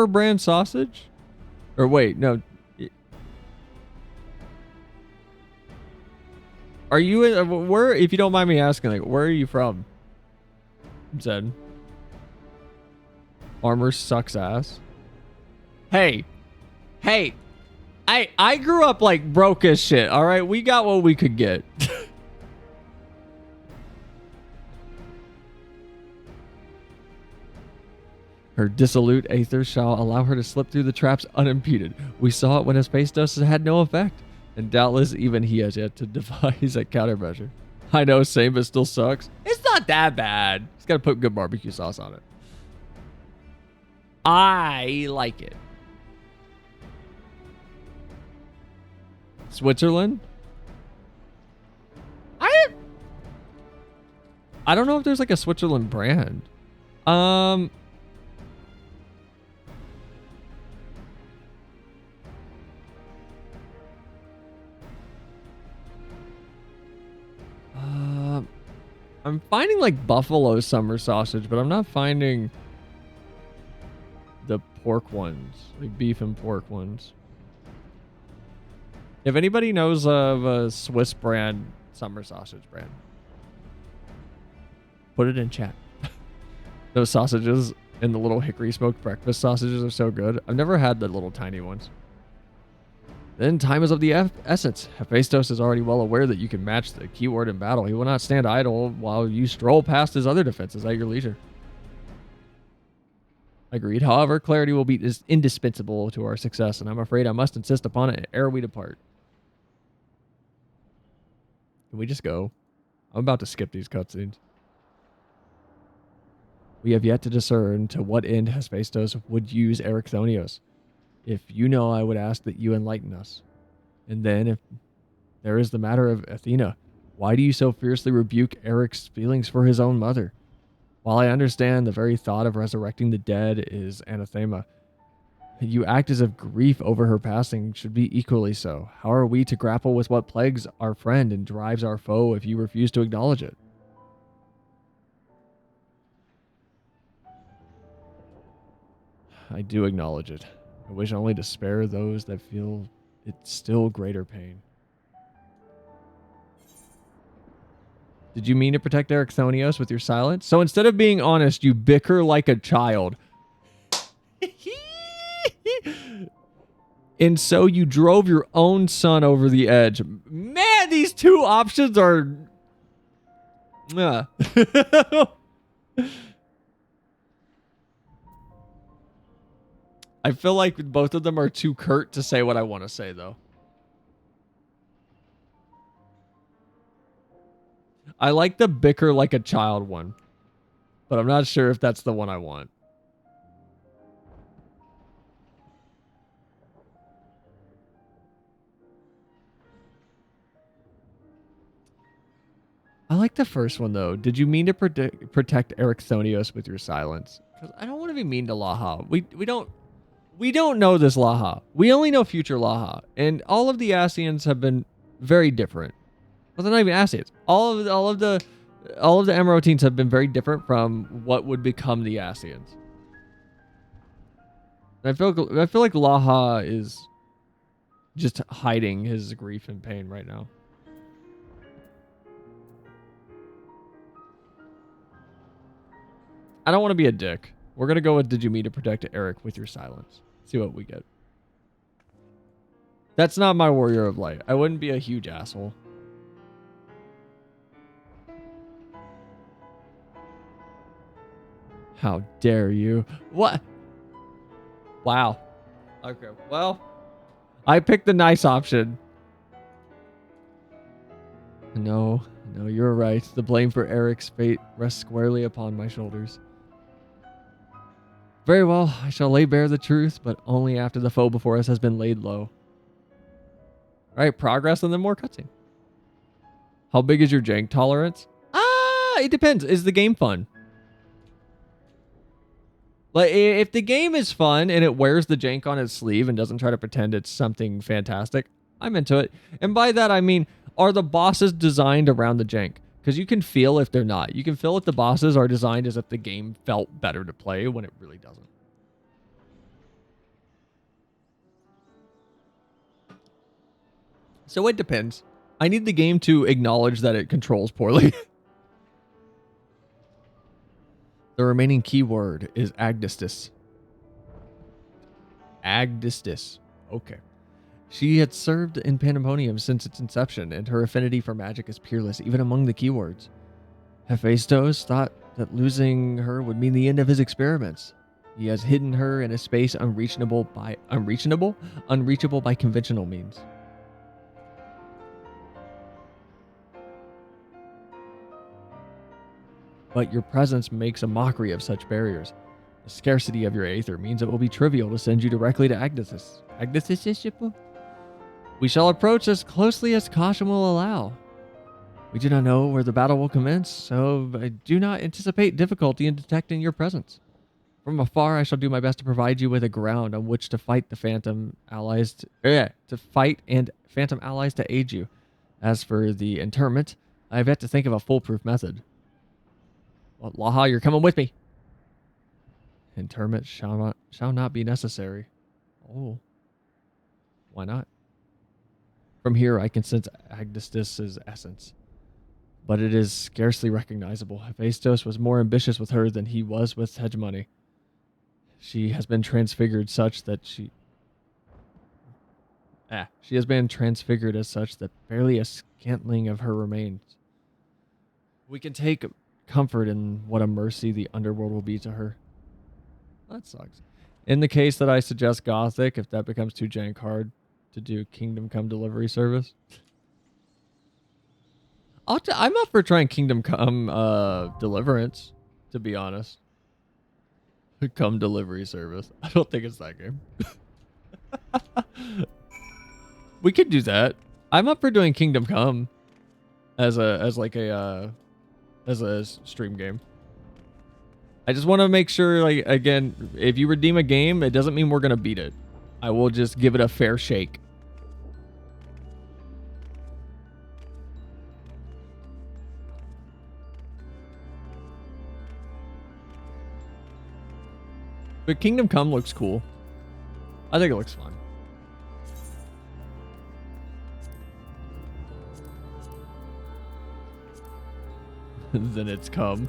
brand sausage? Or wait, no. Are you where? If you don't mind me asking, like, where are you from? Zed. Armor sucks ass. Hey, I grew up like broke as shit. All right, we got what we could get. Her dissolute aether shall allow her to slip through the traps unimpeded. We saw it when Hephaestus had no effect, and doubtless even he has yet to devise a countermeasure. I know, same, but still sucks. It's not that bad. Just gotta put good barbecue sauce on it. I like it. Switzerland? I don't know if there's like a Switzerland brand. I'm finding like buffalo summer sausage, but I'm not finding the pork ones, like beef and pork ones. If anybody knows of a Swiss brand summer sausage brand, put it in chat. Those sausages and the little hickory smoked breakfast sausages are so good. I've never had the little tiny ones. Then time is of the essence. Hephaestus is already well aware that you can match the keyword in battle. He will not stand idle while you stroll past his other defenses at your leisure. Agreed. However, clarity will be indispensable to our success, and I'm afraid I must insist upon it ere we depart. Can we just go? I'm about to skip these cutscenes. We have yet to discern to what end Hephaestus would use Erichthonios. If you know, I would ask that you enlighten us. And then, if there is the matter of Athena, why do you so fiercely rebuke Eric's feelings for his own mother? While I understand the very thought of resurrecting the dead is anathema, you act as if grief over her passing should be equally so. How are we to grapple with what plagues our friend and drives our foe if you refuse to acknowledge it? I do acknowledge it. I wish only to spare those that feel its still greater pain. Did you mean to protect Erichthonios with your silence? So instead of being honest, you bicker like a child. And so you drove your own son over the edge. Man, these two options are... I feel like both of them are too curt to say what I want to say, though. I like the bicker like a child one, but I'm not sure if that's the one I want. I like the first one, though. Did you mean to protect Erichthonios with your silence? Because I don't want to be mean to Laha. We don't know this Laha. We only know future Laha. And all of the Asians have been very different. Well, they're not even Asians. All of the Emeraldines have been very different from what would become the Asians. I feel like Laha is just hiding his grief and pain right now. I don't want to be a dick. We're going to go with, did you mean to protect Eric with your silence? See what we get. That's not my warrior of light. I wouldn't be a huge asshole. How dare you? What? Wow. Okay. Well, I picked the nice option. No, you're right. The blame for Eric's fate rests squarely upon my shoulders. Very well, I shall lay bare the truth, but only after the foe before us has been laid low. Alright, progress and then more cutscene. How big is your jank tolerance? It depends. Is the game fun? Like, if the game is fun and it wears the jank on its sleeve and doesn't try to pretend it's something fantastic, I'm into it. And by that, I mean, are the bosses designed around the jank? Because you can feel if they're not. You can feel if the bosses are designed as if the game felt better to play when it really doesn't. So it depends. I need the game to acknowledge that it controls poorly. The remaining keyword is Agdistis. Agdistis. Okay. She had served in Pandemonium since its inception, and her affinity for magic is peerless, even among the keywords. Hephaestus thought that losing her would mean the end of his experiments. He has hidden her in a space unreachable by conventional means. But your presence makes a mockery of such barriers. The scarcity of your aether means it will be trivial to send you directly to Agdistis. Agdistis? We shall approach as closely as caution will allow. We do not know where the battle will commence, so I do not anticipate difficulty in detecting your presence. From afar, I shall do my best to provide you with a ground on which to fight the phantom allies and phantom allies to aid you. As for the interment, I have yet to think of a foolproof method. Well, Laha, you're coming with me. Interment shall not be necessary. Oh. Why not? From here, I can sense Agdistis' essence. But it is scarcely recognizable. Hephaestus was more ambitious with her than he was with hegemony. She has been transfigured such that she has been transfigured as such that barely a scantling of her remains. We can take comfort in what a mercy the underworld will be to her. That sucks. In the case that I suggest Gothic, if that becomes too jank hard to do Kingdom Come delivery service. I'm up for trying Kingdom Come Deliverance, to be honest. Come delivery service. I don't think it's that game. We could do that. I'm up for doing Kingdom Come as a stream game. I just want to make sure, like, again, if you redeem a game, it doesn't mean we're going to beat it. I will just give it a fair shake. But Kingdom Come looks cool. I think it looks fun. Then it's come.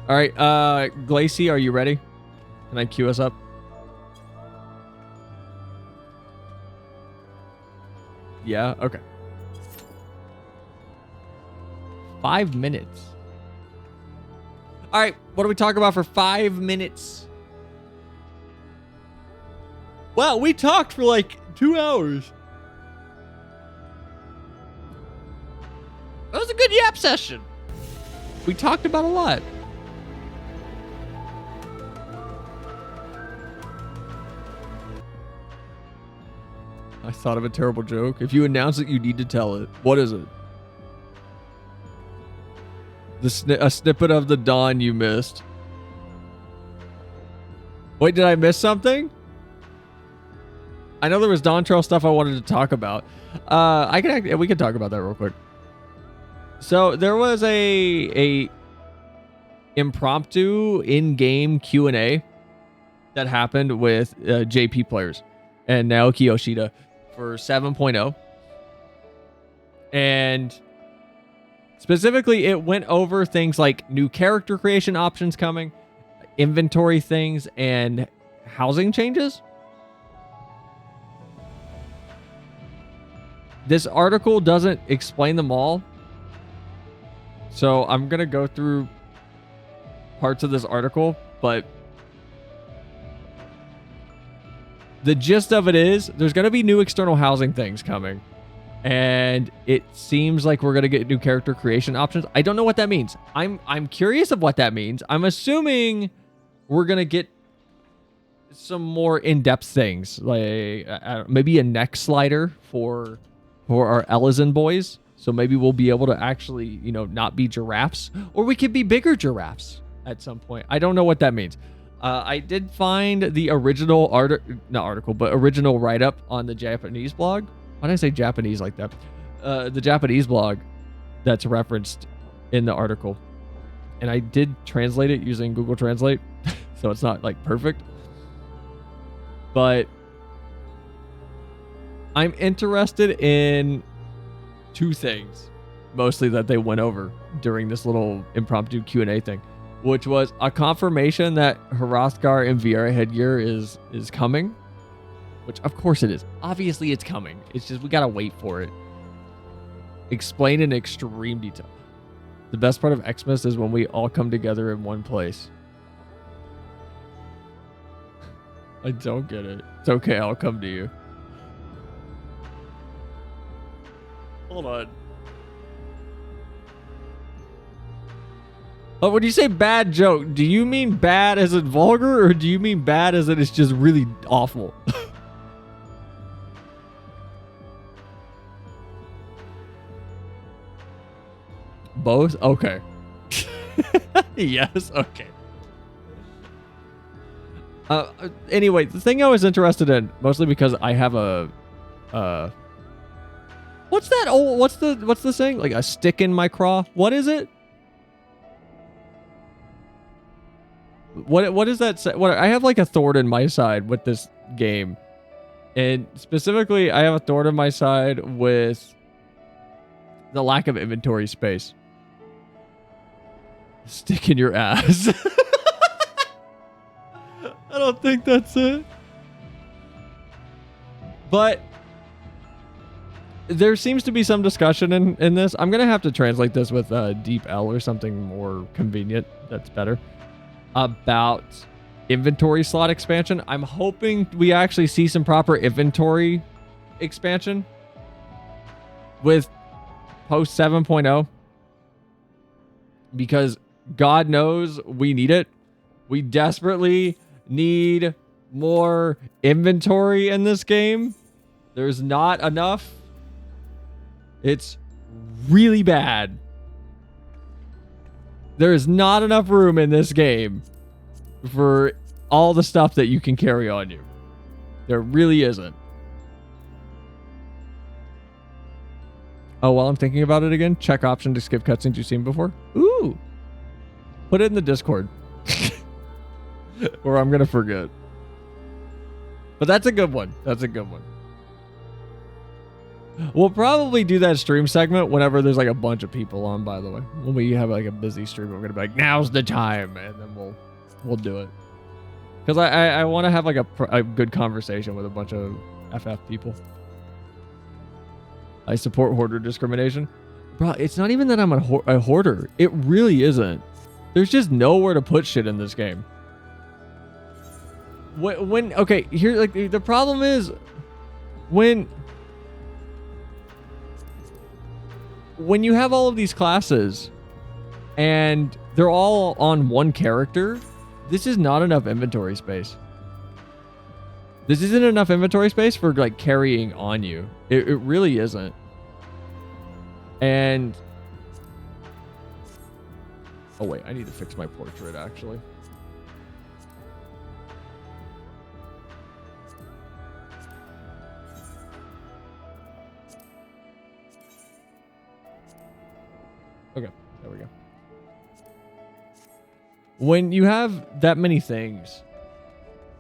All right, Glacy, are you ready? Can I queue us up? Yeah, okay. 5 minutes. All right, what do we talk about for 5 minutes? Well, we talked for like 2 hours. That was a good yap session. We talked about a lot. I thought of a terrible joke. If you announce it, you need to tell it. What is it? A snippet of the dawn you missed. Wait, did I miss something? I know there was Dawn Trail stuff I wanted to talk about. We can talk about that real quick. So there was a impromptu in-game Q&A that happened with JP players and Naoki Yoshida for 7.0. And specifically, it went over things like new character creation options coming, inventory things, and housing changes. This article doesn't explain them all, so I'm going to go through parts of this article, but the gist of it is there's going to be new external housing things coming. And it seems like we're going to get new character creation options. I don't know what that means. I'm curious of what that means. I'm assuming we're going to get some more in-depth things, like maybe a neck slider for our Ellison boys. So maybe we'll be able to actually, you know, not be giraffes, or we could be bigger giraffes at some point. I don't know what that means. I did find the original original write-up on the Japanese blog. Why did I say Japanese like that? The Japanese blog that's referenced in the article. And I did translate it using Google Translate, so it's not like perfect. But I'm interested in two things, mostly that they went over during this little impromptu Q&A thing, which was a confirmation that Hrothgar and Viera headgear is coming. Which, of course it is. Obviously, it's coming. It's just we gotta wait for it. Explain in extreme detail. The best part of Xmas is when we all come together in one place. I don't get it. It's okay, I'll come to you. Hold on. Oh, when you say bad joke, do you mean bad as in vulgar, or do you mean bad as in it's just really awful? Both? Okay. Yes, okay. Anyway, the thing I was interested in, mostly because I have a what's that old what's the saying? Like a stick in my craw? What is it? What does that say? What I have like a thorn in my side with this game. And specifically I have a thorn in my side with the lack of inventory space. Stick in your ass. I don't think that's it. But there seems to be some discussion in this. I'm going to have to translate this with Deep L or something more convenient. That's better. About inventory slot expansion. I'm hoping we actually see some proper inventory expansion with post 7.0. Because God knows we need it. We desperately need more inventory in this game. There's not enough. It's really bad. There is not enough room in this game for all the stuff that you can carry on you. There really isn't. Oh, while I'm thinking about it again, check option to skip cutscenes you've seen before. Ooh. Put it in the Discord. Or I'm going to forget. But that's a good one. That's a good one. We'll probably do that stream segment whenever there's like a bunch of people on, by the way. When we have like a busy stream, we're going to be like, now's the time. And then we'll do it. Because I want to have like a good conversation with a bunch of FF people. I support hoarder discrimination. Bro, it's not even that I'm a hoarder. It really isn't. There's just nowhere to put shit in this game. Okay, here, like, the problem is when you have all of these classes and they're all on one character, this is not enough inventory space. This isn't enough inventory space for like carrying on you. It really isn't. And oh wait, I need to fix my portrait actually. Okay, there we go. When you have that many things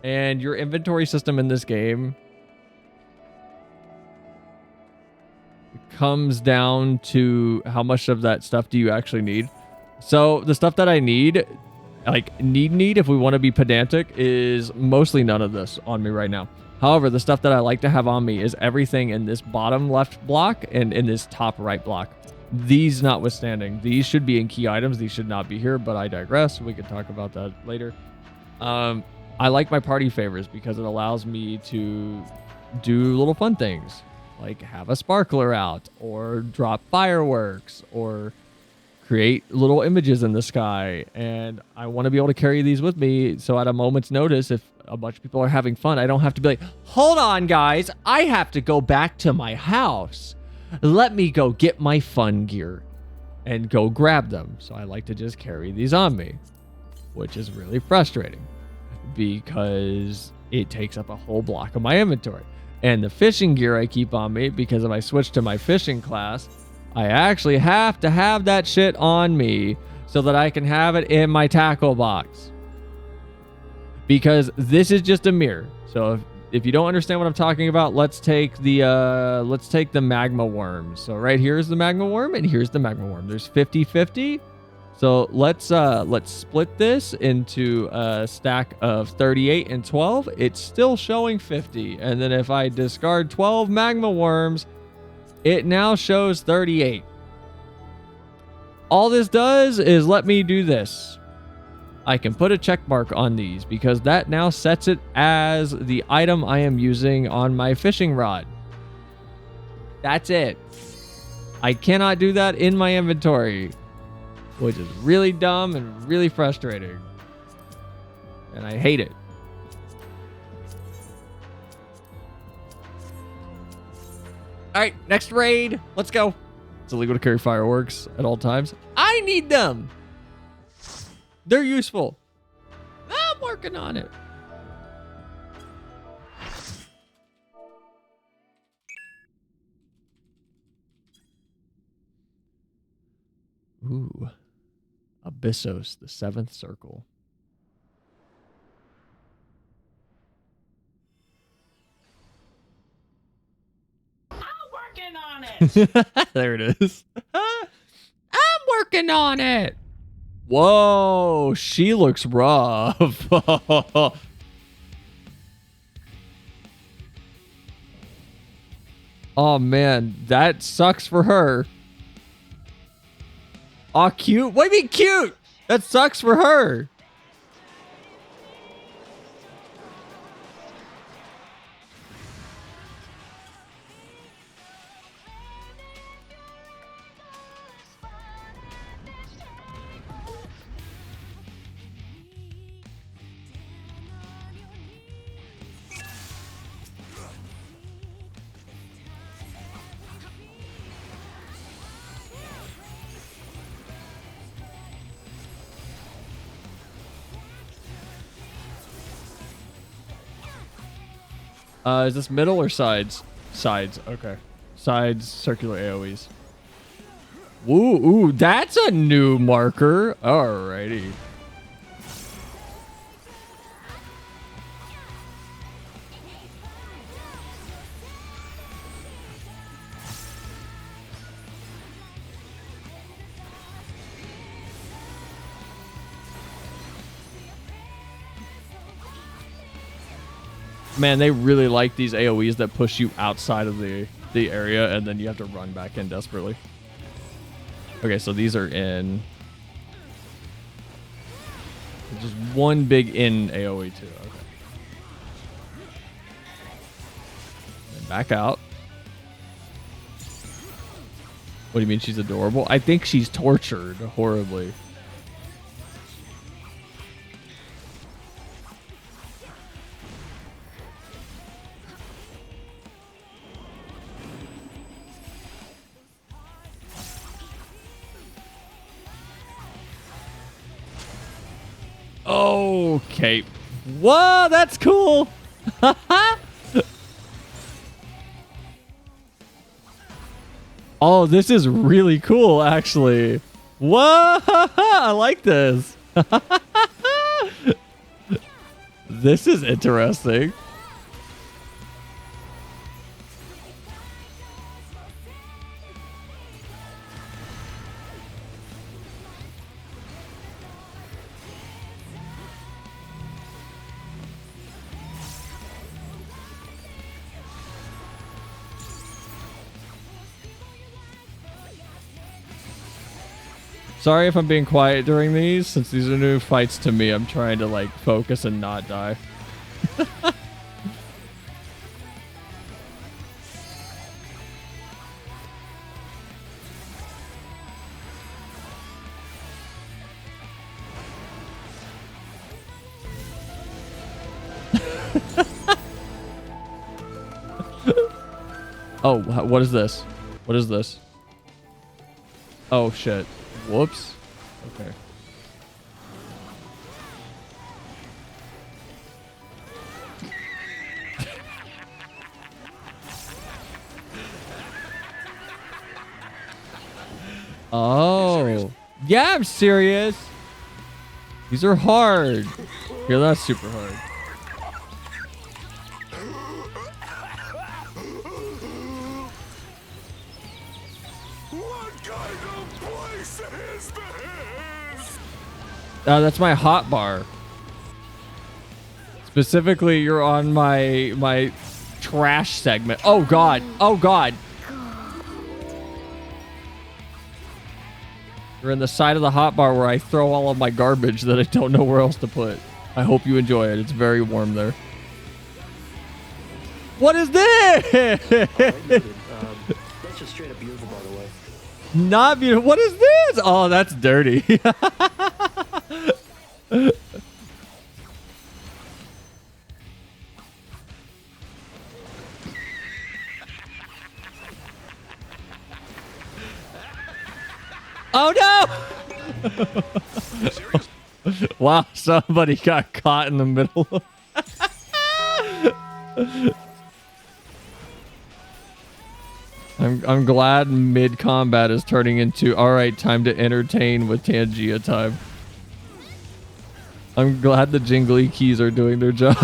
and your inventory system in this game comes down to how much of that stuff do you actually need. So the stuff that I need, like need if we want to be pedantic, is mostly none of this on me right now. However, the stuff that I like to have on me is everything in this bottom left block and in this top right block. these notwithstanding, these should be in key items. These should not be here, but I digress. We could talk about that later. I like my party favors because it allows me to do little fun things like have a sparkler out or drop fireworks or create little images in the sky. And I want to be able to carry these with me. So at a moment's notice, if a bunch of people are having fun, I don't have to be like, hold on, guys, I have to go back to my house. Let me go get my fun gear and go grab them. So I like to just carry these on me, which is really frustrating because it takes up a whole block of my inventory. And the fishing gear I keep on me, because if I switch to my fishing class, I actually have to have that shit on me so that I can have it in my tackle box. Because this is just a mirror. So if you don't understand what I'm talking about, let's take the magma worms. So right here is the magma worm, and here's the magma worm. There's 50-50. So let's split this into a stack of 38 and 12. It's still showing 50. And then if I discard 12 magma worms, it now shows 38. All this does is let me do this. I can put a check mark on these because that now sets it as the item I am using on my fishing rod. That's it. I cannot do that in my inventory, which is really dumb and really frustrating. And I hate it. All right, next raid. Let's go. It's illegal to carry fireworks at all times. I need them. They're useful. I'm working on it. Ooh. Abyssos, the seventh circle. I'm working on it. There it is. I'm working on it. Whoa, she looks rough. Oh man, that sucks for her. Aw, cute? What do you mean cute? That sucks for her. Is this middle or sides? Sides, okay. Sides, circular AoEs. Ooh, that's a new marker. Alrighty. Man, they really like these AoEs that push you outside of the area and then you have to run back in desperately. Okay, so these are in. Just one big in AoE too. Okay. And back out. What do you mean she's adorable? I think she's tortured horribly. Okay. Whoa, that's cool. Oh, this is really cool, actually. Whoa, I like this. This is interesting. Sorry if I'm being quiet during these, since these are new fights to me. I'm trying to like focus and not die. Oh, what is this? What is this? Oh shit. Whoops. Okay. Oh. Yeah, I'm serious. These are hard. Yeah, that's super hard. That's my hot bar. Specifically, you're on my trash segment. Oh god. Oh god. You're in the side of the hot bar where I throw all of my garbage that I don't know where else to put. I hope you enjoy it. It's very warm there. What is this? That's just straight up beautiful, by the way. Not beautiful. What is this? Oh, that's dirty. Oh no! Wow, somebody got caught in the middle. I'm glad mid combat is turning into all right, time to entertain with Tangia time. I'm glad the jingly keys are doing their job.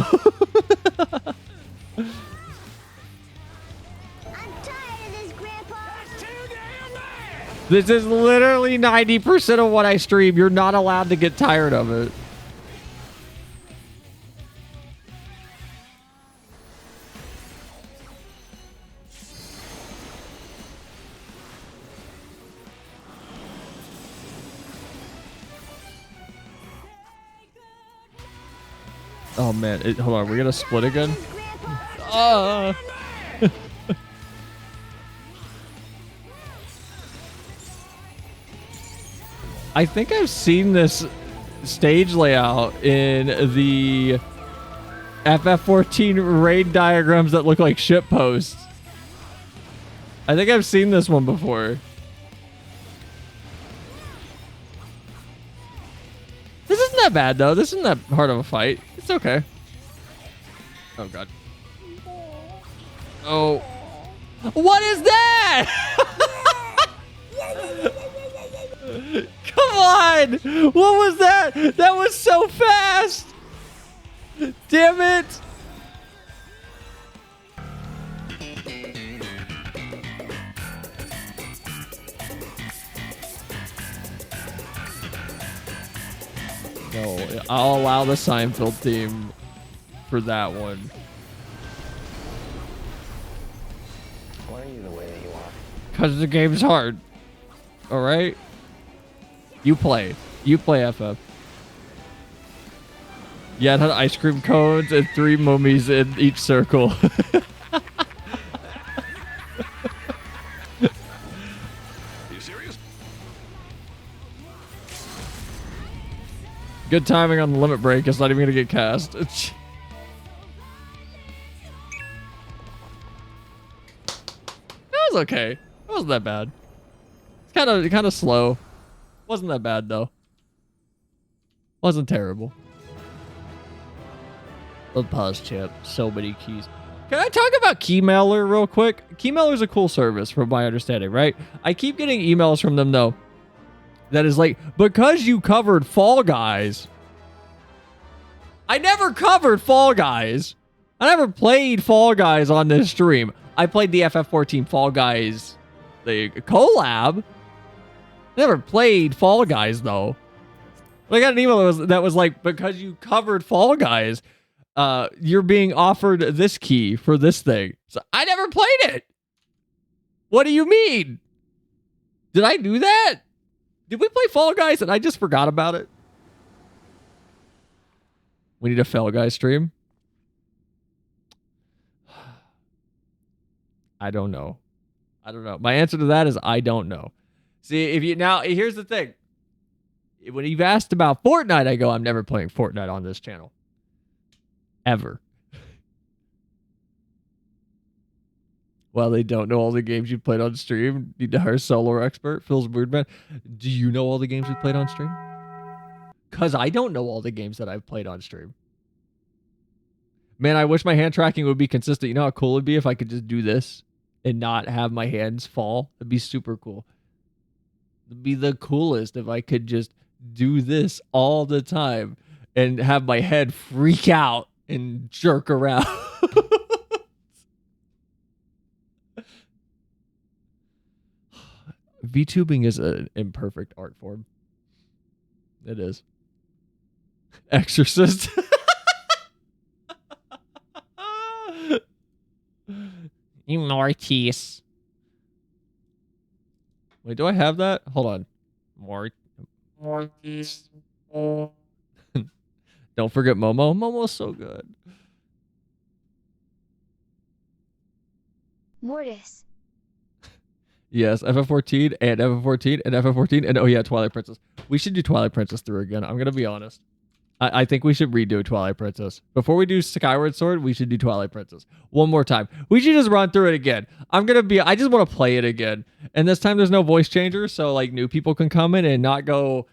This is literally 90% of what I stream. You're not allowed to get tired of it. Oh man, hold on, we're gonna split again? I think I've seen this stage layout in the ffxiv raid diagrams that look like ship posts. I think I've seen this one before. This isn't that bad though. This isn't that hard of a fight. It's okay. Oh god. Oh. What is that? Come on! What was that? That was so fast! Damn it! No, I'll allow the Seinfeld theme for that one. Why are you the way that you are? Because the game's hard. Alright? You play. You play FF. Yeah, it had ice cream cones and 3 mummies in each circle. Are you serious? Good timing on the limit break. It's not even gonna get cast. That was okay. It wasn't that bad. It's kind of slow. Wasn't that bad though. Wasn't terrible. The pause chip. So many keys. Can I talk about Keymailer real quick? Keymailer is a cool service from my understanding, right? I keep getting emails from them though. That is like, because you covered Fall Guys. I never covered Fall Guys. I never played Fall Guys on this stream. I played the FF14 Fall Guys, the collab. Never played Fall Guys though. I got an email that was like, because you covered Fall Guys, you're being offered this key for this thing. So I never played it. What do you mean? Did I do that? Did we play Fall Guys and I just forgot about it? We need a Fall Guys stream. I don't know. My answer to that is I don't know. See, if you now here's the thing. When you've asked about Fortnite, I go, I'm never playing Fortnite on this channel. Ever. Well, they don't know all the games you played on stream. Need to hire a solo expert. Phil's weird, man. Do you know all the games we played on stream? Because I don't know all the games that I've played on stream. Man, I wish my hand tracking would be consistent. You know how cool it'd be if I could just do this and not have my hands fall? It'd be super cool. It'd be the coolest if I could just do this all the time and have my head freak out and jerk around. VTubing is an imperfect art form. It is. Exorcist. You Mortis. Wait, do I have that? Hold on. Mortis. Don't forget Momo. Momo's so good. Mortis. Yes, FF14 and FF14 and FF14 and oh yeah, Twilight Princess. We should do Twilight Princess through again. I'm gonna be honest. I think we should redo Twilight Princess. Before we do Skyward Sword, we should do Twilight Princess. One more time. We should just run through it again. I just want to play it again. And this time there's no voice changer, so like new people can come in and not go,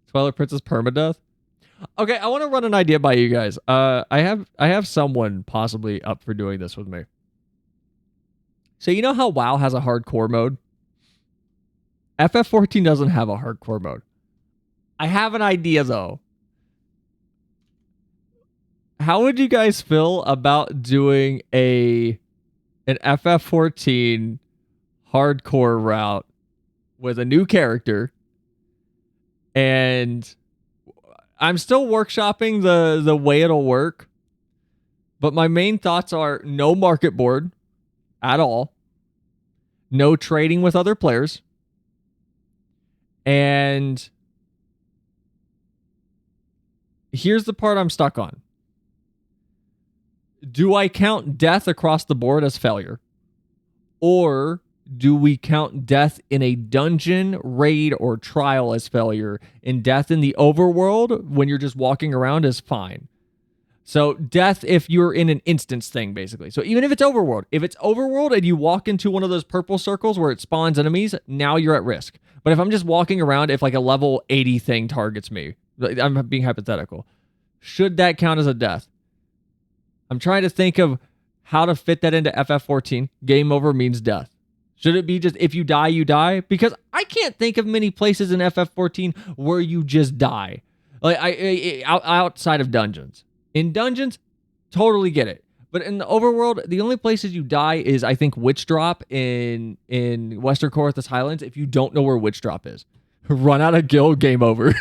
Twilight Princess permadeath. Okay, I want to run an idea by you guys. I have someone possibly up for doing this with me. So you know how WoW has a hardcore mode? FF14 doesn't have a hardcore mode. I have an idea though. How would you guys feel about doing an FF14 hardcore route with a new character? And I'm still workshopping the way it'll work. But my main thoughts are no market board at all. No trading with other players. And here's the part I'm stuck on. Do I count death across the board as failure? Or do we count death in a dungeon, raid, or trial as failure? And death in the overworld, when you're just walking around, is fine. So death if you're in an instance thing, basically. So even if it's overworld. If it's overworld and you walk into one of those purple circles where it spawns enemies, now you're at risk. But if I'm just walking around, if like a level 80 thing targets me, I'm being hypothetical, should that count as a death? I'm trying to think of how to fit that into FF14. Game over means death. Should it be just if you die, you die? Because I can't think of many places in FF14 where you just die. Like outside of dungeons. In dungeons, totally get it. But in the overworld, the only places you die is, I think, Witch Drop in Western Corythus Highlands. If you don't know where Witch Drop is, run out of gil, game over.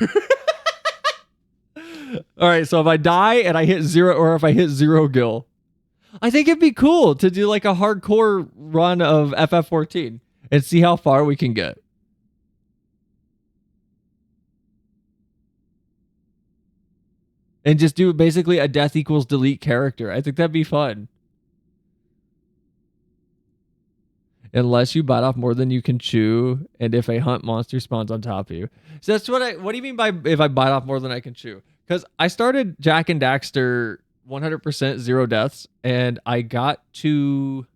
All right, so if I die and I hit 0, or if I hit 0 gil, I think it'd be cool to do like a hardcore run of FF14 and see how far we can get. And just do basically a death equals delete character. I think that'd be fun. Unless you bite off more than you can chew, and if a hunt monster spawns on top of you. So that's what do you mean by if I bite off more than I can chew? Because I started Jack and Daxter 100% 0 deaths, and I got to,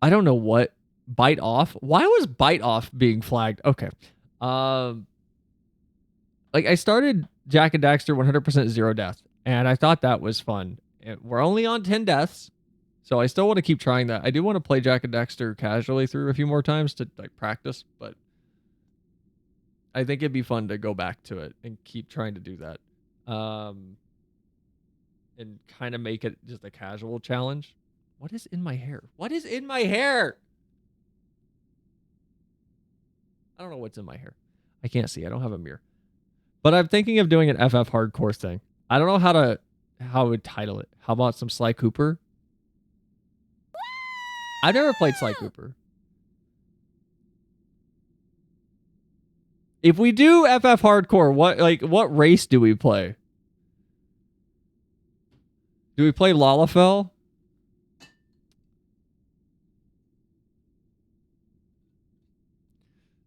I don't know what, bite off. Why was bite off being flagged? Okay. Like I started Jack and Daxter 100% 0 death, and I thought that was fun. We're only on 10 deaths, so I still want to keep trying that. I do want to play Jack and Daxter casually through a few more times to like practice, but I think it'd be fun to go back to it and keep trying to do that. And kind of make it just a casual challenge. What is in my hair? What is in my hair? I don't know what's in my hair. I can't see. I don't have a mirror. But I'm thinking of doing an FF hardcore thing. I don't know how I would title it. How about some Sly Cooper? I've never played Sly Cooper. If we do FF Hardcore, what race do we play? Do we play Lalafell?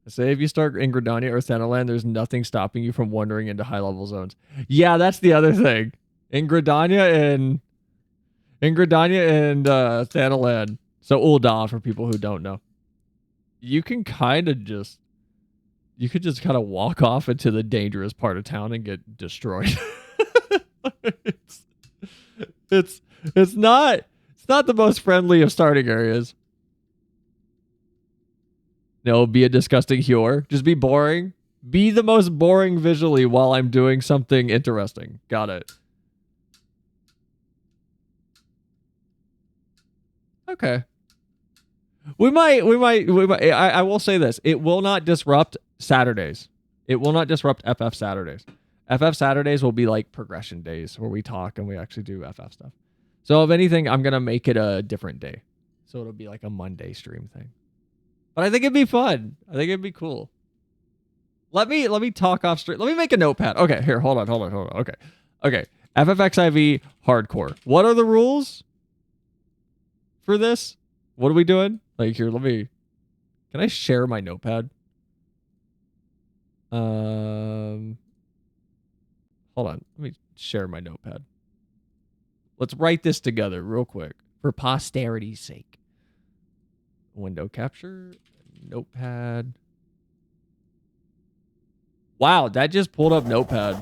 Say if you start in Gridania or Thanalan, there's nothing stopping you from wandering into high-level zones. Yeah, that's the other thing. In Gridania and Thanalan, so Ul'dah for people who don't know, you can kind of just walk off into the dangerous part of town and get destroyed. it's not the most friendly of starting areas. No, be a disgusting Hure. Just be boring. Be the most boring visually while I'm doing something interesting. Got it. Okay. We might. I will say this. It will not disrupt Saturdays. It will not disrupt FF Saturdays. FF Saturdays will be like progression days where we talk and we actually do FF stuff. So if anything, I'm going to make it a different day. So it'll be like a Monday stream thing. But I think it'd be fun. I think it'd be cool. Let me talk off stream. Let me make a notepad. Okay, here, hold on. Okay. ffxiv hardcore. What are the rules for this? What are we doing? Like here, can I share my notepad? Hold on. Let me share my notepad. Let's write this together real quick for posterity's sake. Window capture, notepad. Wow, that just pulled up notepad.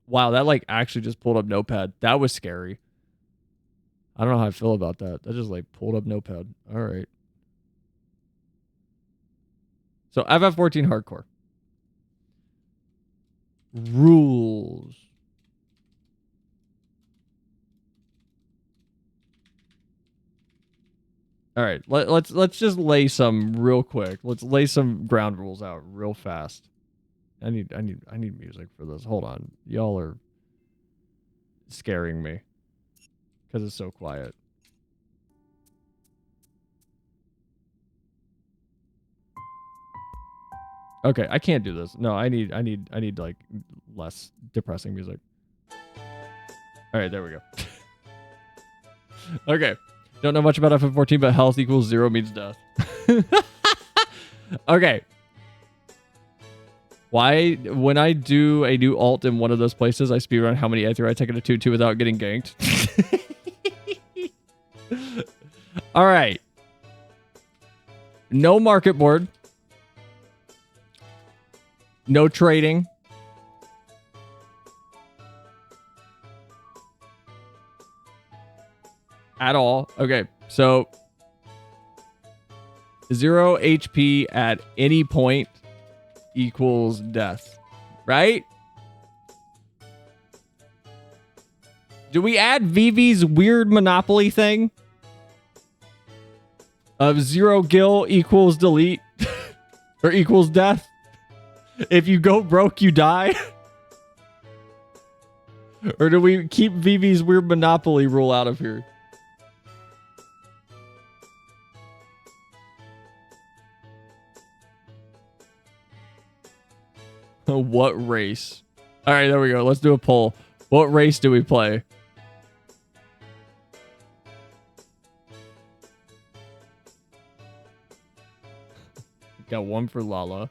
Wow, that like actually just pulled up notepad. That was scary. I don't know how I feel about that. That just like pulled up notepad. All right. So FF14 hardcore. Rules. All right, let's just lay some real quick. Let's lay some ground rules out real fast. I need music for this. Hold on, y'all are scaring me because it's so quiet. Okay, I can't do this. No, I need like less depressing music. All right, there we go. Okay. Don't know much about FF14, but health equals 0 means death. Okay. Why, when I do a new alt in one of those places, I speedrun how many Aether I take it to 2-2 without getting ganked? All right. No market board. No trading. At all. Okay, so 0 HP at any point equals death, right? Do we add Vivi's weird monopoly thing of 0 gil equals delete or equals death? If you go broke, you die? Or do we keep Vivi's weird monopoly rule out of here? What race? All right, there we go. Let's do a poll. What race do we play? Got one for Lala.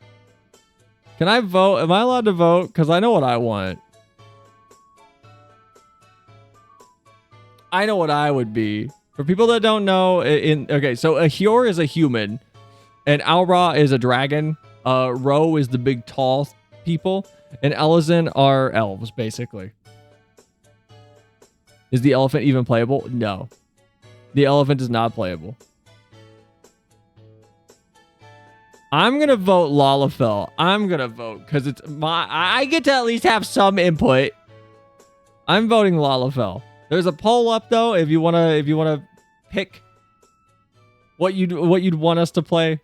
Can I vote? Am I allowed to vote? Because I know what I want. I know what I would be. For people that don't know, okay, so a Hure is a human, and Alra is a dragon. Ro is the big tall people, and Elizin are elves, basically. Is the elephant even playable? No. The elephant is not playable. I'm going to vote Lalafell. I'm going to vote because it's I get to at least have some input. I'm voting Lalafell. There's a poll up though if you want to pick what you'd want us to play.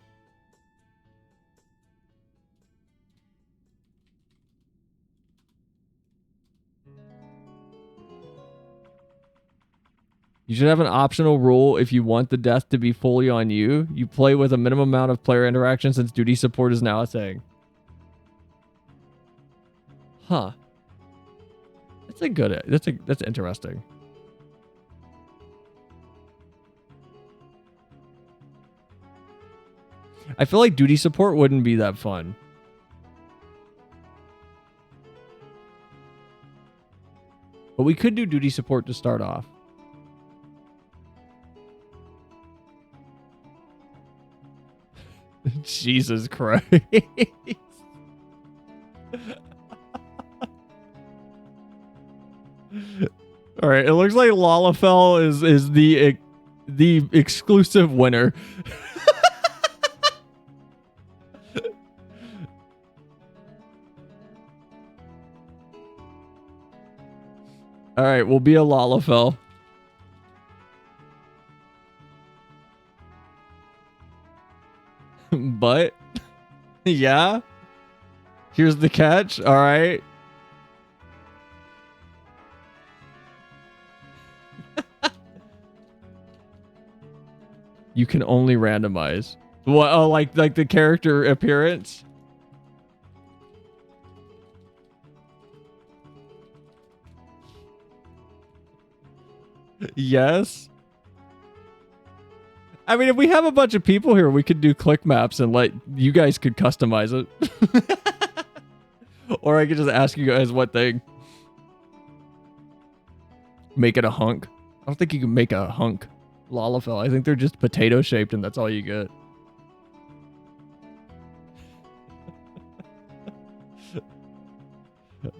You should have an optional rule if you want the death to be fully on you. You play with a minimum amount of player interaction since duty support is now a thing. Huh. That's interesting. I feel like duty support wouldn't be that fun. But we could do duty support to start off. Jesus Christ. All right, it looks like Lalafell is the exclusive winner. All right, we'll be a Lalafell. But yeah, here's the catch. All right. You can only randomize. What? Oh, like the character appearance. Yes. I mean, if we have a bunch of people here, we could do click maps and you guys could customize it. Or I could just ask you guys what thing. Make it a hunk. I don't think you can make a hunk Lalafell. I think they're just potato shaped and that's all you get.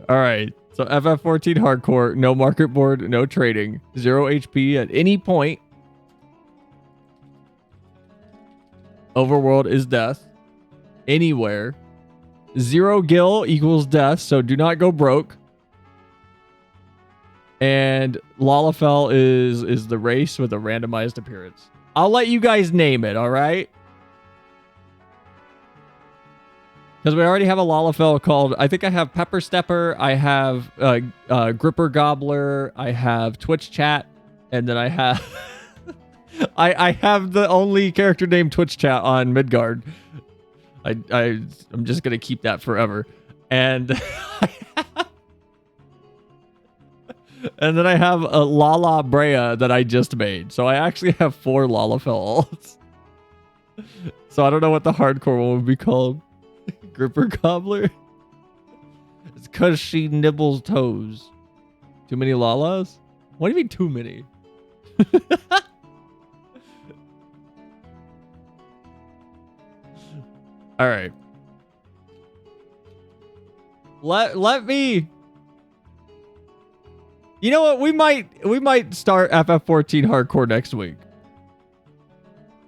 All right. So FF14 hardcore, no market board, no trading, 0 HP at any point. Overworld is death. Anywhere. 0 gil equals death, so do not go broke. And Lalafell is the race with a randomized appearance. I'll let you guys name it, all right? Because we already have a Lalafell called, I think I have Pepper Stepper, I have Gripper Gobbler, I have Twitch Chat, and then I have I have the only character named Twitch Chat on Midgard. I'm just gonna keep that forever. And and then I have a Lala Brea that I just made. So I actually have 4 Lalafell alts. So I don't know what the hardcore one would be called. Gripper Gobbler? It's because she nibbles toes. Too many Lalas? What do you mean too many? All right. Let me. You know what? We might start FF14 hardcore next week.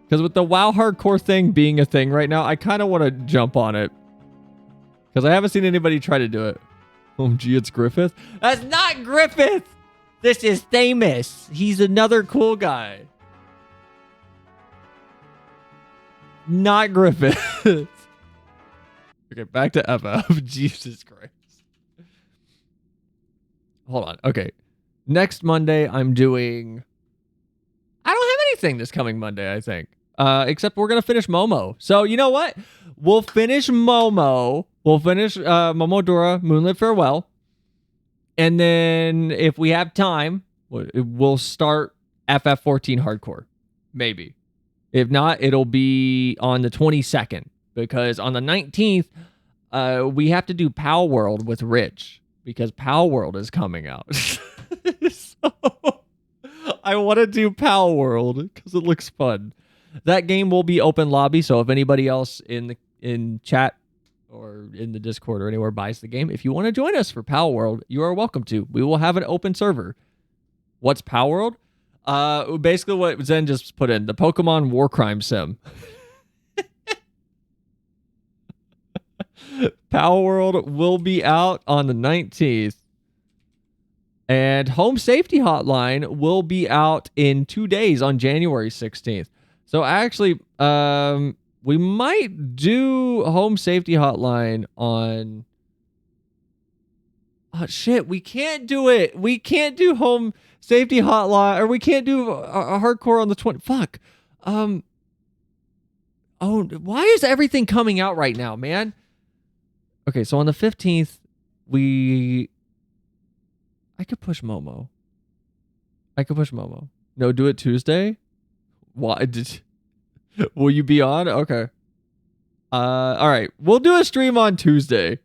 Because with the WoW hardcore thing being a thing right now, I kind of want to jump on it. Because I haven't seen anybody try to do it. Oh, gee, it's Griffith. That's not Griffith! This is Thamus. He's another cool guy. Not Griffith. Okay, back to FF. Jesus Christ. Hold on. Okay. Next Monday, I'm doing... I don't have anything this coming Monday, I think. Except we're going to finish Momo. So, you know what? We'll finish Momo. We'll finish Momodora, Moonlit Farewell. And then if we have time, we'll start FF14 Hardcore. Maybe. If not, it'll be on the 22nd. Because on the 19th, we have to do Pow World with Rich. Because Pow World is coming out. So I want to do Pow World because it looks fun. That game will be open lobby, so if anybody else in chat or in the Discord or anywhere buys the game, if you want to join us for Pow World, you are welcome to. We will have an open server. What's Pow World? Basically what Zen just put in, the Pokemon War Crime Sim. Pow World will be out on the 19th. And Home Safety Hotline will be out in 2 days on January 16th. So actually, we might do Home Safety Hotline on... Oh, shit, we can't do it. We can't do home safety hotline, or we can't do a hardcore on the 20. Fuck. Oh, why is everything coming out right now, man? Okay, so on the 15th, I could push Momo. No, do it Tuesday? Why will you be on? Okay. All right. We'll do a stream on Tuesday.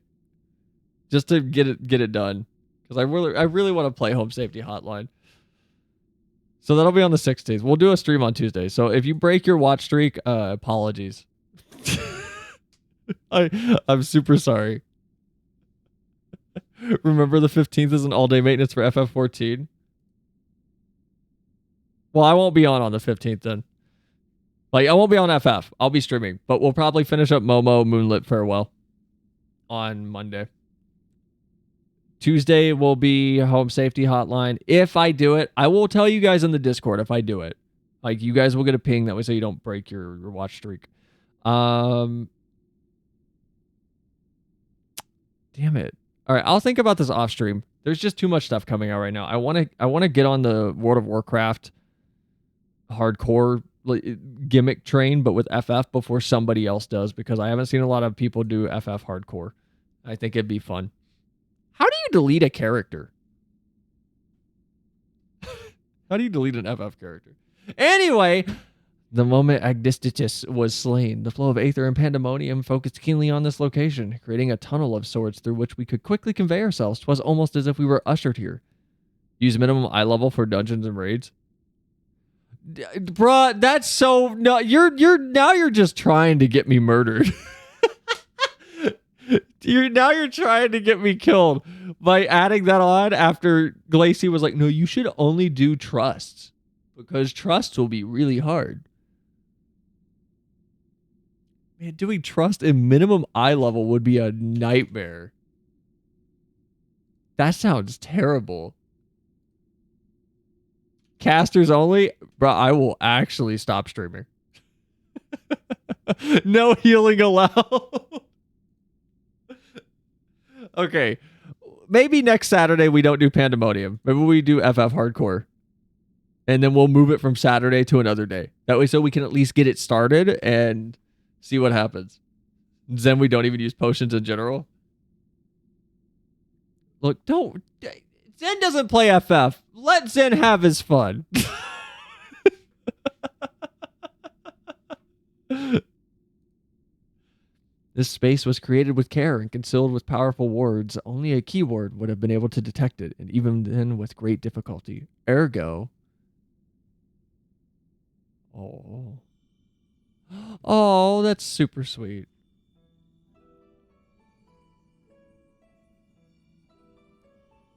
Just to get it done. Because I really want to play Home Safety Hotline. So that'll be on the 16th. We'll do a stream on Tuesday. So if you break your watch streak, apologies. I'm super sorry. Remember the 15th is an all-day maintenance for FF14? Well, I won't be on the 15th then. Like, I won't be on FF. I'll be streaming. But we'll probably finish up Momo Moonlit Farewell on Monday. Tuesday will be Home Safety Hotline. If I do it, I will tell you guys in the Discord if I do it. Like, you guys will get a ping that way so you don't break your watch streak. Damn it. All right, I'll think about this off stream. There's just too much stuff coming out right now. I want to get on the World of Warcraft hardcore gimmick train, but with FF before somebody else does, because I haven't seen a lot of people do FF hardcore. I think it'd be fun. How do you delete a character? How do you delete an FF character? Anyway, the moment Agdistitus was slain, the flow of Aether and Pandemonium focused keenly on this location, creating a tunnel of sorts through which we could quickly convey ourselves. 'Twas almost as if we were ushered here. Use minimum eye level for dungeons and raids. Bruh, that's so... No, you're just trying to get me murdered. You're trying to get me killed by adding that on after Glacy was like, no, you should only do trusts because trusts will be really hard. Man, doing trust in minimum eye level would be a nightmare. That sounds terrible. Casters only? Bro, I will actually stop streaming. No healing allowed. Okay. Maybe next Saturday we don't do Pandaemonium. Maybe we do FF Hardcore. And then we'll move it from Saturday to another day. That way so we can at least get it started and see what happens. Then we don't even use potions in general. Look, don't... Zen doesn't play FF. Let Zen have his fun. This space was created with care and concealed with powerful wards. Only a keyword would have been able to detect it, and even then with great difficulty. Ergo... Oh. Oh, that's super sweet.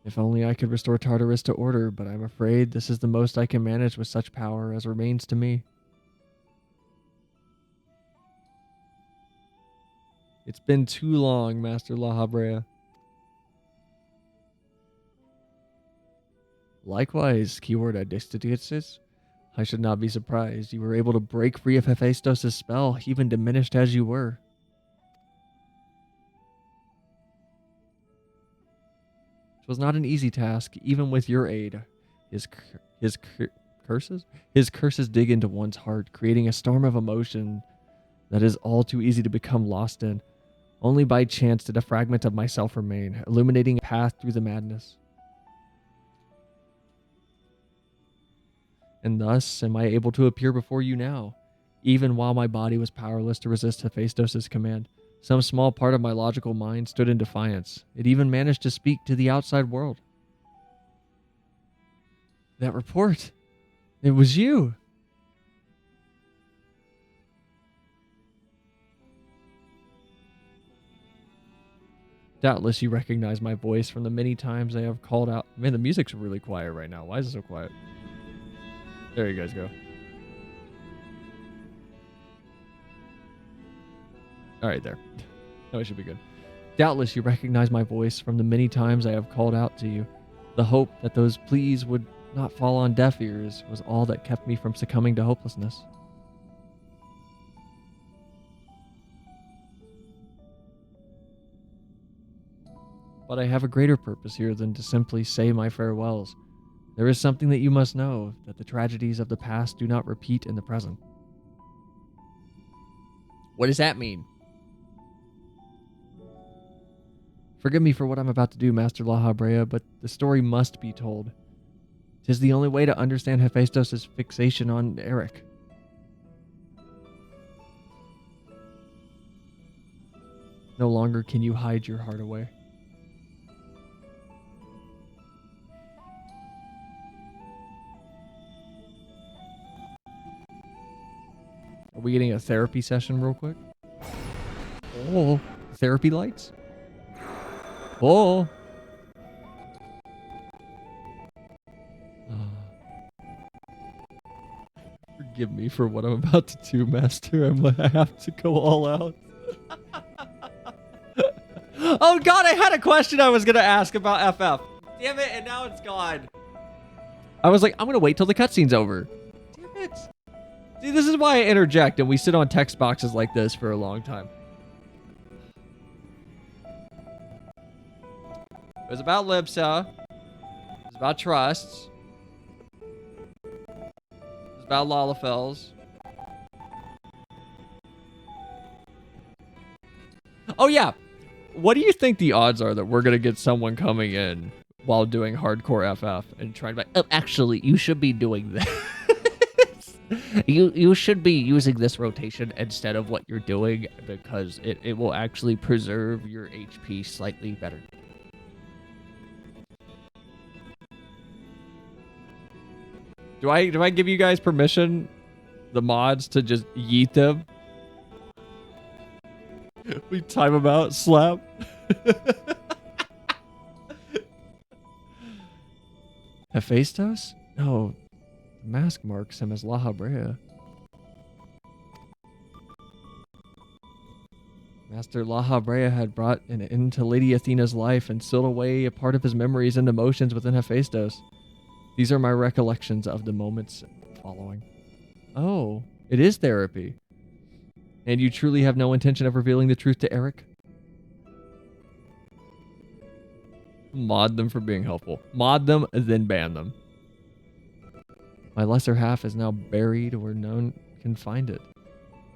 If only I could restore Tartarus to order, but I'm afraid this is the most I can manage with such power as remains to me. It's been too long, Master La Habrea. Likewise, keyword Adistitius. I should not be surprised. You were able to break free of Hephaestos' spell, even diminished as you were. It was not an easy task, even with your aid. His curses dig into one's heart, creating a storm of emotion that is all too easy to become lost in. Only by chance did a fragment of myself remain, illuminating a path through the madness. And thus am I able to appear before you now, even while my body was powerless to resist Hephaestos' command. Some small part of my logical mind stood in defiance. It even managed to speak to the outside world. That report, it was you. Doubtless you recognize my voice from the many times I have called out. Man, the music's really quiet right now. Why is it so quiet? There you guys go. All right, there. That way should be good. Doubtless you recognize my voice from the many times I have called out to you. The hope that those pleas would not fall on deaf ears was all that kept me from succumbing to hopelessness. But I have a greater purpose here than to simply say my farewells. There is something that you must know, that the tragedies of the past do not repeat in the present. What does that mean? Forgive me for what I'm about to do, Master La Habrea, but the story must be told. 'Tis the only way to understand Hephaestus' fixation on Eric. No longer can you hide your heart away. Are we getting a therapy session real quick? Oh, therapy lights? Oh. Forgive me for what I'm about to do, Master. I have to go all out. Oh god, I had a question I was going to ask about FF. Damn it, and now it's gone. I was like, I'm going to wait till the cutscene's over. Damn it. See, this is why I interject and we sit on text boxes like this for a long time. It was about Libsa. It was about trusts. It was about Lalafels. Oh yeah. What do you think the odds are that we're going to get someone coming in while doing hardcore FF and trying to be, oh, actually, you should be doing this. You should be using this rotation instead of what you're doing because it will actually preserve your HP slightly better. Do I give you guys permission, the mods, to just yeet them? We time them out, slap. Hephaestus? No, the mask marks him as La Habrea. Master La Habrea had brought an end to Lady Athena's life and sealed away a part of his memories and emotions within Hephaestus. These are my recollections of the moments following. Oh, it is therapy. And you truly have no intention of revealing the truth to Eric? Mod them for being helpful. Mod them, then ban them. My lesser half is now buried where none can find it.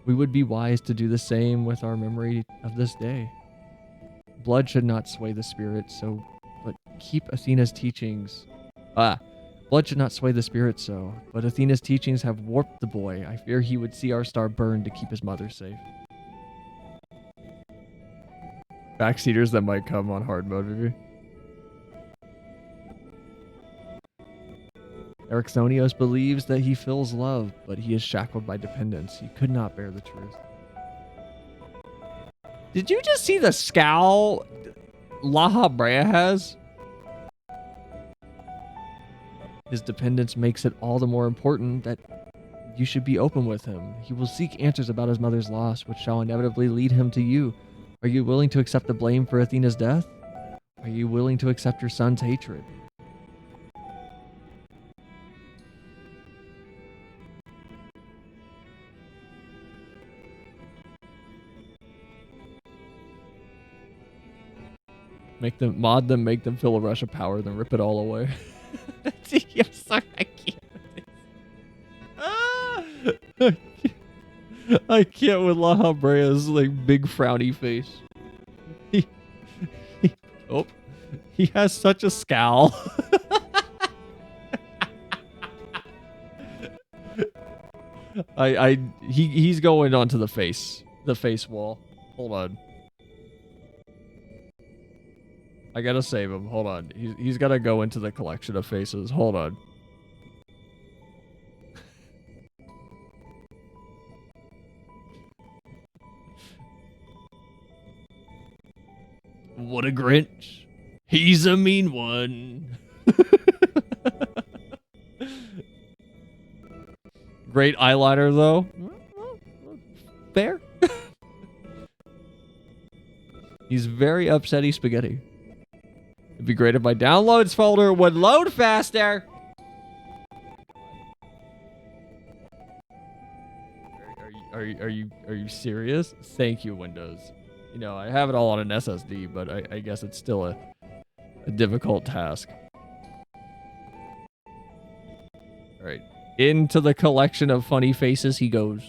We would be wise to do the same with our memory of this day. Blood should not sway the spirit, but keep Athena's teachings. Blood should not sway the spirit but Athena's teachings have warped the boy. I fear he would see our star burn to keep his mother safe. Backseaters that might come on hard mode, maybe. Ericthonios believes that he feels love, but he is shackled by dependence. He could not bear the truth. Did you just see the scowl La Habrea has? His dependence makes it all the more important that you should be open with him. He will seek answers about his mother's loss, which shall inevitably lead him to you. Are you willing to accept the blame for Athena's death? Are you willing to accept your son's hatred? Make them mod them, make them feel a rush of power, then rip it all away. I'm sorry, I can't. I can't with La Habrea's like big frowny face. He has such a scowl. He's going onto the face wall. Hold on. I gotta save him. Hold on. He's gotta go into the collection of faces. Hold on. What a Grinch. He's a mean one. Great eyeliner, though. Fair. He's very upsetty spaghetti. It'd be great if my downloads folder would load faster. Are you serious? Thank you, Windows. You know, I have it all on an SSD, but I guess it's still a difficult task. All right. Into the collection of funny faces he goes.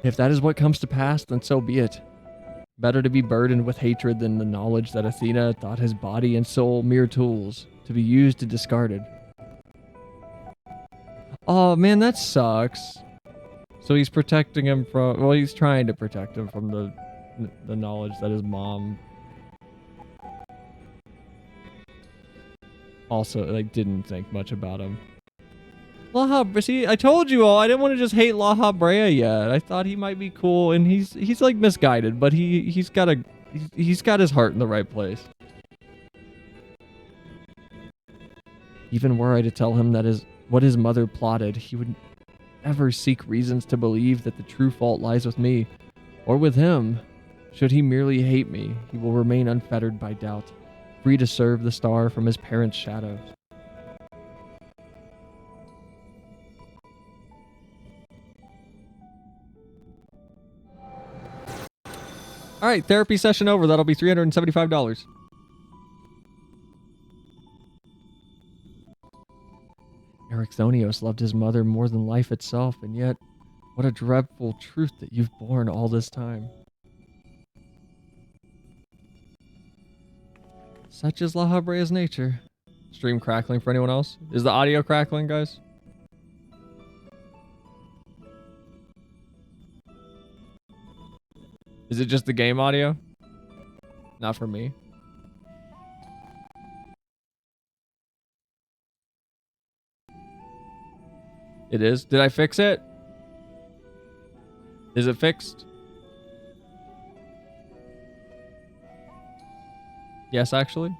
If that is what comes to pass, then so be it. Better to be burdened with hatred than the knowledge that Athena thought his body and soul mere tools, to be used and discarded. Oh man, that sucks. So he's protecting him from, well, he's trying to protect him from the knowledge that his mom also, like, didn't think much about him. See, I told you all, I didn't want to just hate La Habrea yet. I thought he might be cool, and he's like misguided, but he's got his heart in the right place. Even were I to tell him that is what his mother plotted, he would never seek reasons to believe that the true fault lies with me, or with him. Should he merely hate me, he will remain unfettered by doubt, free to serve the star from his parents' shadows. All right, therapy session over. That'll be $375. Ericthonios loved his mother more than life itself, and yet, what a dreadful truth that you've borne all this time. Such is La Habrea's nature. Stream crackling for anyone else? Is the audio crackling, guys? Is it just the game audio? Not for me. It is? Did I fix it? Is it fixed? Yes, actually.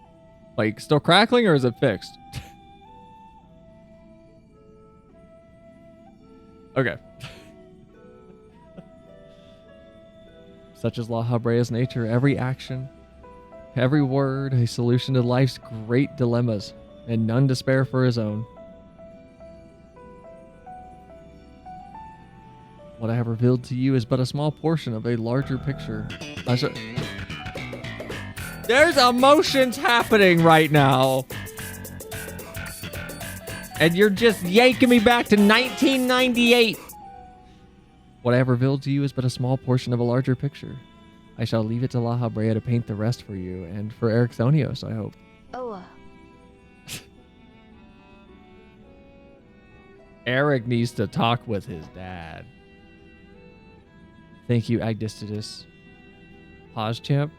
Like, still crackling, or is it fixed? Okay. Such is La Habrea's nature. Every action, every word, a solution to life's great dilemmas, and none to spare for his own. What I have revealed to you is but a small portion of a larger picture. There's emotions happening right now. And you're just yanking me back to 1998. What I have revealed to you is but a small portion of a larger picture. I shall leave it to La Habrea to paint the rest for you, and for Ericthonios, I hope. Oh, Eric needs to talk with his dad. Thank you, Agdistitus. Pause, champ.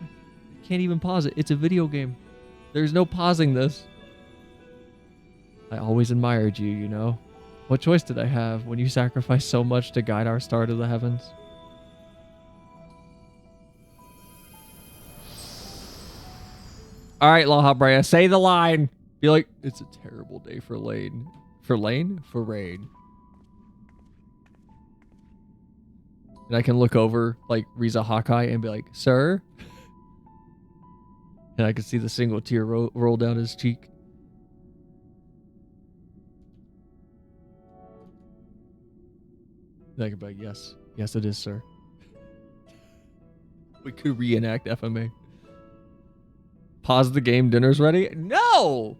I can't even pause it. It's a video game. There's no pausing this. I always admired you, you know. What choice did I have when you sacrificed so much to guide our star to the heavens? All right, La Habrea, say the line. Be like, it's a terrible day for Lane. For Lane? For Rain. And I can look over, like, Riza Hawkeye and be like, sir? And I can see the single tear roll down his cheek. And I can be like, yes. Yes, it is, sir. We could reenact FMA. Pause the game, dinner's ready? No!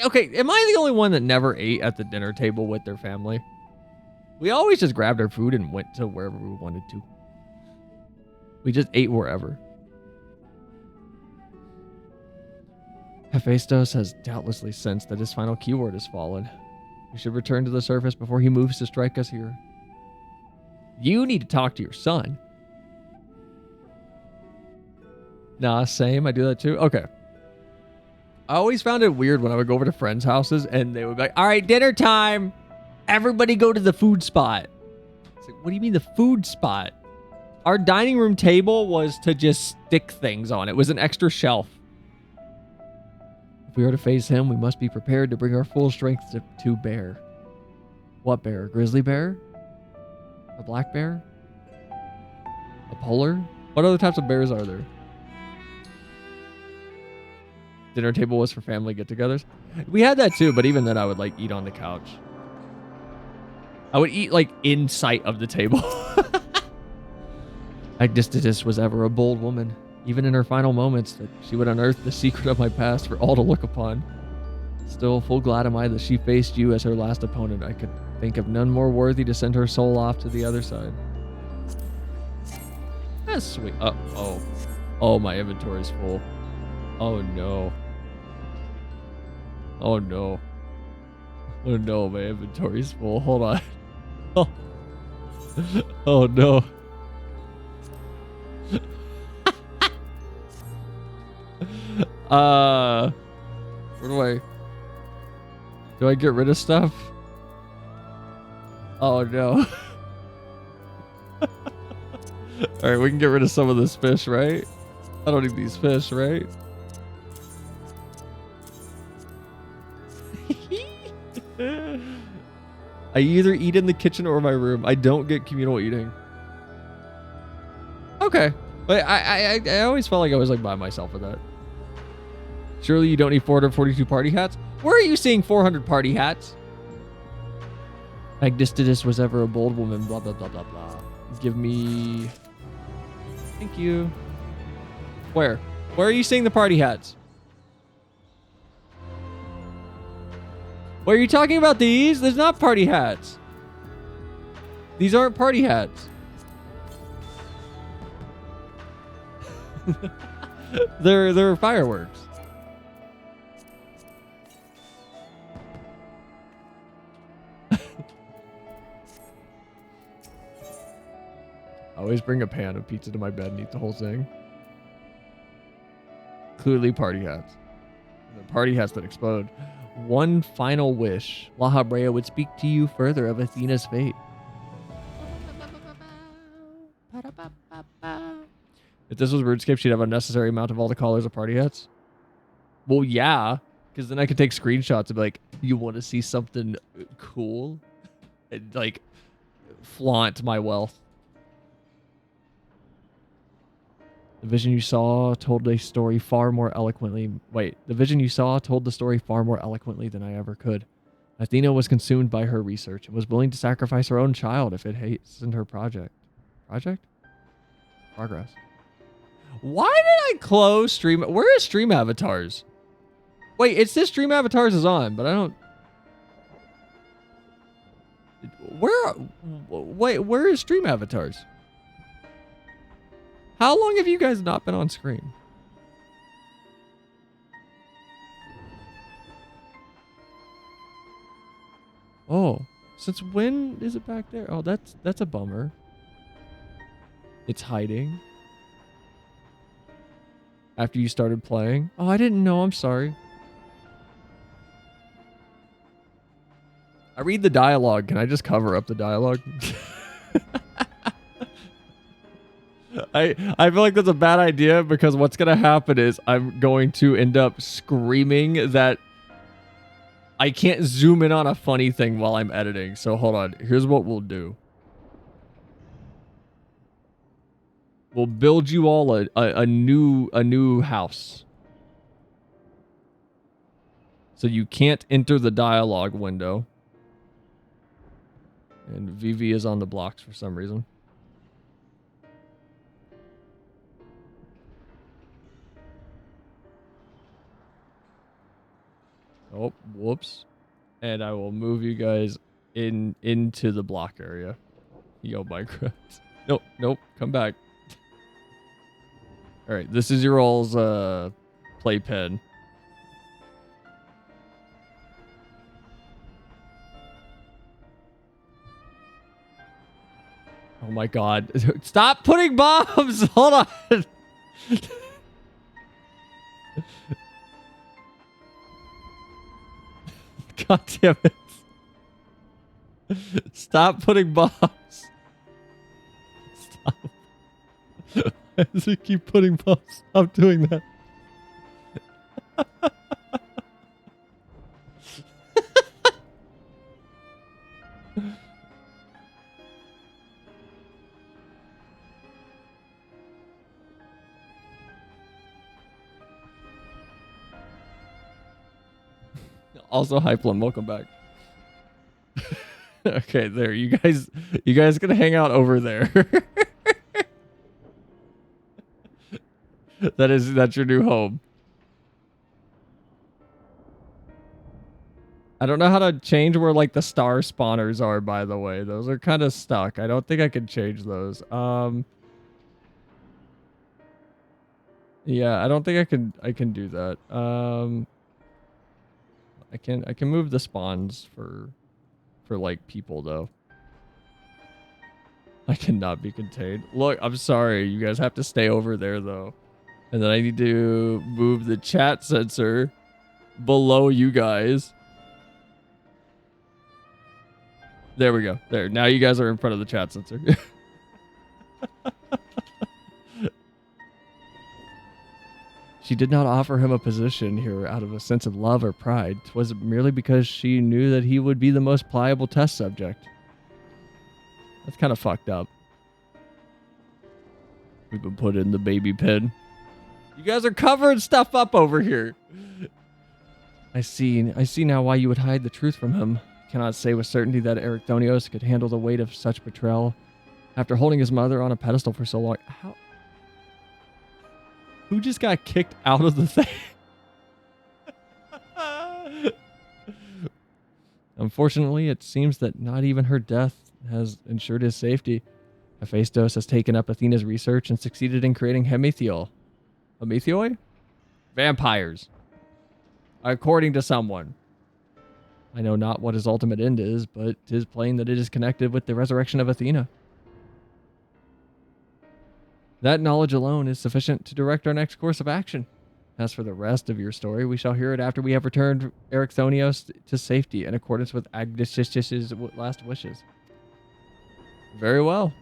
Okay, am I the only one that never ate at the dinner table with their family? We always just grabbed our food and went to wherever we wanted to. We just ate wherever. Hephaestus has doubtlessly sensed that his final keyword has fallen. We should return to the surface before he moves to strike us here. You need to talk to your son. Nah, same. I do that too. Okay. I always found it weird when I would go over to friends' houses and they would be like, all right, dinner time. Everybody go to the food spot. It's like, what do you mean the food spot? Our dining room table was to just stick things on. It was an extra shelf. If we are to face him, we must be prepared to bring our full strength to bear. What bear? A grizzly bear? A black bear? A polar? What other types of bears are there? dinner table was for family get-togethers. We had that too, but even then I would like eat on the couch. I would eat like in sight of the table. Agdistitis was ever a bold woman. Even in her final moments, that she would unearth the secret of my past for all to look upon. Still, full glad am I that she faced you as her last opponent. I could think of none more worthy to send her soul off to the other side. That's sweet. Oh, my inventory's full. Oh no. Oh no. Oh no, my inventory's full. Hold on. Oh, oh no. Where do I get rid of stuff? Oh no. Alright, we can get rid of some of this fish, right? I don't need these fish, right? I either eat in the kitchen or my room. I don't get communal eating. Okay. But I always felt like I was like by myself with that. Surely you don't need 442 party hats? Where are you seeing 400 party hats? Agdistitis was ever a bold woman, blah, blah, blah, blah, blah. Give me... Thank you. Where? Where are you seeing the party hats? What are you talking about these? There's not party hats. These aren't party hats. They're fireworks. I always bring a pan of pizza to my bed and eat the whole thing. Clearly party hats. The party hats that explode. One final wish. La Habrea would speak to you further of Athena's fate. If this was RuneScape, she'd have a necessary amount of all the colors of party hats. Well, yeah. Because then I could take screenshots and be like, you want to see something cool? And like, flaunt my wealth. The vision you saw told a story far more eloquently. Wait, the vision you saw told the story far more eloquently than I ever could. Athena was consumed by her research and was willing to sacrifice her own child if it hastened her project. Project? Progress. Why did I close stream? Where is stream avatars? Wait, it says stream avatars is on, but I don't... Where is stream avatars? How long have you guys not been on screen? Oh, since when is it back there? Oh, that's a bummer. It's hiding. After you started playing? Oh, I didn't know. I'm sorry. I read the dialogue. Can I just cover up the dialogue? I feel like that's a bad idea because what's going to happen is I'm going to end up screaming that I can't zoom in on a funny thing while I'm editing. So hold on. Here's what we'll do. We'll build you all a new house. So you can't enter the dialogue window. And Vivi is on the blocks for some reason. Oh, whoops. And I will move you guys into the block area. Yo, Minecraft. Nope, come back. All right, this is your all's playpen. Oh my god. Stop putting bombs! Hold on! God damn it. Stop putting bombs. Stop. Why does it keep putting bombs? Stop doing that. Also, Hyplum, welcome back. Okay, there. You guys can hang out over there. That's your new home. I don't know how to change where like the star spawners are, by the way. Those are kind of stuck. I don't think I can change those. Yeah, I don't think I can do that. I can move the spawns for like people though. I cannot be contained. Look, I'm sorry. You guys have to stay over there though. And then I need to move the chat sensor below you guys. There we go. There. Now you guys are in front of the chat sensor. She did not offer him a position here out of a sense of love or pride. 'Twas merely because she knew that he would be the most pliable test subject. That's kind of fucked up. We've been put in the baby pen. You guys are covering stuff up over here. I see now why you would hide the truth from him. Cannot say with certainty that Ericthonios could handle the weight of such betrayal after holding his mother on a pedestal for so long. How? Who just got kicked out of the thing? Unfortunately, it seems that not even her death has ensured his safety. Hephaestus has taken up Athena's research and succeeded in creating Hemethiol. Hemethioi? Vampires. According to someone. I know not what his ultimate end is, but 'tis plain that it is connected with the resurrection of Athena. That knowledge alone is sufficient to direct our next course of action. As for the rest of your story, we shall hear it after we have returned Ericthonios to safety in accordance with Agdis's last wishes. Very well.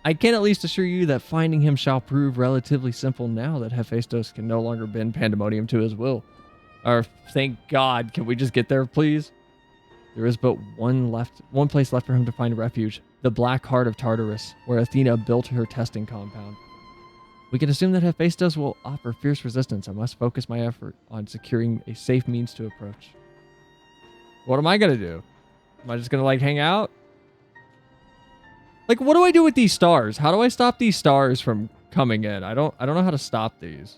I can at least assure you that finding him shall prove relatively simple now that Hephaestus can no longer bend Pandaemonium to his will. Or, thank God, can we just get there, please? There is but one place left for him to find refuge, the Black Heart of Tartarus, where Athena built her testing compound. We can assume that Hephaestus will offer fierce resistance. I must focus my effort on securing a safe means to approach. What am I going to do? Am I just going to, like, hang out? Like, what do I do with these stars? How do I stop these stars from coming in? I don't know how to stop these.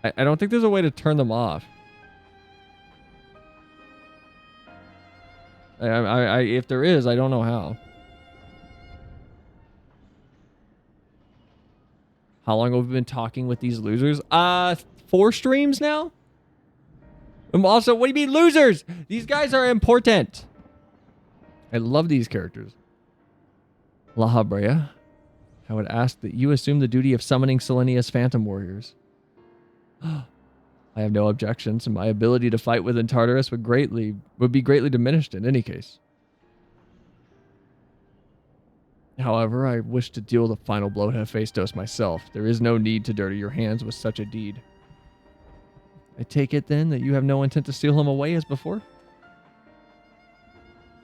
I don't think there's a way to turn them off. If there is, I don't know how. How long have we been talking with these losers? 4 streams now? Also, what do you mean losers? These guys are important. I love these characters. La Habrea, I would ask that you assume the duty of summoning Selenia's Phantom Warriors. I have no objections, and my ability to fight within Tartarus would be greatly diminished in any case. However, I wish to deal the final blow to Hephaestus myself. There is no need to dirty your hands with such a deed. I take it then that you have no intent to steal him away as before?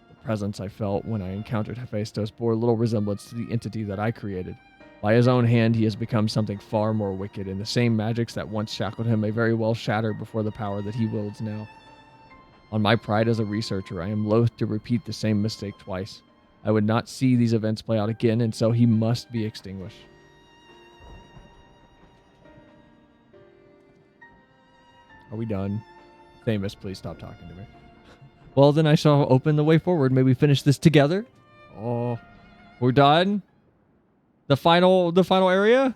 The presence I felt when I encountered Hephaestus bore little resemblance to the entity that I created. By his own hand, he has become something far more wicked, and the same magics that once shackled him may very well shatter before the power that he wields now. On my pride as a researcher, I am loath to repeat the same mistake twice. I would not see these events play out again, and so he must be extinguished. Are we done? Famous, please stop talking to me. Well, then I shall open the way forward. May we finish this together? Oh, we're done? The final area?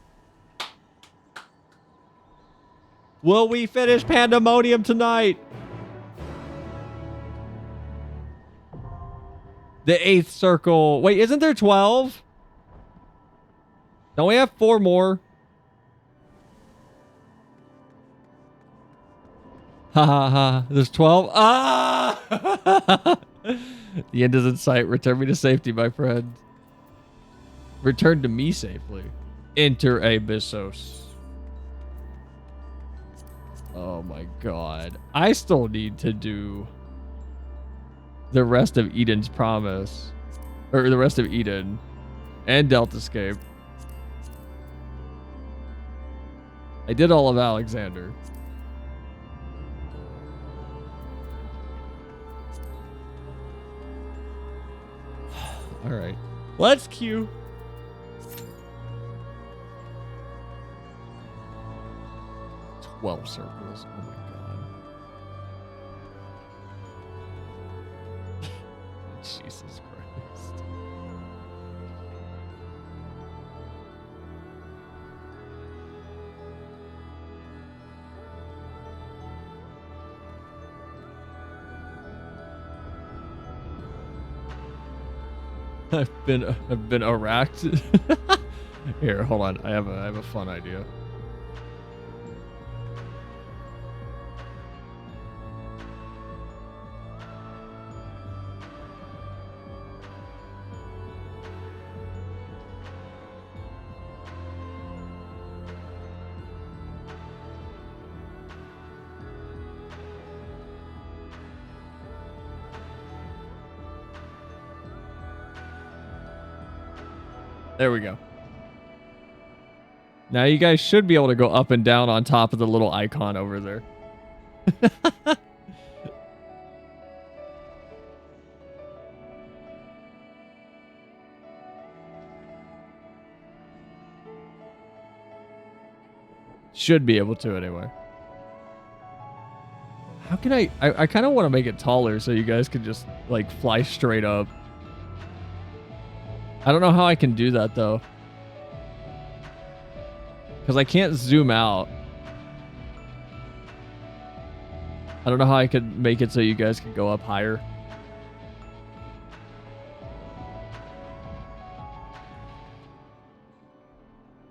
Will we finish Pandaemonium tonight? The 8th circle. Wait, isn't there 12? Don't we have 4 more? Ha ha ha. There's 12. Ah! The end is in sight. Return me to safety, my friend. Return to me safely. Enter Abyssos. Oh my god. I still need to do the rest of Eden's promise. Or the rest of Eden. And Delta Escape. I did all of Alexander. All right. Let's queue. Circles. Oh my god. Jesus Christ. I've been Iraqed. Here, hold on. I have a fun idea. There we go. Now you guys should be able to go up and down on top of the little icon over there. Should be able to anyway. How can I kind of want to make it taller so you guys can just like fly straight up. I don't know how I can do that though. Because I can't zoom out. I don't know how I could make it so you guys can go up higher.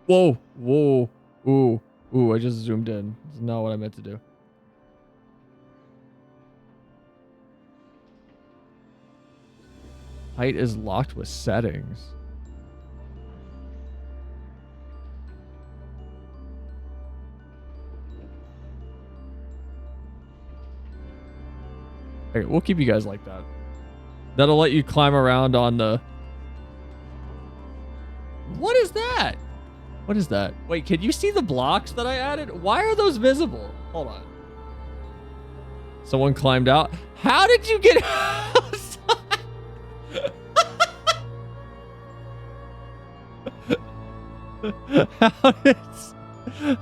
Whoa. Whoa. Ooh. Ooh, I just zoomed in. That's not what I meant to do. Height is locked with settings. Okay, we'll keep you guys like that. That'll let you climb around on the... What is that? What is that? Wait, can you see the blocks that I added? Why are those visible? Hold on. Someone climbed out. How did you get outside?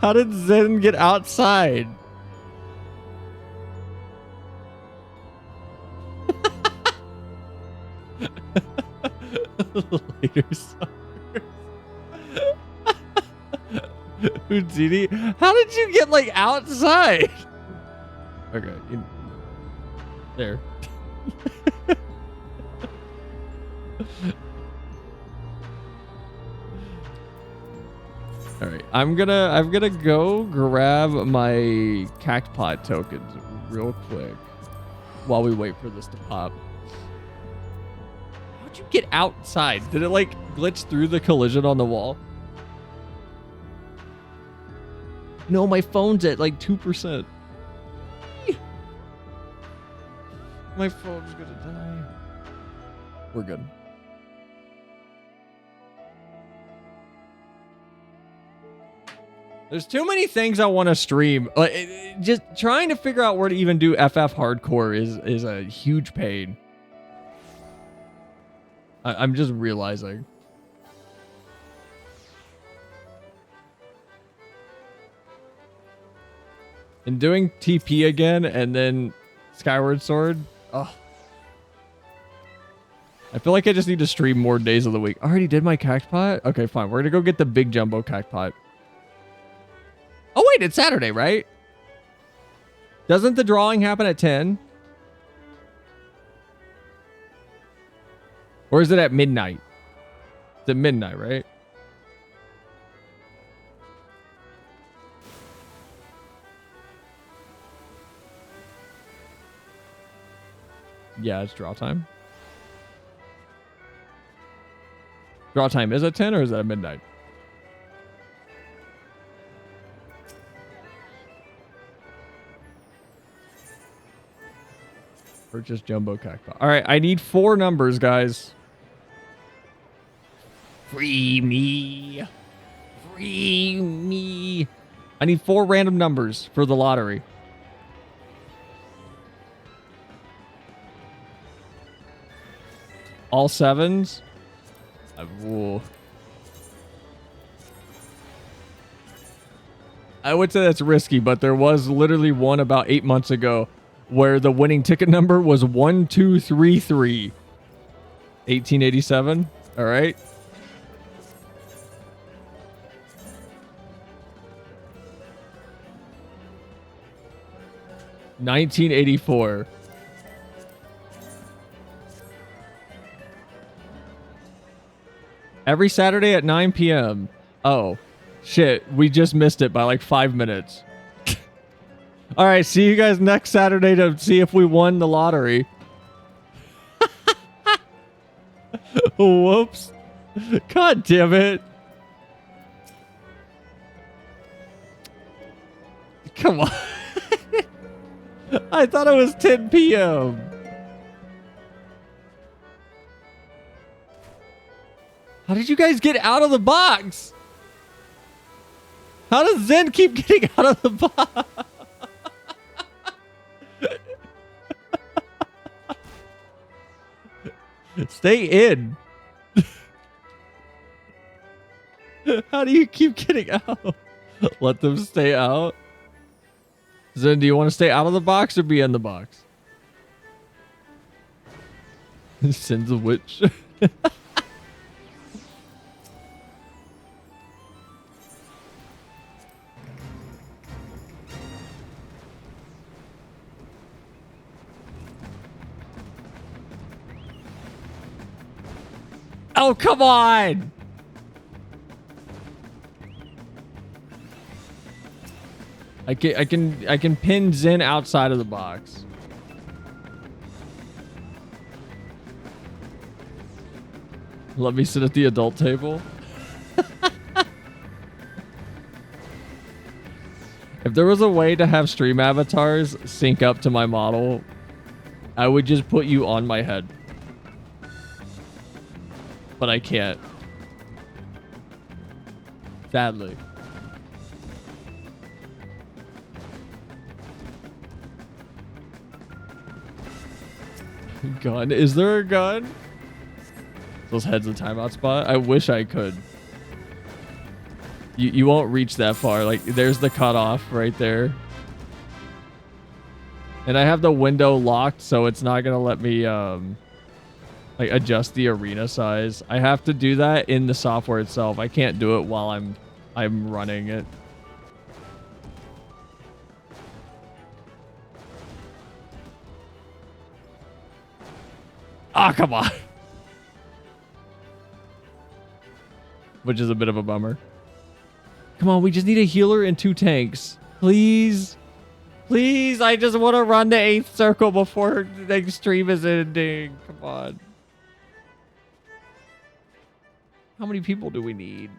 How did Zen get outside? Later, suckers. Houdini, how did you get like outside? Okay, there. All right, I'm gonna go grab my cactpot tokens real quick while we wait for this to pop. How'd you get outside? Did it like glitch through the collision on the wall? No, my phone's at like 2%. My phone's gonna die. We're good. There's too many things I want to stream. Like, just trying to figure out where to even do FF Hardcore is a huge pain. I'm just realizing. And doing TP again and then Skyward Sword. Oh. I feel like I just need to stream more days of the week. I already did my cactpot? Okay, fine. We're gonna go get the big jumbo cactpot. Oh wait, it's Saturday, right? Doesn't the drawing happen at 10? Or is it at midnight? It's at midnight, right? Yeah, it's draw time. Draw time is at 10 or is that at midnight? Purchase jumbo cactpot. All right, I need 4 numbers, guys. Free me. Free me. I need 4 random numbers for the lottery. All 7s? Whoa. I would say that's risky, but there was literally one about 8 months ago where the winning ticket number was 1233. 1887. All right. $19.84. Every Saturday at 9 p.m. Oh, shit. We just missed it by like 5 minutes. All right. See you guys next Saturday to see if we won the lottery. Whoops. God damn it. Come on. I thought it was 10 p.m. How did you guys get out of the box? How does Zen keep getting out of the box? Stay in. How do you keep getting out? Let them stay out. Zen, do you want to stay out of the box or be in the box? Zen's a witch. Oh, come on! I can pin Zen outside of the box. Let me sit at the adult table. If there was a way to have stream avatars sync up to my model, I would just put you on my head. But I can't. Sadly. Gun? Is there a gun? Those heads a timeout spot? I wish I could. You won't reach that far. Like, there's the cutoff right there. And I have the window locked, so it's not gonna let me like adjust the arena size. I have to do that in the software itself. I can't do it while I'm running it. Ah, come on. Which is a bit of a bummer. Come on, we just need a healer and 2 tanks. Please. Please, I just want to run the 8th circle before the stream is ending. Come on. How many people do we need?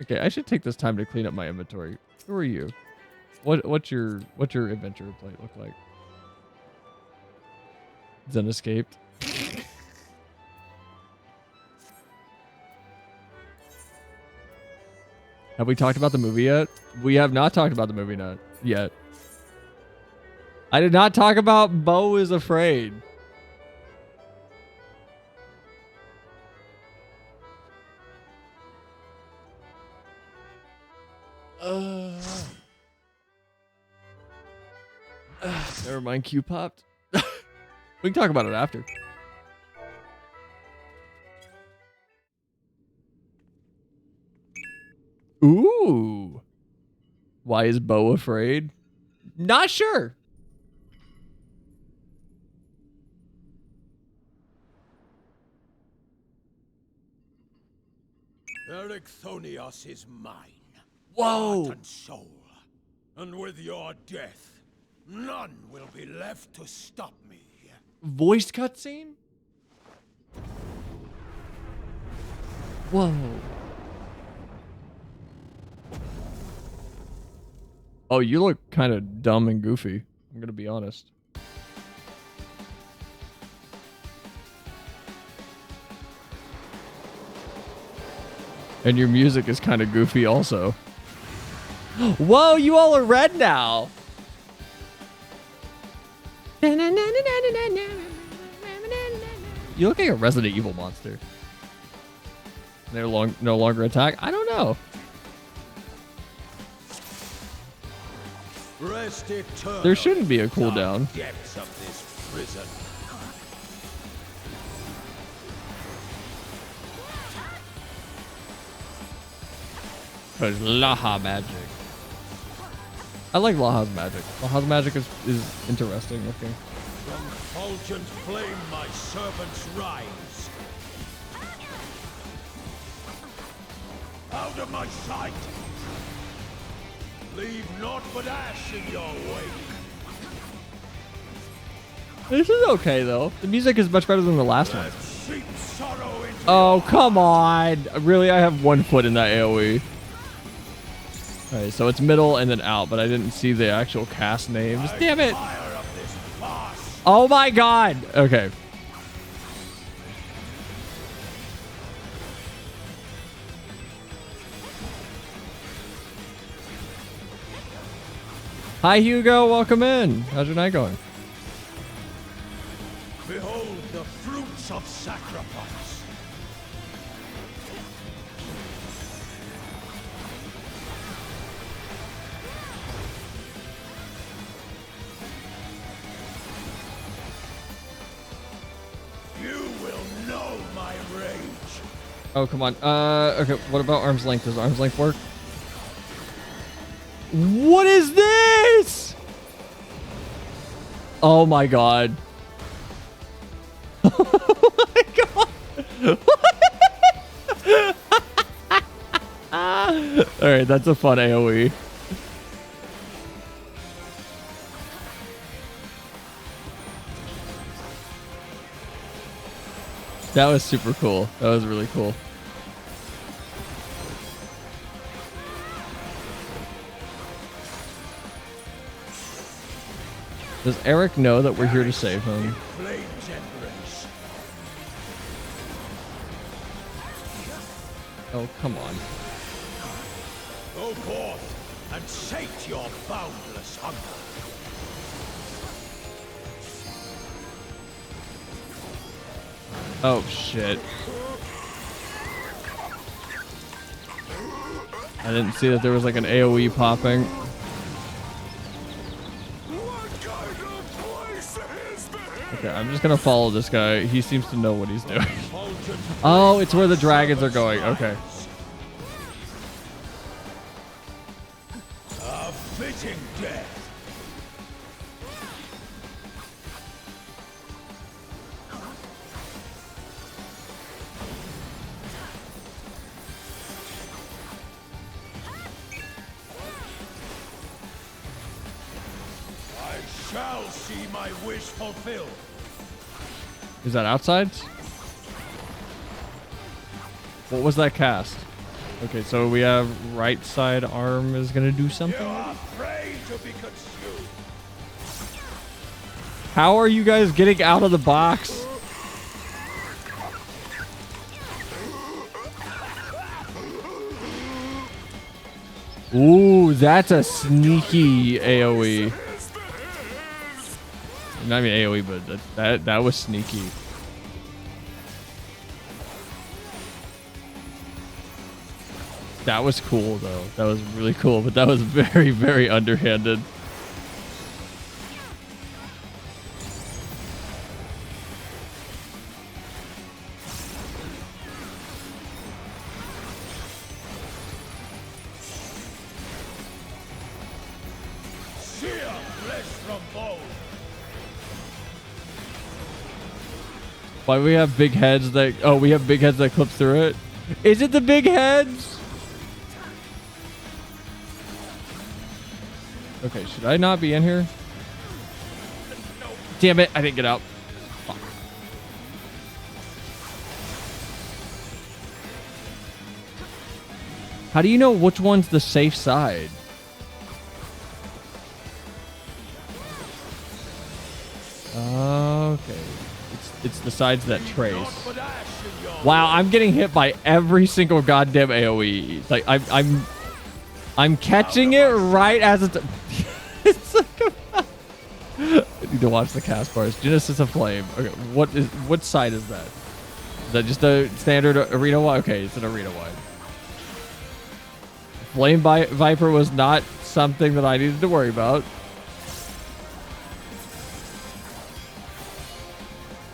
Okay, I should take this time to clean up my inventory. Who are you? What's your adventure plate look like? Zen escaped. Have we talked about the movie yet? We have not talked about the movie yet. I did not talk about Beau is Afraid. Never mind, Q popped. We can talk about it after. Ooh. Why is Beau afraid? Not sure. Ericthonios is mine. Whoa. Heart and soul. And with your death, none will be left to stop me. Voice cutscene? Whoa. Oh, you look kind of dumb and goofy. I'm going to be honest. And your music is kind of goofy also. Whoa, you all are red now. You look like a Resident Evil monster. They're no longer attack? I don't know. Rest eternal. There shouldn't be a cooldown. Depths of this prison. Because Laha magic. I like Laha's magic. Laha's magic is interesting looking. From fulgent flame my servants rise. Out of my sight. Leave naught but ash in your wake. This is okay though. The music is much better than the last one. Seep sorrow into Oh, come on. Really? I have 1 foot in that AoE. Alright, so it's middle and then out, but I didn't see the actual cast names. Damn it. fire of this farce. Oh my god. Okay. Hi Hugo, welcome in. How's your night going? Behold the fruits of sacrifice. You will know my rage. Oh, come on. Okay, what about arm's length? Does arm's length work? What is this? Oh my god. Oh my god. Alright, that's a fun AoE. That was super cool. That was really cool. Does Eric know that we're here to save him? Flame's embrace. Oh, come on. Go forth and sate your boundless hunger. Oh, shit. I didn't see that there was like an AoE popping. Okay, I'm just gonna follow this guy. He seems to know what he's doing. Oh, it's where the dragons are going. Okay. A fitting death. I shall see my wish fulfilled. Is that outside? What was that cast? Okay, so we have right side arm is gonna do You something. are afraid to be consumed. How are you guys getting out of the box? Ooh, that's a sneaky AoE. Not even AoE, but that was sneaky. That was cool though. That was really cool, but that was very, very underhanded. Sear flesh from bone. Why we have big heads that... Oh, we have big heads that clip through it? Is it the big heads? Okay, should I not be in here? Damn it, I didn't get out. Fuck. How do you know which one's the safe side? Okay. It's the sides that trace. Naught but ash in your Wow, I'm getting hit by every single goddamn AoE. Like I'm catching it right as it's. It's like I need to watch the cast bars. Genesis of Flame. Okay, what side is that? Is that just a standard arena wide? Okay, it's an arena wide. Flame Viper was not something that I needed to worry about.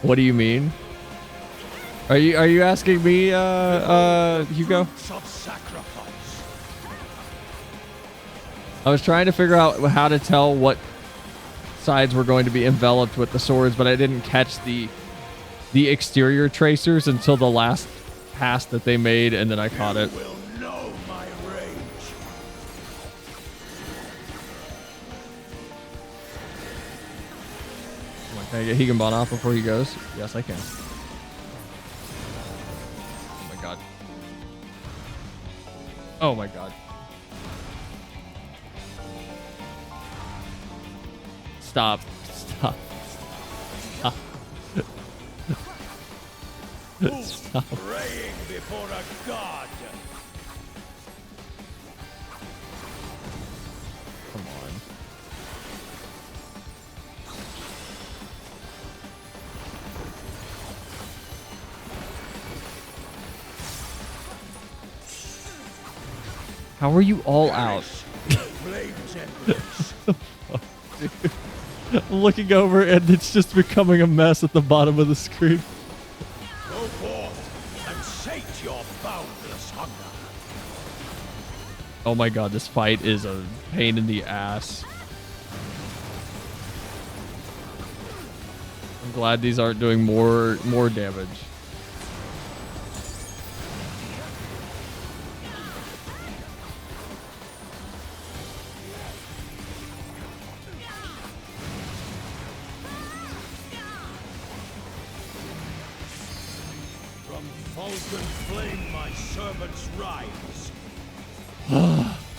What do you mean? Are you asking me, Hugo? I was trying to figure out how to tell what sides were going to be enveloped with the swords, but I didn't catch the exterior tracers until the last pass that they made, and then I caught it. Will know my rage. Come on, can I get Higanbon off before he goes? Yes, I can. Oh my god. Oh my god. Stop. Stop. Stop. Stop. Praying before a god. Come on. How are you all out? Flames endless. I'm looking over and it's just becoming a mess at the bottom of the screen. Go forth and sate your boundless hunger. Oh my god, this fight is a pain in the ass. I'm glad these aren't doing more damage. From Vulcan flame my servants rise.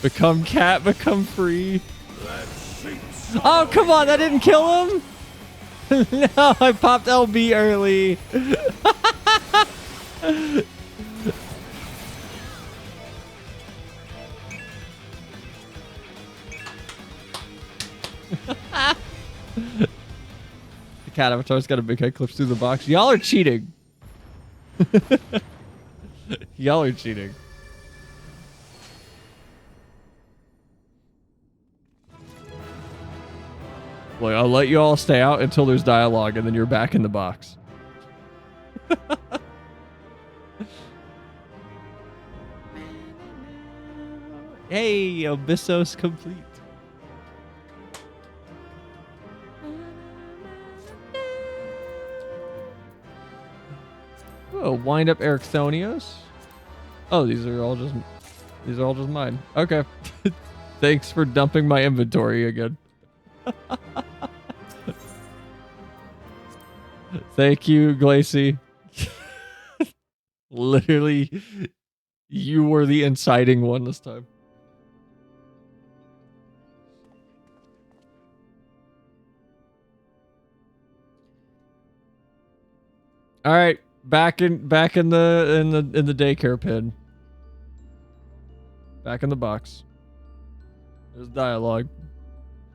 Become cat, become free. Let sheeps Oh, come on, that didn't kill him? No, I popped LB early. The cat avatar's got a big head clips through the box. Y'all are cheating. Y'all are cheating. Look, I'll let you all stay out until there's dialogue, and then you're back in the box. Hey, Abyssos complete. Oh, wind up Erichthonios. Oh, these are all just mine. Okay. Thanks for dumping my inventory again. Thank you, Glacy. Literally, you were the inciting one this time. All right, back in the daycare pen. Back in the box. There's dialogue.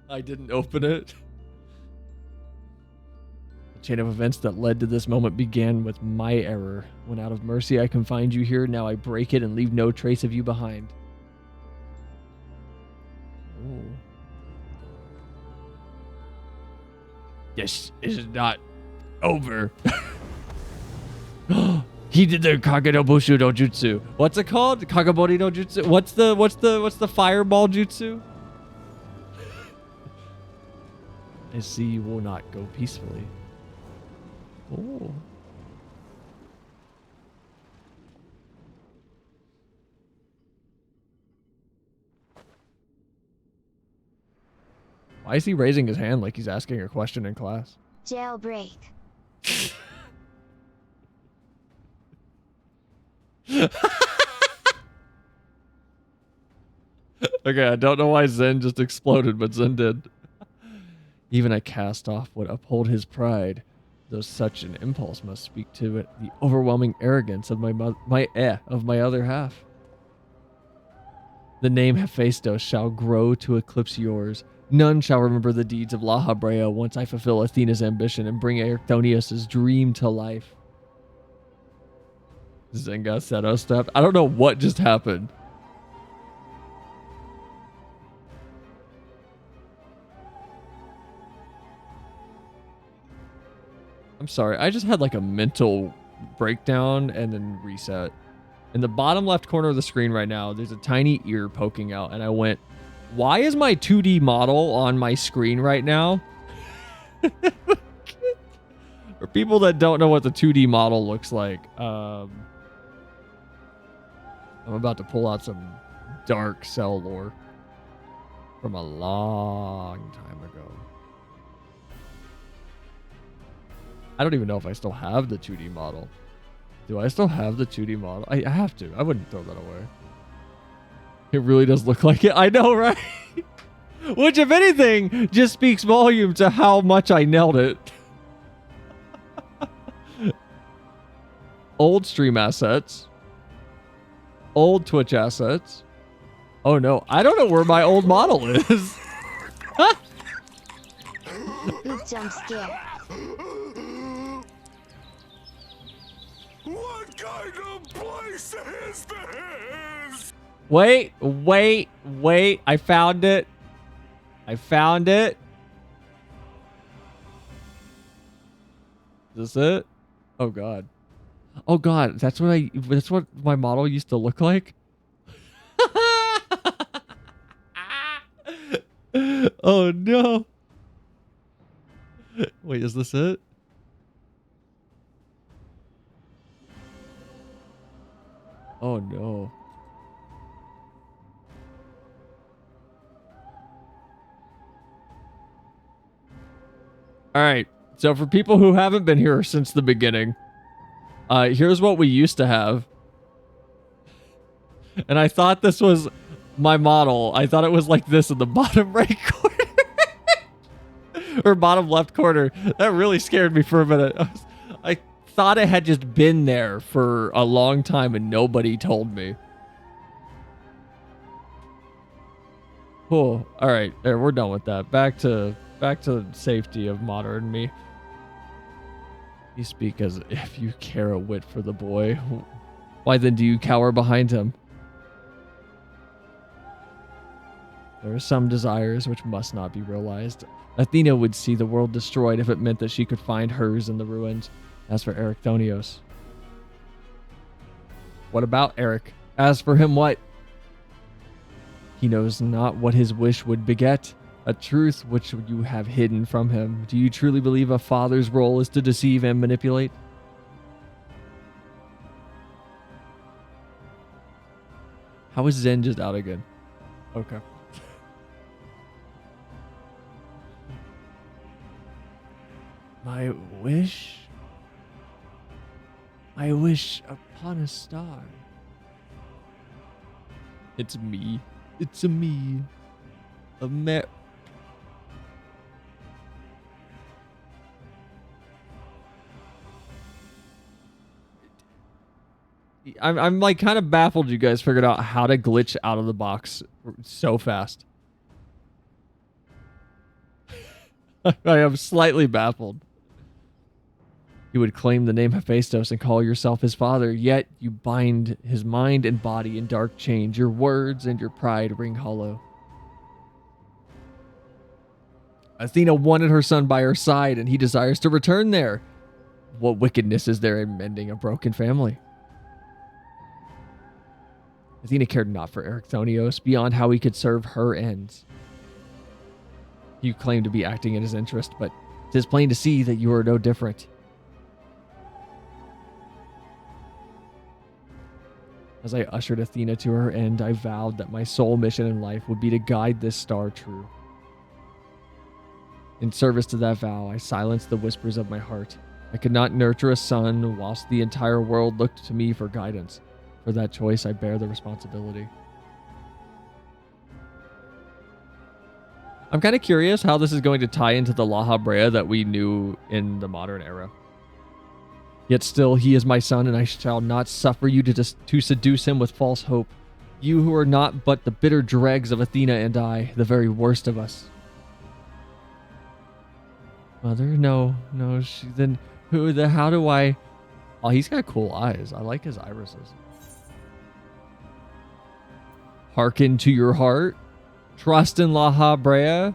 I didn't open it. The chain of events that led to this moment began with my error. When out of mercy I confined you here, now I break it and leave no trace of you behind. Ooh. This is not over. He did the Kagenobushu no Jutsu. What's it called? Kagabori no Jutsu. What's the fireball jutsu? I see you will not go peacefully. Oh. Why is he raising his hand like he's asking a question in class? Jailbreak. Okay, I don't know why Zen just exploded, but Zen did. Even a cast-off would uphold his pride. Though such an impulse must speak to it, the overwhelming arrogance of my other half. The name Hephaestus shall grow to eclipse yours. None shall remember the deeds of La Habrea once I fulfill Athena's ambition and bring Erichthonius' dream to life. Zenga Seto stepped. I don't know what just happened. I'm sorry. I just had like a mental breakdown and then reset. In the bottom left corner of the screen right now, there's a tiny ear poking out. And I went, why is my 2D model on my screen right now? For people that don't know what the 2D model looks like, I'm about to pull out some dark Cell lore from a long time ago. I don't even know if I still have the 2D model. Do I still have the 2D model? I have to. I wouldn't throw that away. It really does look like it. I know, right? Which, if anything, just speaks volume to how much I nailed it. Old stream assets. Old Twitch assets. Oh no, I don't know where my old model is. Big jump scare. What kind of place is this? Wait. I found it. Is this it? Oh god. Oh god, that's what my model used to look like. Oh no. Wait, is this it? Oh no. All right. So for people who haven't been here since the beginning, here's what we used to have. And I thought this was my model. I thought it was like this in the bottom right corner. Or bottom left corner. That really scared me for a minute. I thought it had just been there for a long time and nobody told me. Cool. All right. There, we're done with that. Back to safety of modern me. You speak as if you care a whit for the boy. Why then do you cower behind him? There are some desires which must not be realized. Athena would see the world destroyed if it meant that she could find hers in the ruins. As for Erichthonios. What about Eric? As for him, what? He knows not what his wish would beget. A truth which you have hidden from him. Do you truly believe a father's role is to deceive and manipulate? How is Zen just out again? Okay. My wish? I wish upon a star. It's me. It's a me. I'm like kind of baffled you guys figured out how to glitch out of the box so fast. I am slightly baffled. You would claim the name Hephaestus and call yourself his father, yet you bind his mind and body in dark chains. Your words and your pride ring hollow. Athena wanted her son by her side, and he desires to return there. What wickedness is there in mending a broken family? Athena cared not for Erichthonios beyond how he could serve her ends. You claim to be acting in his interest, but 'tis plain to see that you are no different. As I ushered Athena to her end, I vowed that my sole mission in life would be to guide this star true. In service to that vow, I silenced the whispers of my heart. I could not nurture a son whilst the entire world looked to me for guidance. For that choice, I bear the responsibility. I'm kind of curious how this is going to tie into the La Habrea that we knew in the modern era. Yet still he is my son, and I shall not suffer you to seduce him with false hope. You who are not but the bitter dregs of Athena and I, the very worst of us. Mother, no, then how do I... Oh, he's got cool eyes. I like his irises. Hearken to your heart. Trust in La Habrea.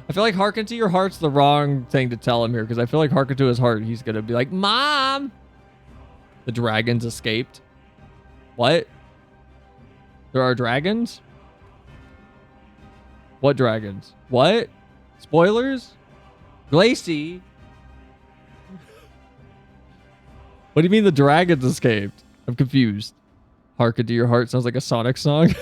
I feel like hearken to your heart's the wrong thing to tell him here, because I feel like hearken to his heart, he's going to be like, Mom! The dragons escaped. What? There are dragons? What dragons? What? Spoilers? Glacy? What do you mean the dragons escaped? I'm confused. Hearken to your heart sounds like a Sonic song.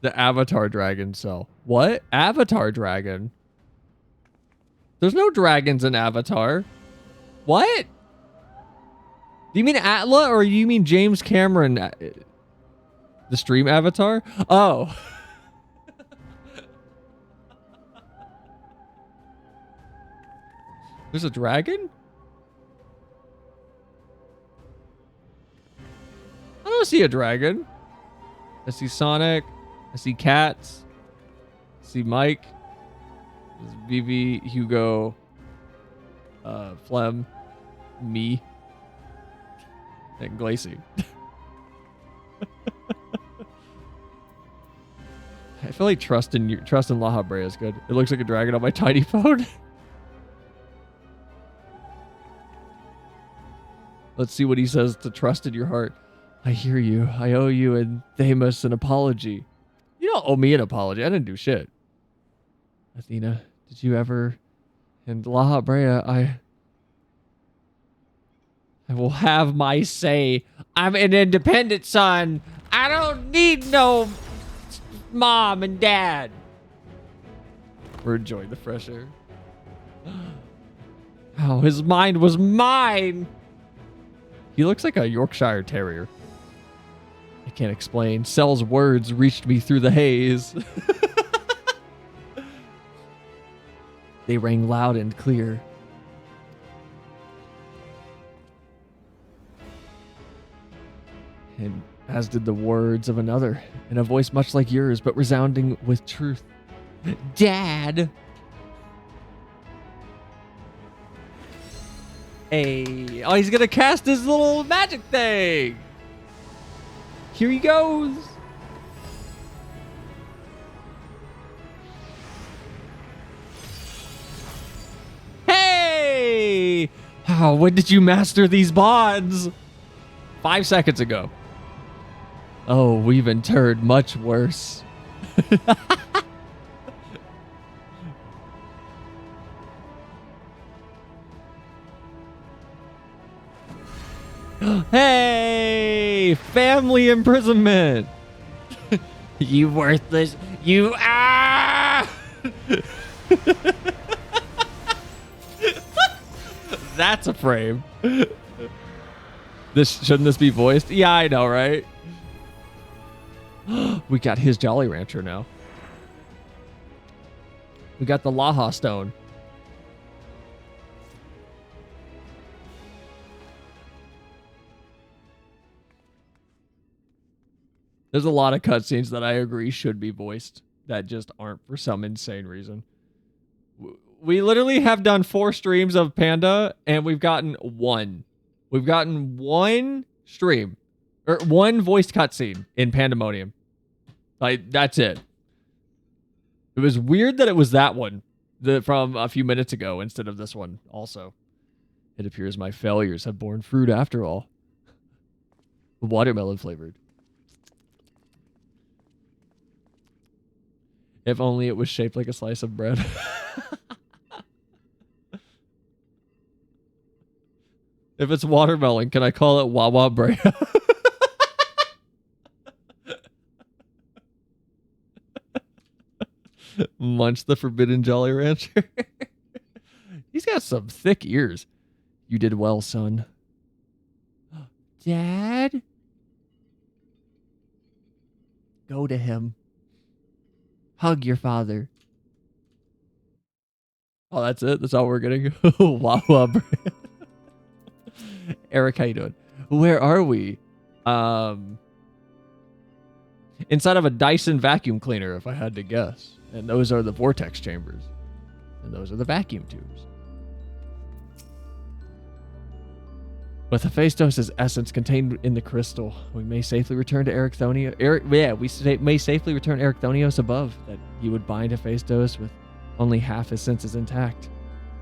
The Avatar dragon cell. What? Avatar dragon? There's no dragons in Avatar. What? Do you mean Atla or you mean James Cameron? The stream Avatar? Oh. There's a dragon? I don't see a dragon. I see Sonic. I see cats. I see Mike. There's Vivi, Hugo, Flem, me, and Glacy. I feel like trust in La Habrea is good. It looks like a dragon on my tiny phone. Let's see what he says to trust in your heart. I hear you. I owe you and Themis an apology. You don't owe me an apology. I didn't do shit. Athena, did you ever... And La Habrea, I will have my say. I'm an independent son. I don't need no mom and dad. We're enjoying the fresh air. Oh, his mind was mine. He looks like a Yorkshire Terrier. I can't explain. Cell's words reached me through the haze. They rang loud and clear. And as did the words of another, in a voice much like yours, but resounding with truth. Dad! Hey, oh, he's gonna cast his little magic thing. Here he goes. Hey! Oh, when did you master these bonds? 5 seconds ago. Oh, we've endured much worse. Hey! Family imprisonment! You worthless... You... Ah! That's a frame. Shouldn't this be voiced? Yeah, I know, right? We got his Jolly Rancher now. We got the Laha Stone. There's a lot of cutscenes that I agree should be voiced that just aren't for some insane reason. We literally have done 4 streams of Panda, and we've gotten one. We've gotten one stream, or one voiced cutscene in Pandaemonium. Like, that's it. It was weird that it was that one from a few minutes ago instead of this one also. It appears my failures have borne fruit after all. Watermelon flavored. If only it was shaped like a slice of bread. If it's watermelon, can I call it Wawa Brea? Munch the forbidden Jolly Rancher. He's got some thick ears. You did well, son. Dad? Go to him. Hug your father. Oh, that's it? That's all we're getting? Wow. Eric, how you doing? Where are we? Inside of a Dyson vacuum cleaner, if I had to guess. And those are the vortex chambers. And those are the vacuum tubes. With Hephaestus' essence contained in the crystal, we may safely return to may safely return Erechthonios above, that he would bind Hephaestus with only half his senses intact.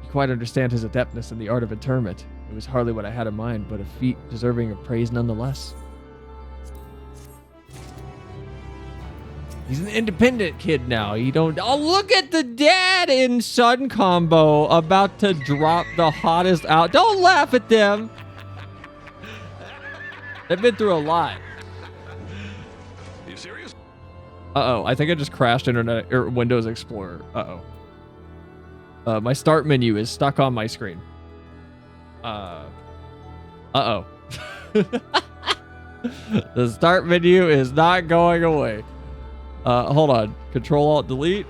You quite understand his adeptness in the art of interment. It was hardly what I had in mind, but a feat deserving of praise nonetheless. He's an independent kid now. You don't... Oh, look at the dad and son combo about to drop the hottest out. Don't laugh at them. They've been through a lot. Are you serious? Uh-oh. I think I just crashed Internet or Windows Explorer. Uh-oh. My start menu is stuck on my screen. Uh-oh. The start menu is not going away. Hold on. Control-Alt-Delete.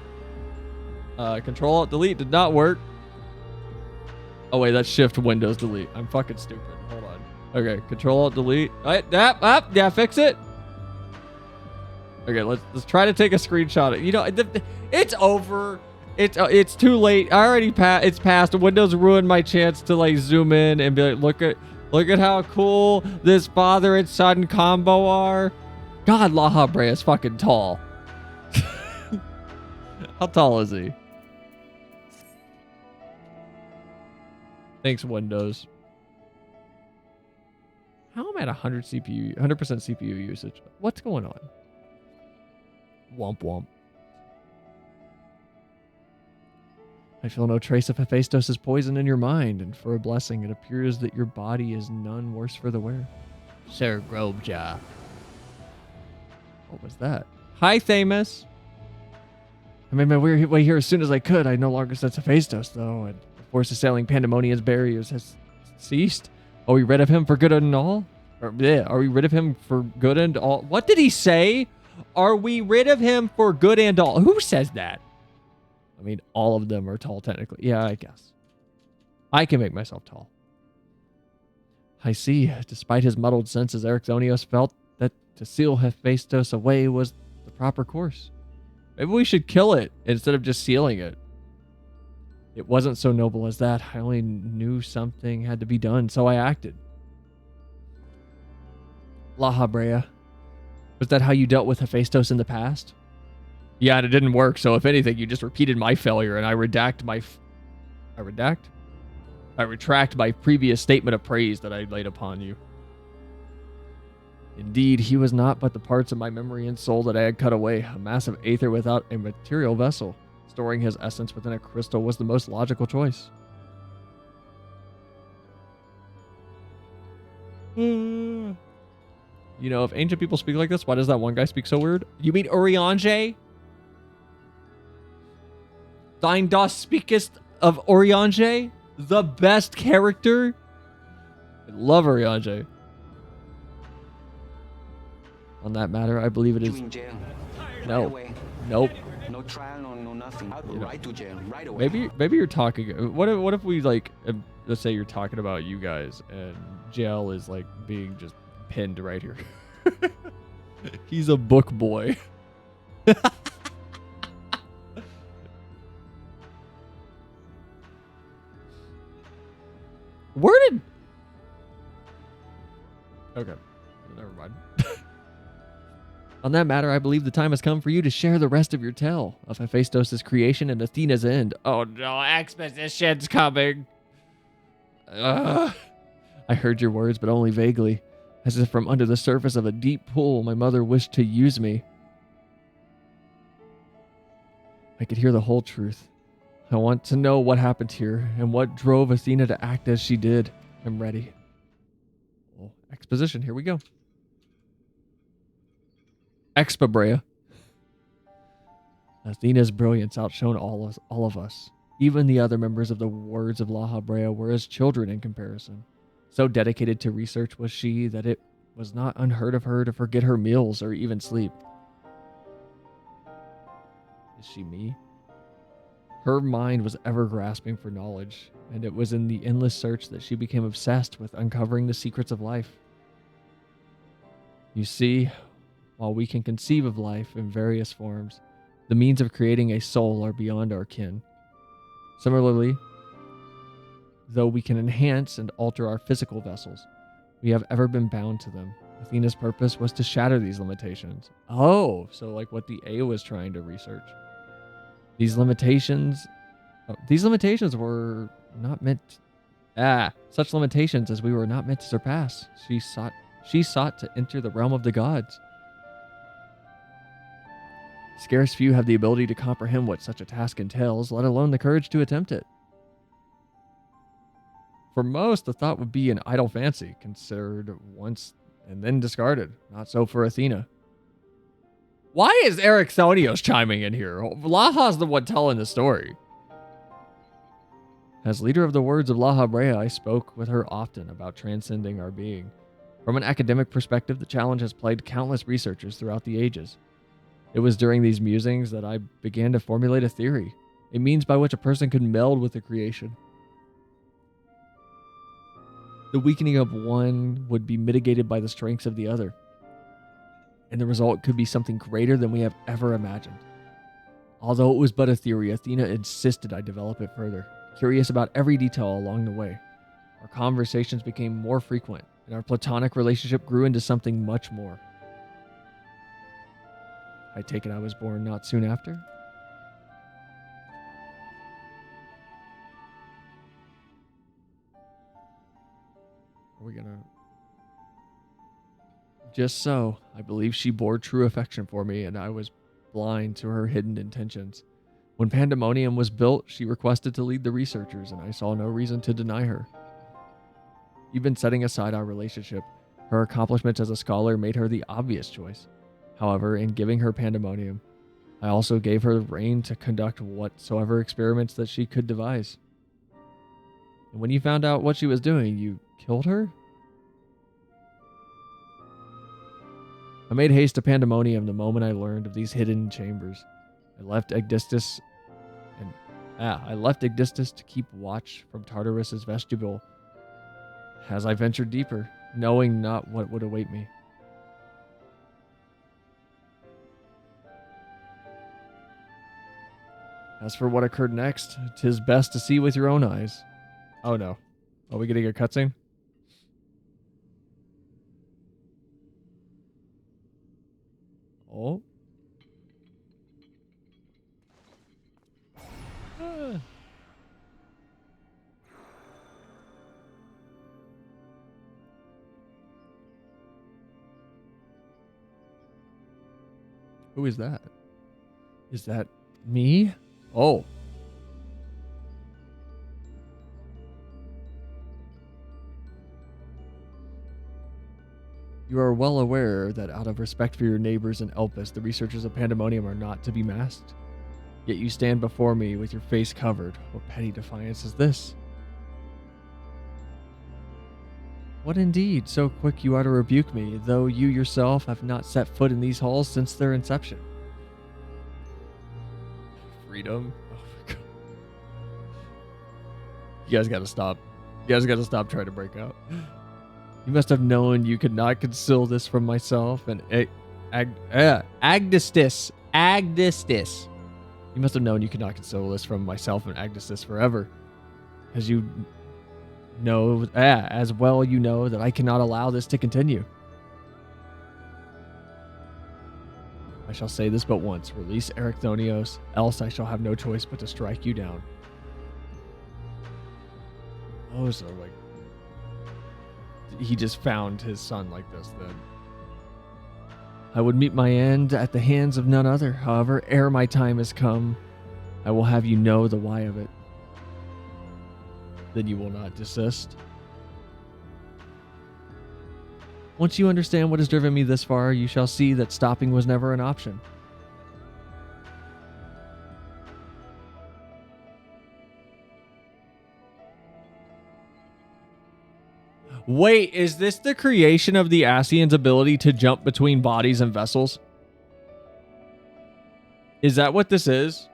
Control-Alt-Delete did not work. Oh, wait. That's Shift-Windows-Delete. I'm fucking stupid. Hold on. Okay. Control-Alt-Delete. Right. Yeah, fix it. Okay, let's try to take a screenshot. You know, it's over. It's too late. I already it's past. Windows ruined my chance to like zoom in and be like, look at how cool this father and son combo are. God, La Habrea is fucking tall. How tall is he? Thanks, Windows. How am I at 100% CPU usage? What's going on? Womp womp. I feel no trace of Hephaestus' poison in your mind, and for a blessing, it appears that your body is none worse for the wear. Sir Grobja. What was that? Hi, Thamus. I made my way here as soon as I could. I no longer sense Hephaestus, though, and the force assailing Pandaemonium's barriers has ceased. Are we rid of him for good and all? Are we rid of him for good and all? What did he say? Are we rid of him for good and all? Who says that? I mean, all of them are tall, technically. Yeah, I guess. I can make myself tall. I see. Despite his muddled senses, Erechthonios felt that to seal Hephaestus away was the proper course. Maybe we should kill it instead of just sealing it. It wasn't so noble as that. I only knew something had to be done, so I acted. La Habrea. Was that how you dealt with Hephaestus in the past? Yeah, and it didn't work, so if anything, you just repeated my failure, and I retract my previous statement of praise that I laid upon you. Indeed, he was not but the parts of my memory and soul that I had cut away, a mass of aether without a material vessel. Storing his essence within a crystal was the most logical choice. You know, if ancient people speak like this, why does that one guy speak so weird? You mean Urianger? Thine dost speakest of Urianger? The best character? I love Urianger. On that matter, I believe it is... No. Nope. No trial, no nothing. Right to jail, right away. Maybe you're talking... What if we, like... Let's say you're talking about you guys, and jail is, like, being just pinned right here. He's a book boy. Where did... Okay. Never mind. On that matter, I believe the time has come for you to share the rest of your tale of Hephaestus' creation and Athena's end. Oh no, exposition's coming. I heard your words, but only vaguely. As if from under the surface of a deep pool, my mother wished to use me. I could hear the whole truth. I want to know what happened here and what drove Athena to act as she did. I'm ready. Well, exposition, here we go. Expabrea. Athena's brilliance outshone all of us. Even the other members of the Words of La Habrea were as children in comparison. So dedicated to research was she that it was not unheard of her to forget her meals or even sleep. Is she me? Her mind was ever grasping for knowledge, and it was in the endless search that she became obsessed with uncovering the secrets of life. You see, while we can conceive of life in various forms, the means of creating a soul are beyond our ken. Similarly, though we can enhance and alter our physical vessels, we have ever been bound to them. Athena's purpose was to shatter these limitations. Oh, so like what the A was trying to research. These limitations were not meant. Such limitations as we were not meant to surpass. She sought to enter the realm of the gods. Scarce few have the ability to comprehend what such a task entails, let alone the courage to attempt it. For most, the thought would be an idle fancy, considered once and then discarded. Not so for Athena. Why is Erichthonios chiming in here? Laha's the one telling the story. As leader of the Words of Laha Brea, I spoke with her often about transcending our being. From an academic perspective, the challenge has plagued countless researchers throughout the ages. It was during these musings that I began to formulate a theory, a means by which a person could meld with the creation. The weakening of one would be mitigated by the strengths of the other, and the result could be something greater than we have ever imagined. Although it was but a theory, Athena insisted I develop it further, curious about every detail along the way. Our conversations became more frequent, and our platonic relationship grew into something much more. I take it I was born not soon after? Are we gonna... Just so, I believe she bore true affection for me, and I was blind to her hidden intentions. When Pandaemonium was built, she requested to lead the researchers, and I saw no reason to deny her. Even setting aside our relationship, her accomplishments as a scholar made her the obvious choice. However, in giving her Pandaemonium, I also gave her the reign to conduct whatsoever experiments that she could devise. And when you found out what she was doing, you killed her? I made haste to Pandaemonium the moment I learned of these hidden chambers. I left Aegdistus to keep watch from Tartarus's vestibule as I ventured deeper, knowing not what would await me. As for what occurred next, 'tis best to see with your own eyes. Oh no. Are we getting a cutscene? Oh. Ah. Who is that? Is that me? Oh. You are well aware that out of respect for your neighbors in Elpis, the researchers of Pandaemonium are not to be masked. Yet you stand before me with your face covered. What petty defiance is this? What indeed? So quick you are to rebuke me, though you yourself have not set foot in these halls since their inception. Freedom? Oh my god. You guys gotta stop. You guys gotta stop trying to break out. You must have known you could not conceal this from myself and Aegdistus. You must have known you could not conceal this from myself and Aegdistus forever. As you know, as well you know that I cannot allow this to continue. I shall say this but once. Release Erichthonios, else I shall have no choice but to strike you down. Oh, so like... he just found his son like this then. I would meet my end at the hands of none other. However, ere my time has come, I will have you know the why of it. Then you will not desist. Once you understand what has driven me this far, you shall see that stopping was never an option. Wait, is this the creation of the Asian's ability to jump between bodies and vessels? Is that what this is?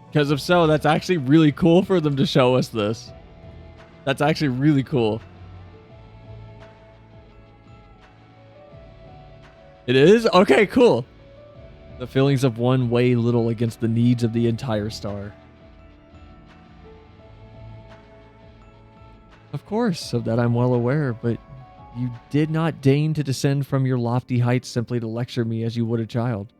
Because if so, that's actually really cool for them to show us this. That's actually really cool. It is? Okay, cool. The feelings of one weigh little against the needs of the entire star. Of course, of that I'm well aware, but you did not deign to descend from your lofty heights simply to lecture me as you would a child.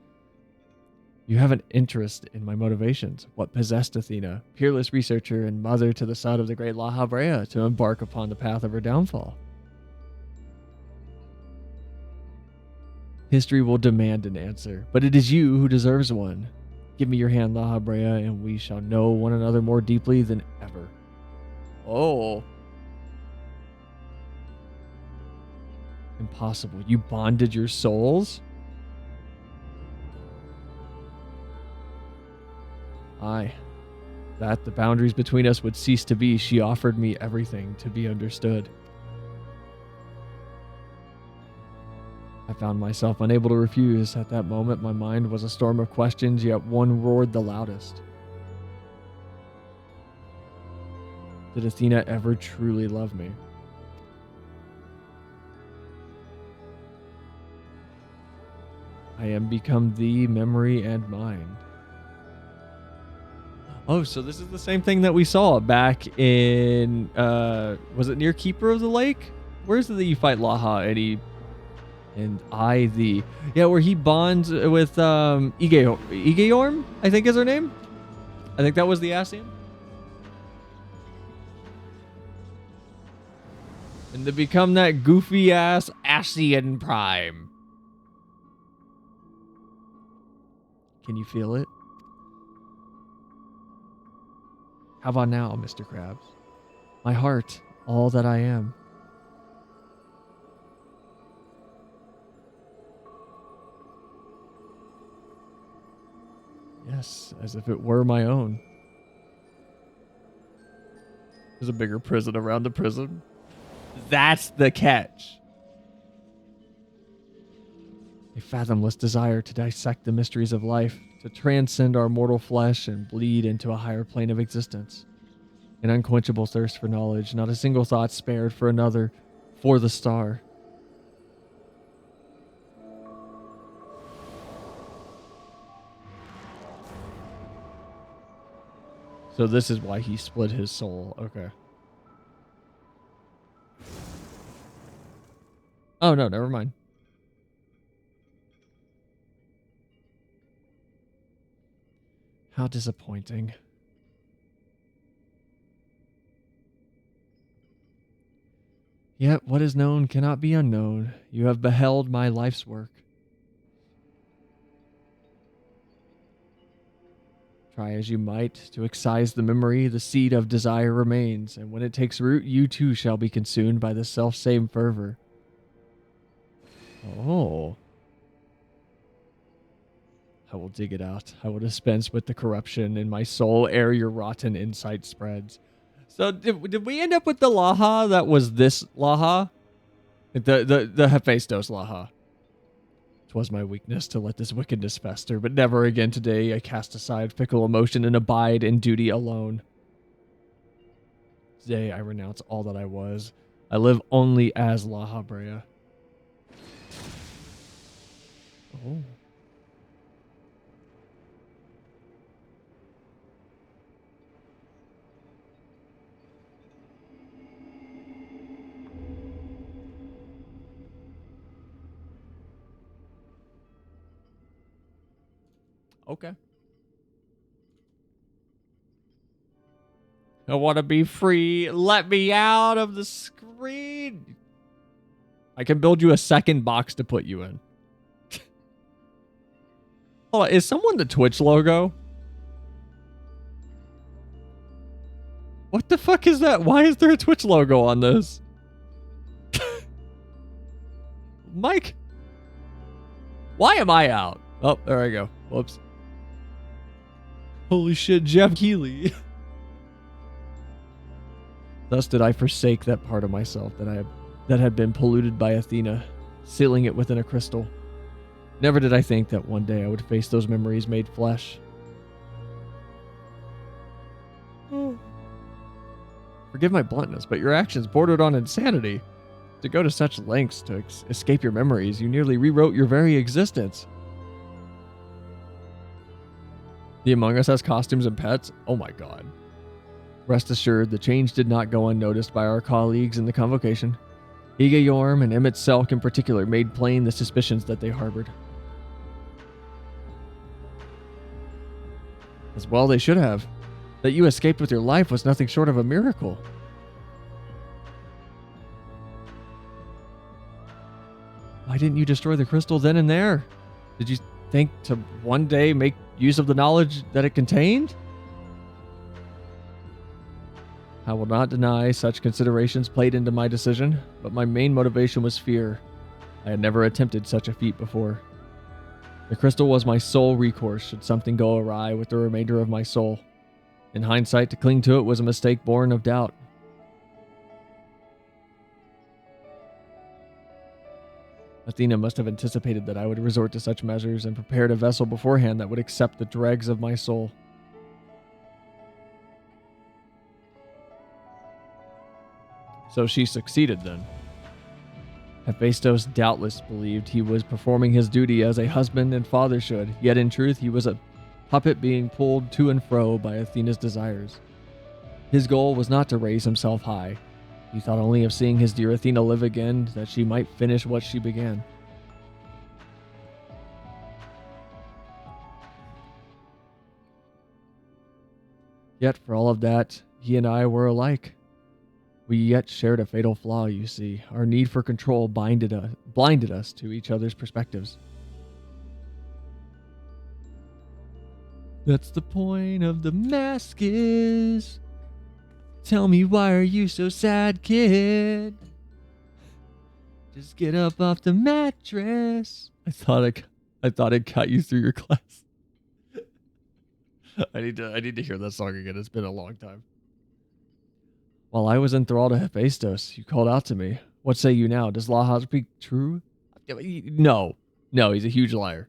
You have an interest in my motivations. What possessed Athena, peerless researcher and mother to the son of the great La Habrea, to embark upon the path of her downfall? History will demand an answer, but it is you who deserves one. Give me your hand, La Habrea, and we shall know one another more deeply than ever. Oh. Impossible. You bonded your souls? Aye. That the boundaries between us would cease to be, she offered me everything to be understood. I found myself unable to refuse. At that moment, my mind was a storm of questions, yet one roared the loudest. Did Athena ever truly love me? I am become thee, memory and mind. Oh, so this is the same thing that we saw back in, was it near Keeper of the Lake? Where's it that you fight Laha and I thee? Yeah, where he bonds with Igeorm, I think is her name. I think that was the Asian. And to become that goofy ass Asian Prime. Can you feel it? How about now, Mr. Krabs? My heart, all that I am. Yes, as if it were my own. There's a bigger prison around the prison. That's the catch. A fathomless desire to dissect the mysteries of life, to transcend our mortal flesh and bleed into a higher plane of existence. An unquenchable thirst for knowledge, not a single thought spared for another, for the star. So this is why he split his soul. Okay. Oh, no, never mind. How disappointing. Yet what is known cannot be unknown. You have beheld my life's work. Try as you might to excise the memory, the seed of desire remains, and when it takes root, you too shall be consumed by the self-same fervor. Oh. I will dig it out. I will dispense with the corruption in my soul ere your rotten insight spreads. So did we end up with the Laha that was this Laha? The Hephaestus Laha. 'Twas my weakness to let this wickedness fester, but never again today I cast aside fickle emotion and abide in duty alone. Today I renounce all that I was. I live only as La Habrea. Oh. Okay. I want to be free. Let me out of the screen. I can build you a second box to put you in. Hold on, is someone the Twitch logo? What the fuck is that? Why is there a Twitch logo on this? Mike? Why am I out? Oh, there I go. Whoops. Holy shit, Jeff Keighley. Thus did I forsake that part of myself that had been polluted by Athena, sealing it within a crystal. Never did I think that one day I would face those memories made flesh. Forgive my bluntness, but your actions bordered on insanity. To go to such lengths to escape your memories, you nearly rewrote your very existence. The Among Us has costumes and pets? Oh my god. Rest assured, the change did not go unnoticed by our colleagues in the convocation. Iga Yorm and Emmett Selk in particular made plain the suspicions that they harbored. As well they should have. That you escaped with your life was nothing short of a miracle. Why didn't you destroy the crystal then and there? Did you think to one day make use of the knowledge that it contained? I will not deny such considerations played into my decision, but my main motivation was fear. I had never attempted such a feat before. The crystal was my sole recourse should something go awry with the remainder of my soul. In hindsight, to cling to it was a mistake born of doubt. Athena must have anticipated that I would resort to such measures and prepared a vessel beforehand that would accept the dregs of my soul. So she succeeded then. Hephaestus doubtless believed he was performing his duty as a husband and father should, yet in truth he was a puppet being pulled to and fro by Athena's desires. His goal was not to raise himself high. He thought only of seeing his dear Athena live again, that she might finish what she began. Yet for all of that, he and I were alike. We yet shared a fatal flaw, you see. Our need for control blinded us to each other's perspectives. That's the point of the mask is. Tell me, why are you so sad, kid? Just get up off the mattress. I thought I got you through your class. I need to hear that song again. It's been a long time. While I was enthralled to Hephaestus, you called out to me. What say you now? Does Laha speak true? No, he's a huge liar.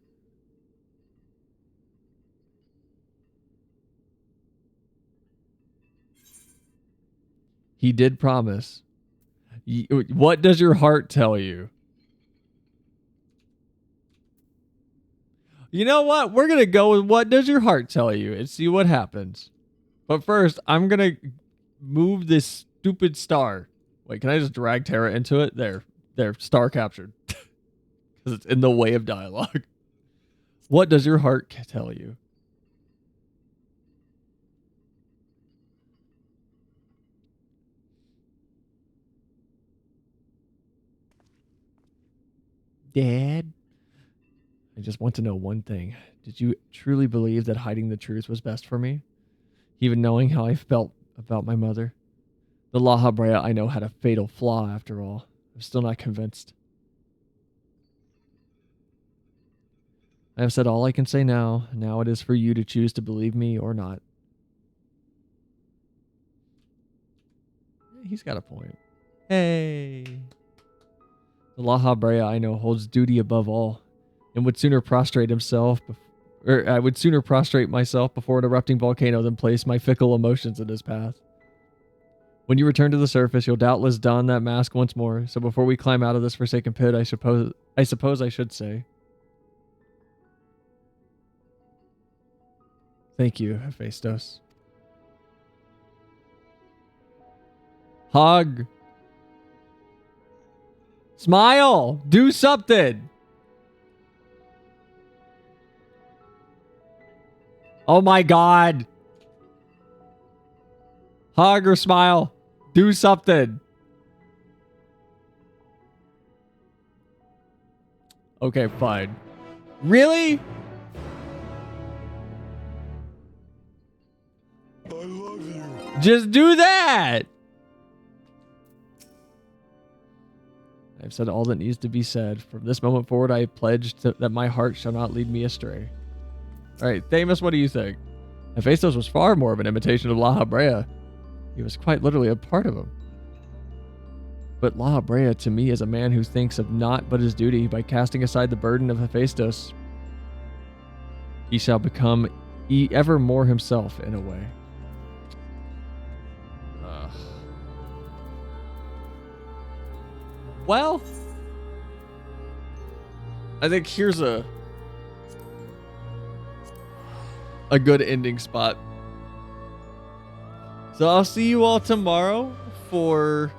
He did promise. What does your heart tell you? You know what? We're going to go with what does your heart tell you and see what happens. But first, I'm going to move this stupid star. Wait, can I just drag Terra into it? There, star captured. Because it's in the way of dialogue. What does your heart tell you? Dad, I just want to know one thing. Did you truly believe that hiding the truth was best for me? Even knowing how I felt about my mother? The Laha Brea I know had a fatal flaw after all. I'm still not convinced. I have said all I can say now. Now it is for you to choose to believe me or not. He's got a point. Hey. The Laha Brea I know holds duty above all, and would sooner prostrate myself before an erupting volcano than place my fickle emotions in his path. When you return to the surface, you'll doubtless don that mask once more. So before we climb out of this forsaken pit, I suppose I should say, thank you, Hephaestus. Hug. Smile! Do something! Oh my god! Hug or smile. Do something. Okay, fine. Really? I love you. Just do that! I've said all that needs to be said. From this moment forward, I pledge that my heart shall not lead me astray. All right, Thamus, what do you think? Hephaestus was far more of an imitation of Laha Brea. He was quite literally a part of him. But La Brea to me is a man who thinks of naught but his duty. By casting aside the burden of Hephaestus, he shall become ever more himself in a way. Well, I think here's a good ending spot. So I'll see you all tomorrow for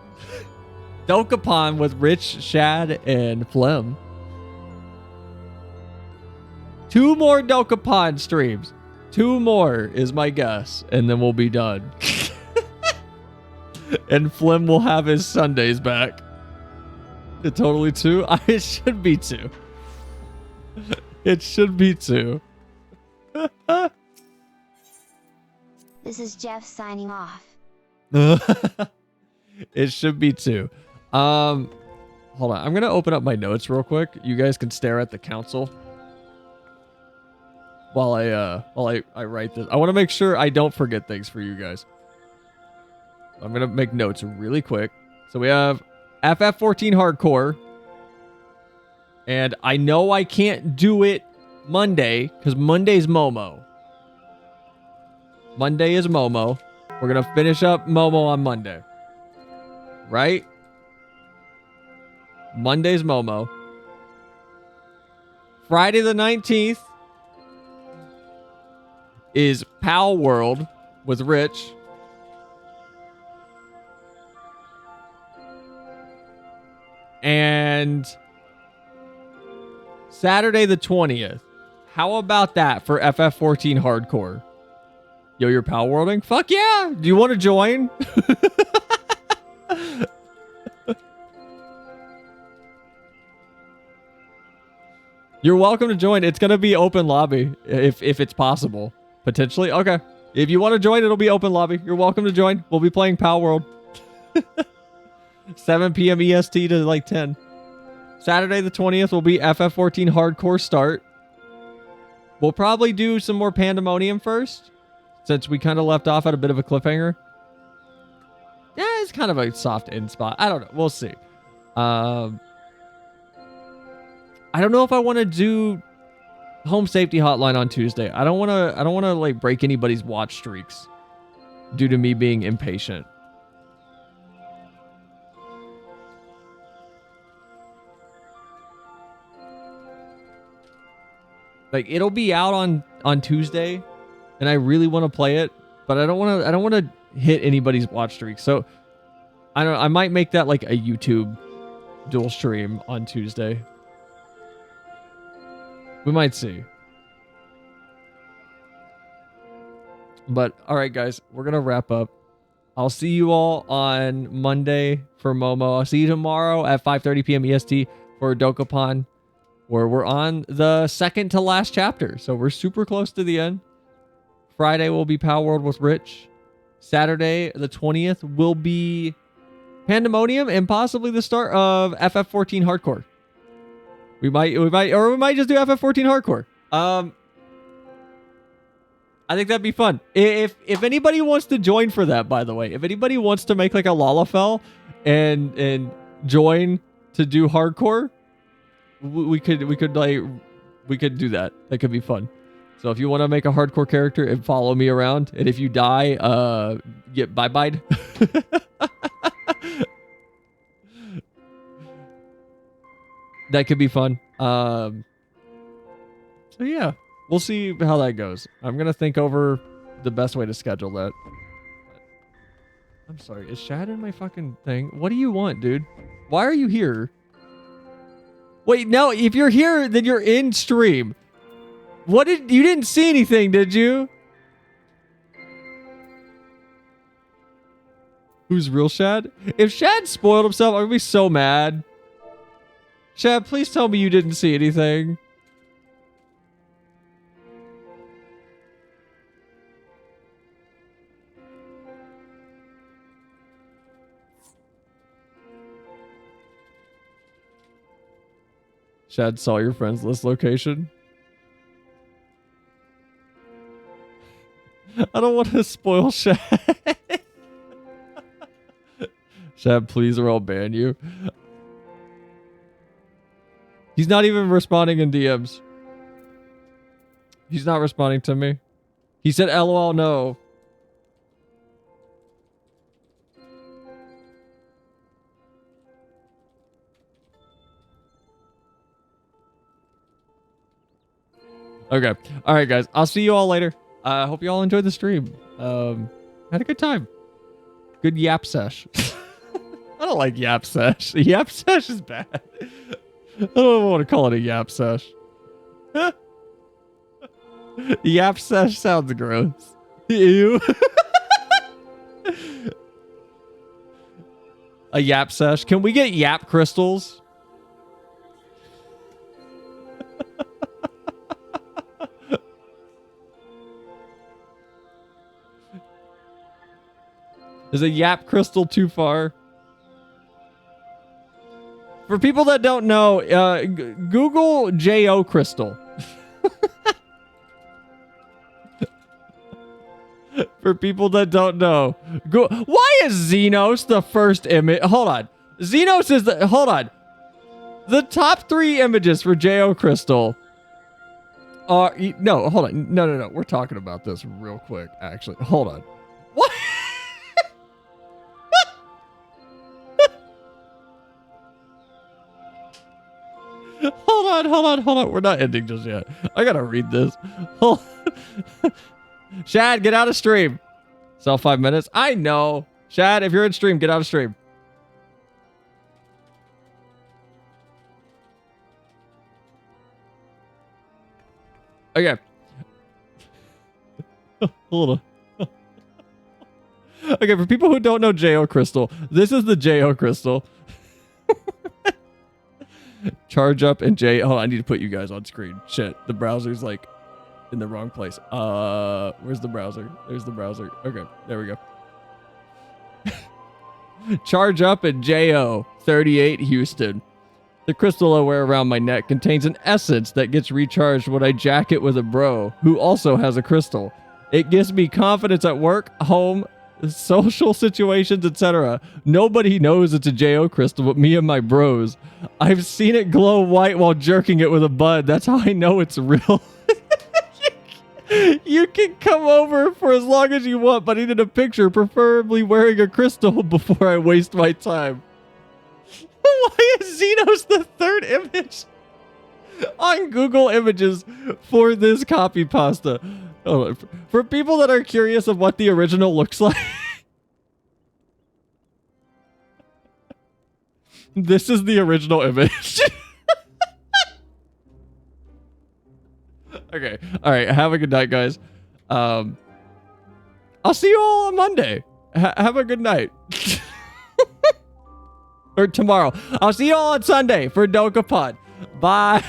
Dokapon with Rich, Shad, and Flem. 2 more Dokapon streams. 2 more is my guess, and then we'll be done. And Flem will have his Sundays back. Totally 2? It should be 2. It should be 2. This is Jeff signing off. It should be 2. Hold on. I'm gonna open up my notes real quick. You guys can stare at the council while I write this. I want to make sure I don't forget things for you guys. I'm gonna make notes really quick. So we have FF14 Hardcore, and I know I can't do it Monday because Monday's Momo. Monday is Momo. We're gonna finish up Momo on Monday, right? Monday's Momo. Friday the 19th is Pal World with Rich. And Saturday the 20th. How about that for FF14 Hardcore? Yo, you're Pal Worlding? Fuck yeah! Do you want to join? You're welcome to join. It's going to be open lobby if it's possible. Potentially. Okay. If you want to join, it'll be open lobby. You're welcome to join. We'll be playing Pal World. 7 p.m. EST to like 10. Saturday the 20th will be FF14 Hardcore start. We'll probably do some more Pandaemonium first, since we kind of left off at a bit of a cliffhanger. Yeah, it's kind of a soft end spot. I don't know. We'll see. I don't know if I want to do home safety hotline on Tuesday. I don't want to like break anybody's watch streaks due to me being impatient. Like, it'll be out on Tuesday, and I really want to play it, but I don't want to hit anybody's watch streak. So I might make that like a YouTube dual stream on Tuesday. We might see. But all right, guys, we're going to wrap up. I'll see you all on Monday for Momo. I'll see you tomorrow at 5:30 p.m. EST for Dokapon, where we're on the second to last chapter. So we're super close to the end. Friday will be Power World with Rich. Saturday, the 20th, will be Pandaemonium and possibly the start of FF14 Hardcore. We might just do FF14 Hardcore. I think that'd be fun. If anybody wants to join for that, by the way, if anybody wants to make like a Lalafell and join to do hardcore, we could do that. That could be fun. So if you want to make a hardcore character and follow me around, and if you die, get bye-byed. That could be fun. So yeah, we'll see how that goes. I'm gonna think over the best way to schedule that. I'm sorry, is Shad in my fucking thing? What do you want, dude? Why are you here? Wait, no, if you're here, then you're in stream. You didn't see anything, did you? Who's real Shad? If Shad spoiled himself, I'm gonna be so mad. Shad, please tell me you didn't see anything. Shad saw your friends list location. I don't want to spoil Shad. Shab, please or I'll ban you. He's not even responding in DMs. He's not responding to me. He said LOL no. Okay. All right, guys. I'll see you all later. I hope you all enjoyed the stream. Had a good time. Good yap sesh. I don't like yap sesh. Yap sesh is bad. I don't want to call it a yap sesh. Yap sesh sounds gross. Ew. A yap sesh. Can we get yap crystals? Is a yap crystal too far? For people that don't know, Google JO crystal. For people that don't know, why is Xenos the first image? Hold on. Xenos is the, hold on. The top 3 images for JO crystal are, no, hold on. No. We're talking about this real quick, actually. Hold on. What? Hold on. We're not ending just yet. I gotta read this. Shad, get out of stream. Sell 5 minutes. I know. Shad, if you're in stream, get out of stream. Okay. Hold on. Okay, for people who don't know JO Crystal, this is the JO Crystal. Charge up and J. Oh, I need to put you guys on screen. Shit, the browser's like in the wrong place. Where's the browser? There's the browser. Okay, there we go. Charge up and JO 38 Houston. The crystal I wear around my neck contains an essence that gets recharged when I jack it with a bro who also has a crystal. It gives me confidence at work, home, social situations, etc. Nobody knows it's a JO crystal but me and my bros. I've seen it glow white while jerking it with a bud. That's how I know it's real. You can come over for as long as you want, but I needed a picture, preferably wearing a crystal before I waste my time. Why is Xenos the 3rd image on Google Images for this copy pasta? Oh, for people that are curious of what the original looks like, this is the original image. Okay. All right. Have a good night, guys. I'll see you all on Monday. Have a good night. Or tomorrow. I'll see you all on Sunday for Dokapod. Bye.